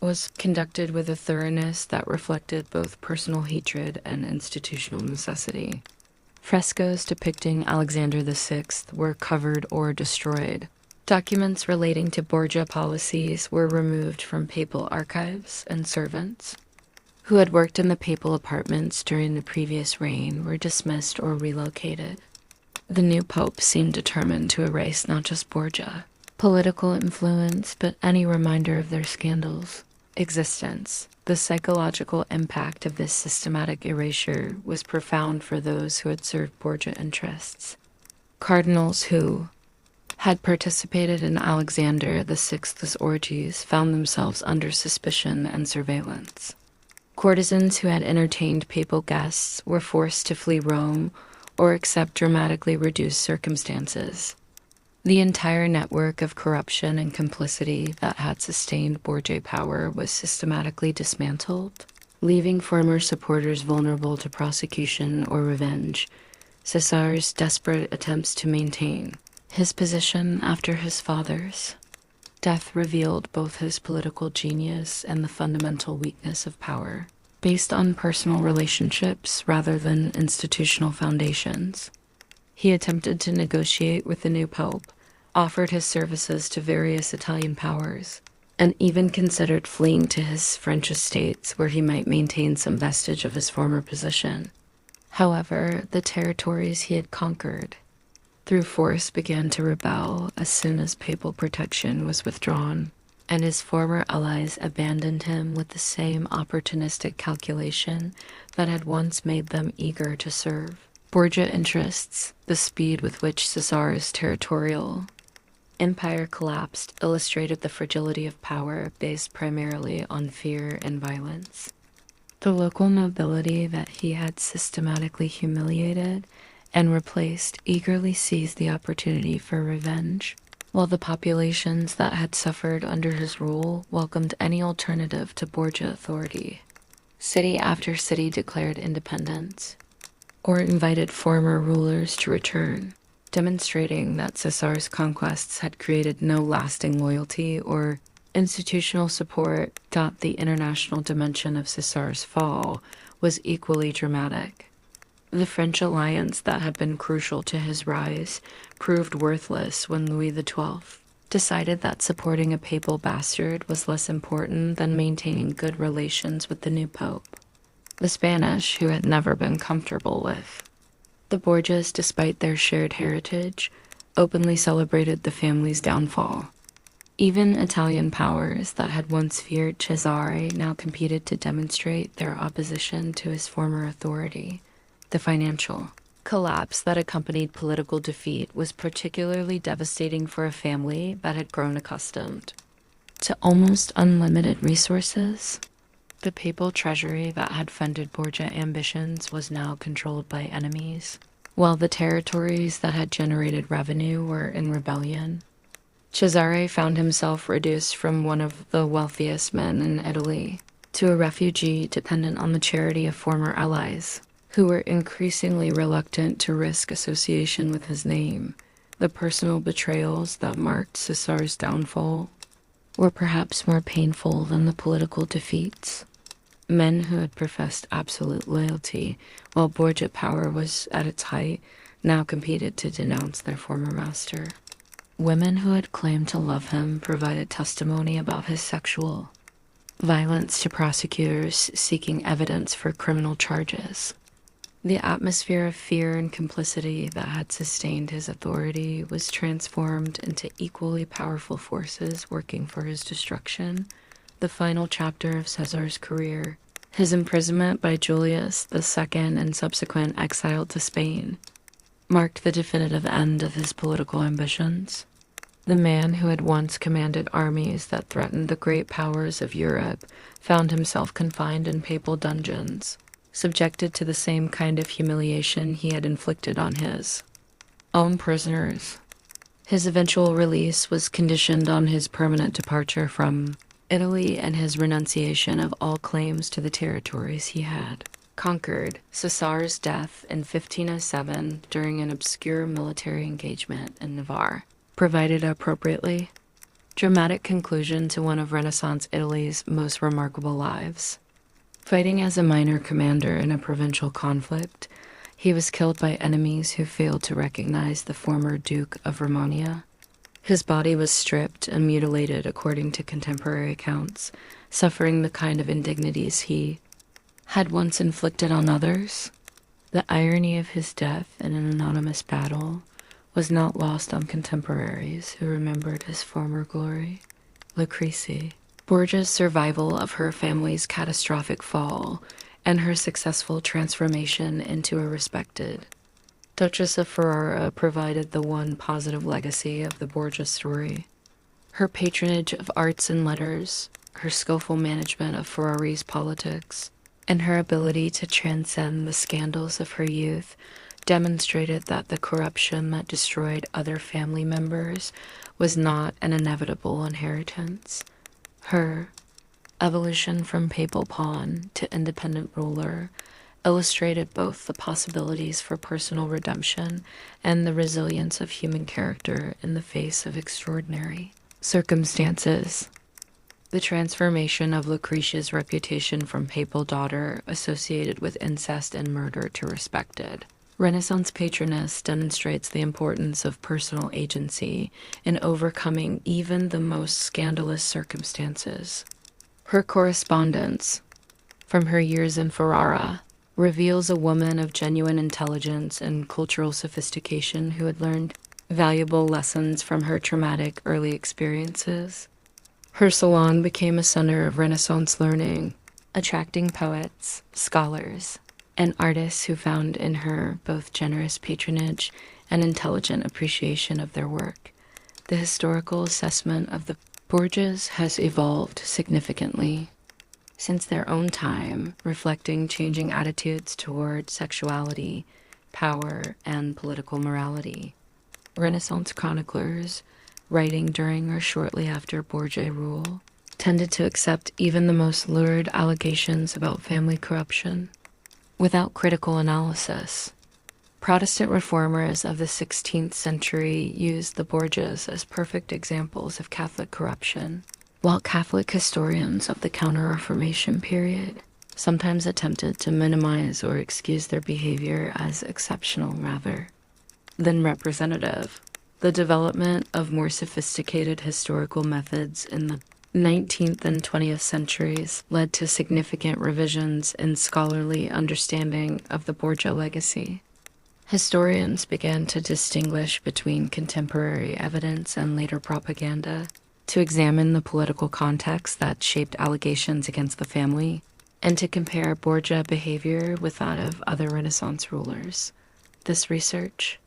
was conducted with a thoroughness that reflected both personal hatred and institutional necessity. Frescoes depicting Alexander VI were covered or destroyed. Documents relating to Borgia policies were removed from papal archives, and servants who had worked in the papal apartments during the previous reign were dismissed or relocated. The new pope seemed determined to erase not just Borgia political influence, but any reminder of their scandals' existence. The psychological impact of this systematic erasure was profound for those who had served Borgia interests. Cardinals who had participated in Alexander VI's orgies found themselves under suspicion and surveillance. Courtesans who had entertained papal guests were forced to flee Rome or accept dramatically reduced circumstances. The entire network of corruption and complicity that had sustained Borgia power was systematically dismantled, leaving former supporters vulnerable to prosecution or revenge. Cesare's desperate attempts to maintain his position after his father's death revealed both his political genius and the fundamental weakness of power, based on personal relationships rather than institutional foundations. He attempted to negotiate with the new pope, offered his services to various Italian powers, and even considered fleeing to his French estates where he might maintain some vestige of his former position. However, the territories he had conquered through force began to rebel as soon as papal protection was withdrawn, and his former allies abandoned him with the same opportunistic calculation that had once made them eager to serve Borgia interests. The speed with which Cesare's territorial empire collapsed illustrated the fragility of power based primarily on fear and violence. The local nobility that he had systematically humiliated and replaced eagerly seized the opportunity for revenge, while the populations that had suffered under his rule welcomed any alternative to Borgia authority. City after city declared independence, or invited former rulers to return, demonstrating that Caesare's conquests had created no lasting loyalty or institutional support. The international dimension of Caesare's fall was equally dramatic. The French alliance that had been crucial to his rise proved worthless when Louis XII decided that supporting a papal bastard was less important than maintaining good relations with the new pope. The Spanish, who had never been comfortable with the Borgias despite their shared heritage, openly celebrated the family's downfall. Even Italian powers that had once feared Cesare now competed to demonstrate their opposition to his former authority. The financial collapse that accompanied political defeat was particularly devastating for a family that had grown accustomed to almost unlimited resources. The papal treasury that had funded Borgia ambitions was now controlled by enemies, while the territories that had generated revenue were in rebellion. Cesare found himself reduced from one of the wealthiest men in Italy to a refugee dependent on the charity of former allies, who were increasingly reluctant to risk association with his name. The personal betrayals that marked Caesare's downfall were perhaps more painful than the political defeats. Men who had professed absolute loyalty while Borgia power was at its height now competed to denounce their former master. Women who had claimed to love him provided testimony about his sexual violence to prosecutors seeking evidence for criminal charges. The atmosphere of fear and complicity that had sustained his authority was transformed into equally powerful forces working for his destruction. The final chapter of Caesar's career, his imprisonment by Julius II and subsequent exile to Spain, marked the definitive end of his political ambitions. The man who had once commanded armies that threatened the great powers of Europe found himself confined in papal dungeons, subjected to the same kind of humiliation he had inflicted on his own prisoners. His eventual release was conditioned on his permanent departure from Italy and his renunciation of all claims to the territories he had conquered. Caesare's death in 1507 during an obscure military engagement in Navarre provided an appropriately dramatic conclusion to one of Renaissance Italy's most remarkable lives. Fighting as a minor commander in a provincial conflict, he was killed by enemies who failed to recognize the former Duke of Romagna. His body was stripped and mutilated according to contemporary accounts, suffering the kind of indignities he had once inflicted on others. The irony of his death in an anonymous battle was not lost on contemporaries who remembered his former glory. Lucrezia, Borgia's survival of her family's catastrophic fall and her successful transformation into a respected Duchess of Ferrara provided the one positive legacy of the Borgia story. Her patronage of arts and letters, her skillful management of Ferrari's politics, and her ability to transcend the scandals of her youth demonstrated that the corruption that destroyed other family members was not an inevitable inheritance. Her evolution from papal pawn to independent ruler illustrated both the possibilities for personal redemption and the resilience of human character in the face of extraordinary circumstances. The transformation of Lucrezia's reputation from papal daughter associated with incest and murder to respected Renaissance patroness demonstrates the importance of personal agency in overcoming even the most scandalous circumstances. Her correspondence from her years in Ferrara reveals a woman of genuine intelligence and cultural sophistication who had learned valuable lessons from her traumatic early experiences. Her salon became a center of Renaissance learning, attracting poets, scholars, and artists who found in her both generous patronage and intelligent appreciation of their work. The historical assessment of the Borgias has evolved significantly since their own time, reflecting changing attitudes toward sexuality, power, and political morality. Renaissance chroniclers, writing during or shortly after Borgia rule, tended to accept even the most lurid allegations about family corruption without critical analysis. Protestant reformers of the 16th century used the Borgias as perfect examples of Catholic corruption, while Catholic historians of the Counter-Reformation period sometimes attempted to minimize or excuse their behavior as exceptional rather than representative. The development of more sophisticated historical methods in the 19th and 20th centuries led to significant revisions in scholarly understanding of the Borgia legacy. Historians began to distinguish between contemporary evidence and later propaganda, to examine the political context that shaped allegations against the family, and to compare Borgia behavior with that of other Renaissance rulers. This research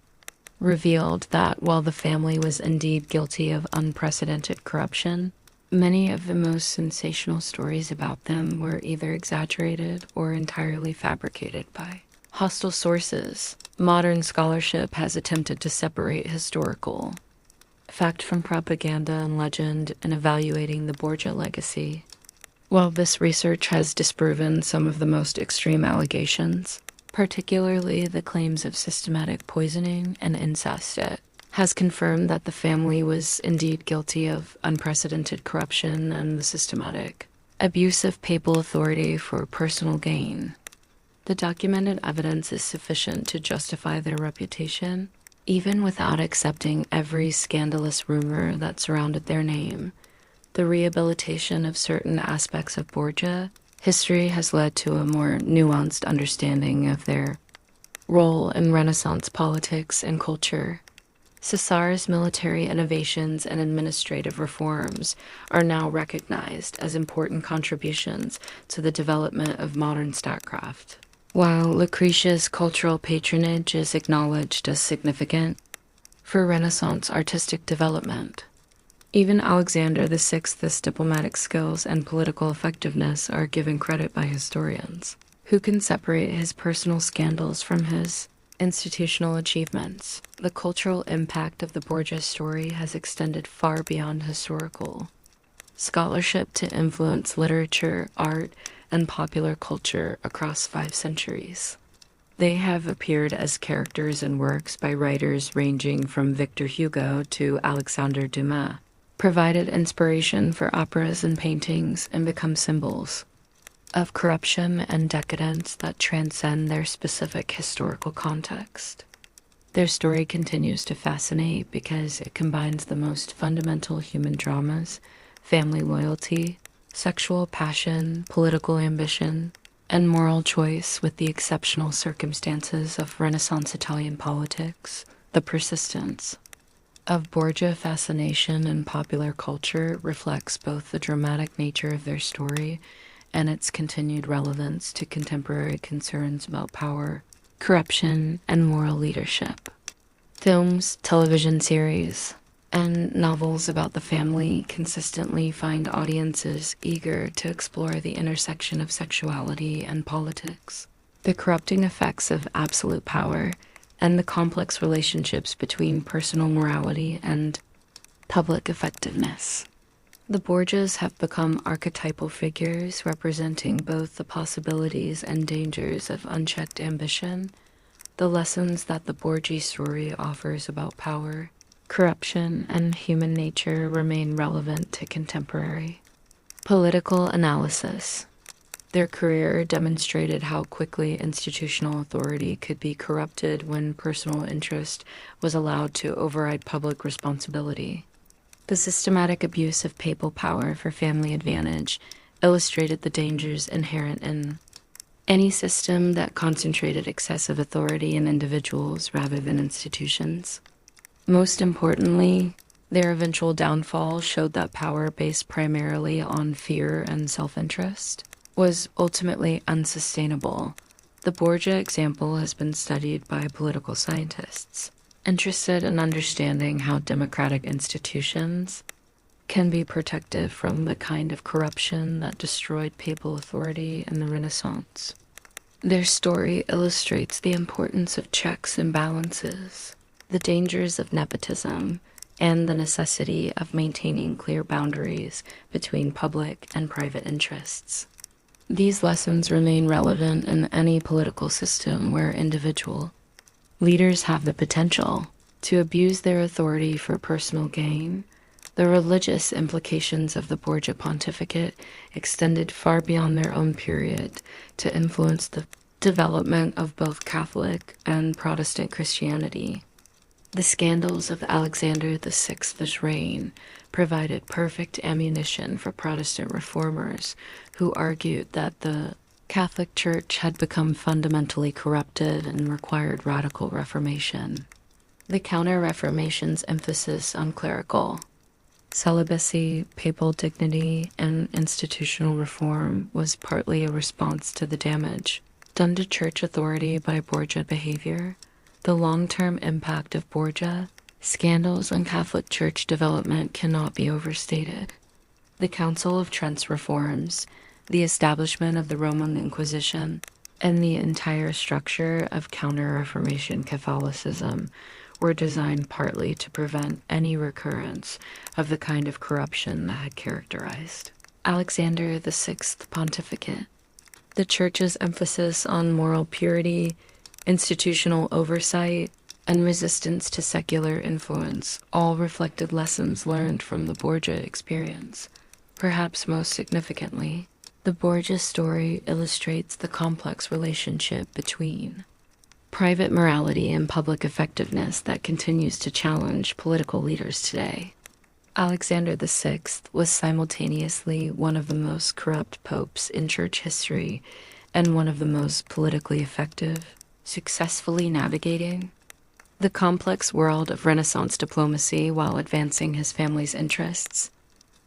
revealed that while the family was indeed guilty of unprecedented corruption, many of the most sensational stories about them were either exaggerated or entirely fabricated by hostile sources. Modern scholarship has attempted to separate historical fact from propaganda and legend in evaluating the Borgia legacy. While this research has disproven some of the most extreme allegations, particularly the claims of systematic poisoning and incest, it has confirmed that the family was indeed guilty of unprecedented corruption and the systematic abuse of papal authority for personal gain. The documented evidence is sufficient to justify their reputation, even without accepting every scandalous rumor that surrounded their name. The rehabilitation of certain aspects of Borgia history has led to a more nuanced understanding of their role in Renaissance politics and culture. Cesare's military innovations and administrative reforms are now recognized as important contributions to the development of modern statecraft, while Lucrezia's cultural patronage is acknowledged as significant for Renaissance artistic development. Even Alexander VI's diplomatic skills and political effectiveness are given credit by historians, who can separate his personal scandals from his institutional achievements. The cultural impact of the Borgia story has extended far beyond historical scholarship to influence literature, art, and popular culture across 5 centuries. They have appeared as characters in works by writers ranging from Victor Hugo to Alexandre Dumas, provided inspiration for operas and paintings, and become symbols of corruption and decadence that transcend their specific historical context. Their story continues to fascinate because it combines the most fundamental human dramas, family loyalty, sexual passion, political ambition, and moral choice with the exceptional circumstances of Renaissance Italian politics. The persistence of Borgia fascination in popular culture reflects both the dramatic nature of their story and its continued relevance to contemporary concerns about power, corruption, and moral leadership. Films, television series, and novels about the family consistently find audiences eager to explore the intersection of sexuality and politics, the corrupting effects of absolute power, and the complex relationships between personal morality and public effectiveness. The Borgias have become archetypal figures representing both the possibilities and dangers of unchecked ambition, the lessons that the Borgia story offers about power, corruption, and human nature remain relevant to contemporary political analysis. Their career demonstrated how quickly institutional authority could be corrupted when personal interest was allowed to override public responsibility. The systematic abuse of papal power for family advantage illustrated the dangers inherent in any system that concentrated excessive authority in individuals rather than institutions. Most importantly, their eventual downfall showed that power based primarily on fear and self-interest was ultimately unsustainable. The Borgia example has been studied by political scientists, Interested in understanding how democratic institutions can be protected from the kind of corruption that destroyed papal authority in the Renaissance. Their story illustrates the importance of checks and balances, the dangers of nepotism, and the necessity of maintaining clear boundaries between public and private interests. These lessons remain relevant in any political system where individual leaders have the potential to abuse their authority for personal gain. The religious implications of the Borgia pontificate extended far beyond their own period to influence the development of both Catholic and Protestant Christianity. The scandals of Alexander VI's reign provided perfect ammunition for Protestant reformers who argued that the Catholic Church had become fundamentally corrupted and required radical reformation. The Counter-Reformation's emphasis on clerical celibacy, papal dignity, and institutional reform was partly a response to the damage done to church authority by Borgia behavior. The long-term impact of Borgia scandals on Catholic Church development cannot be overstated. The Council of Trent's reforms, the establishment of the Roman Inquisition, and the entire structure of Counter-Reformation Catholicism were designed partly to prevent any recurrence of the kind of corruption that had characterized Alexander VI's pontificate. The Church's emphasis on moral purity, institutional oversight, and resistance to secular influence all reflected lessons learned from the Borgia experience. Perhaps most significantly, the Borgia story illustrates the complex relationship between private morality and public effectiveness that continues to challenge political leaders today. Alexander VI was simultaneously one of the most corrupt popes in church history and one of the most politically effective, successfully navigating the complex world of Renaissance diplomacy while advancing his family's interests.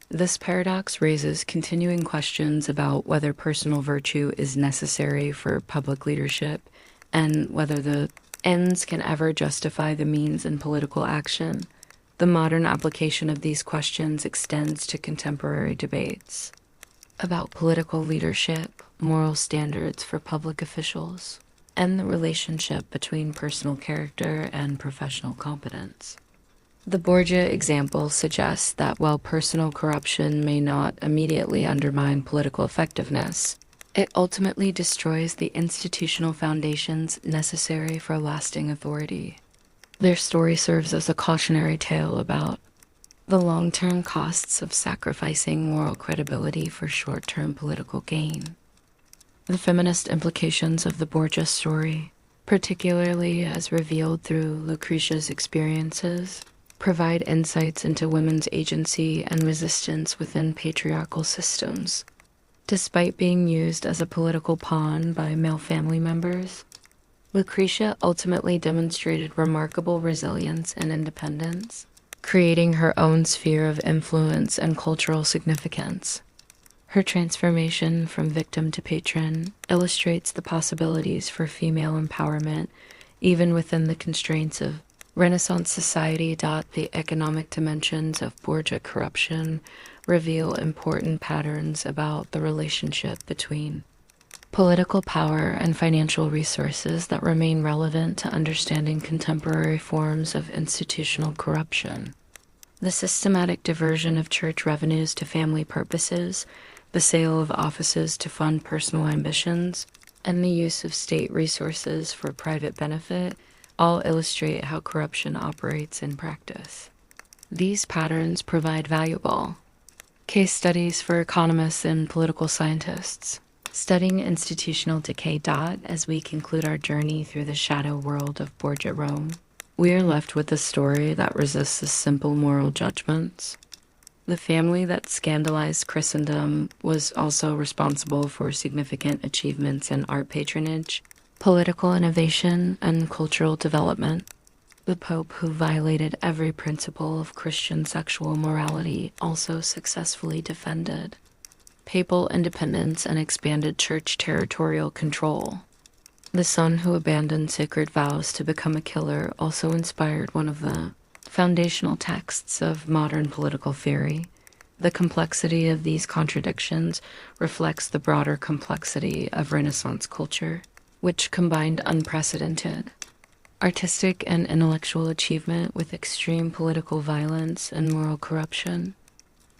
This paradox raises continuing questions about whether personal virtue is necessary for public leadership and whether the ends can ever justify the means in political action. The modern application of these questions extends to contemporary debates about political leadership, moral standards for public officials, and the relationship between personal character and professional competence. The Borgia example suggests that while personal corruption may not immediately undermine political effectiveness, it ultimately destroys the institutional foundations necessary for lasting authority. Their story serves as a cautionary tale about the long-term costs of sacrificing moral credibility for short-term political gain. The feminist implications of the Borgia story, particularly as revealed through Lucrezia's experiences, provide insights into women's agency and resistance within patriarchal systems. Despite being used as a political pawn by male family members, Lucrezia ultimately demonstrated remarkable resilience and independence, creating her own sphere of influence and cultural significance. Her transformation from victim to patron illustrates the possibilities for female empowerment, even within the constraints of Renaissance society. The economic dimensions of Borgia corruption reveal important patterns about the relationship between political power and financial resources that remain relevant to understanding contemporary forms of institutional corruption. The systematic diversion of church revenues to family purposes, the sale of offices to fund personal ambitions, and the use of state resources for private benefit all illustrate how corruption operates in practice. These patterns provide valuable case studies for economists and political scientists, studying institutional decay. As we conclude our journey through the shadow world of Borgia Rome, we are left with a story that resists the simple moral judgments. The family that scandalized Christendom was also responsible for significant achievements in art patronage, political innovation, and cultural development. The Pope, who violated every principle of Christian sexual morality, also successfully defended papal independence and expanded church territorial control. The son who abandoned sacred vows to become a killer also inspired one of the foundational texts of modern political theory. The complexity of these contradictions reflects the broader complexity of Renaissance culture, which combined unprecedented artistic and intellectual achievement with extreme political violence and moral corruption.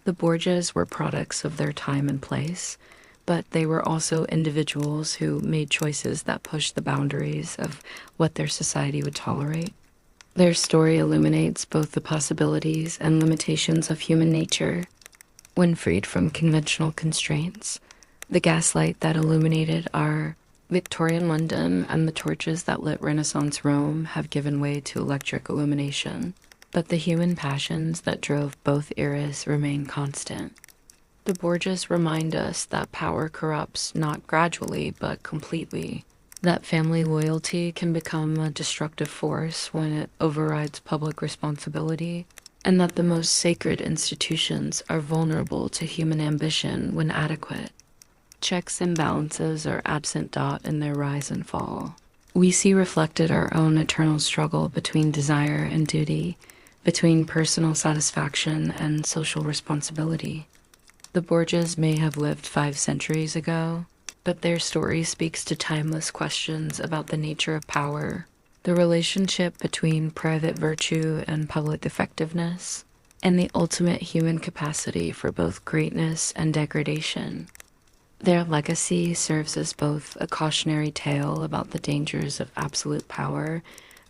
The Borgias were products of their time and place, but they were also individuals who made choices that pushed the boundaries of what their society would tolerate. Their story illuminates both the possibilities and limitations of human nature when freed from conventional constraints. The gaslight that illuminated our Victorian London and the torches that lit Renaissance Rome have given way to electric illumination, but the human passions that drove both eras remain constant. The Borgias remind us that power corrupts not gradually but completely, that family loyalty can become a destructive force when it overrides public responsibility, and that the most sacred institutions are vulnerable to human ambition when adequate. Checks and balances are absent in their rise and fall. We see reflected our own eternal struggle between desire and duty, between personal satisfaction and social responsibility. The Borgias may have lived 5 centuries ago, but their story speaks to timeless questions about the nature of power, the relationship between private virtue and public effectiveness, and the ultimate human capacity for both greatness and degradation. Their legacy serves as both a cautionary tale about the dangers of absolute power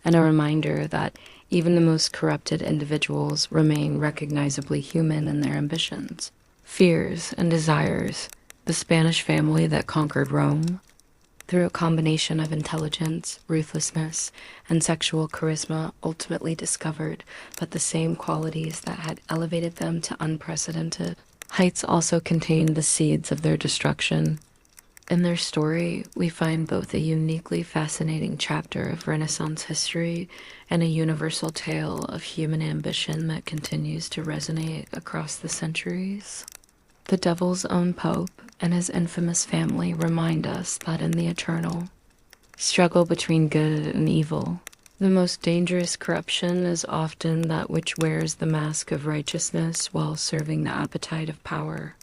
and a reminder that even the most corrupted individuals remain recognizably human in their ambitions, fears, and desires. The Spanish family that conquered Rome, through a combination of intelligence, ruthlessness, and sexual charisma, ultimately discovered but the same qualities that had elevated them to unprecedented heights also contained the seeds of their destruction. In their story, we find both a uniquely fascinating chapter of Renaissance history and a universal tale of human ambition that continues to resonate across the centuries. The devil's own pope and his infamous family remind us that in the eternal struggle between good and evil, the most dangerous corruption is often that which wears the mask of righteousness while serving the appetite of power.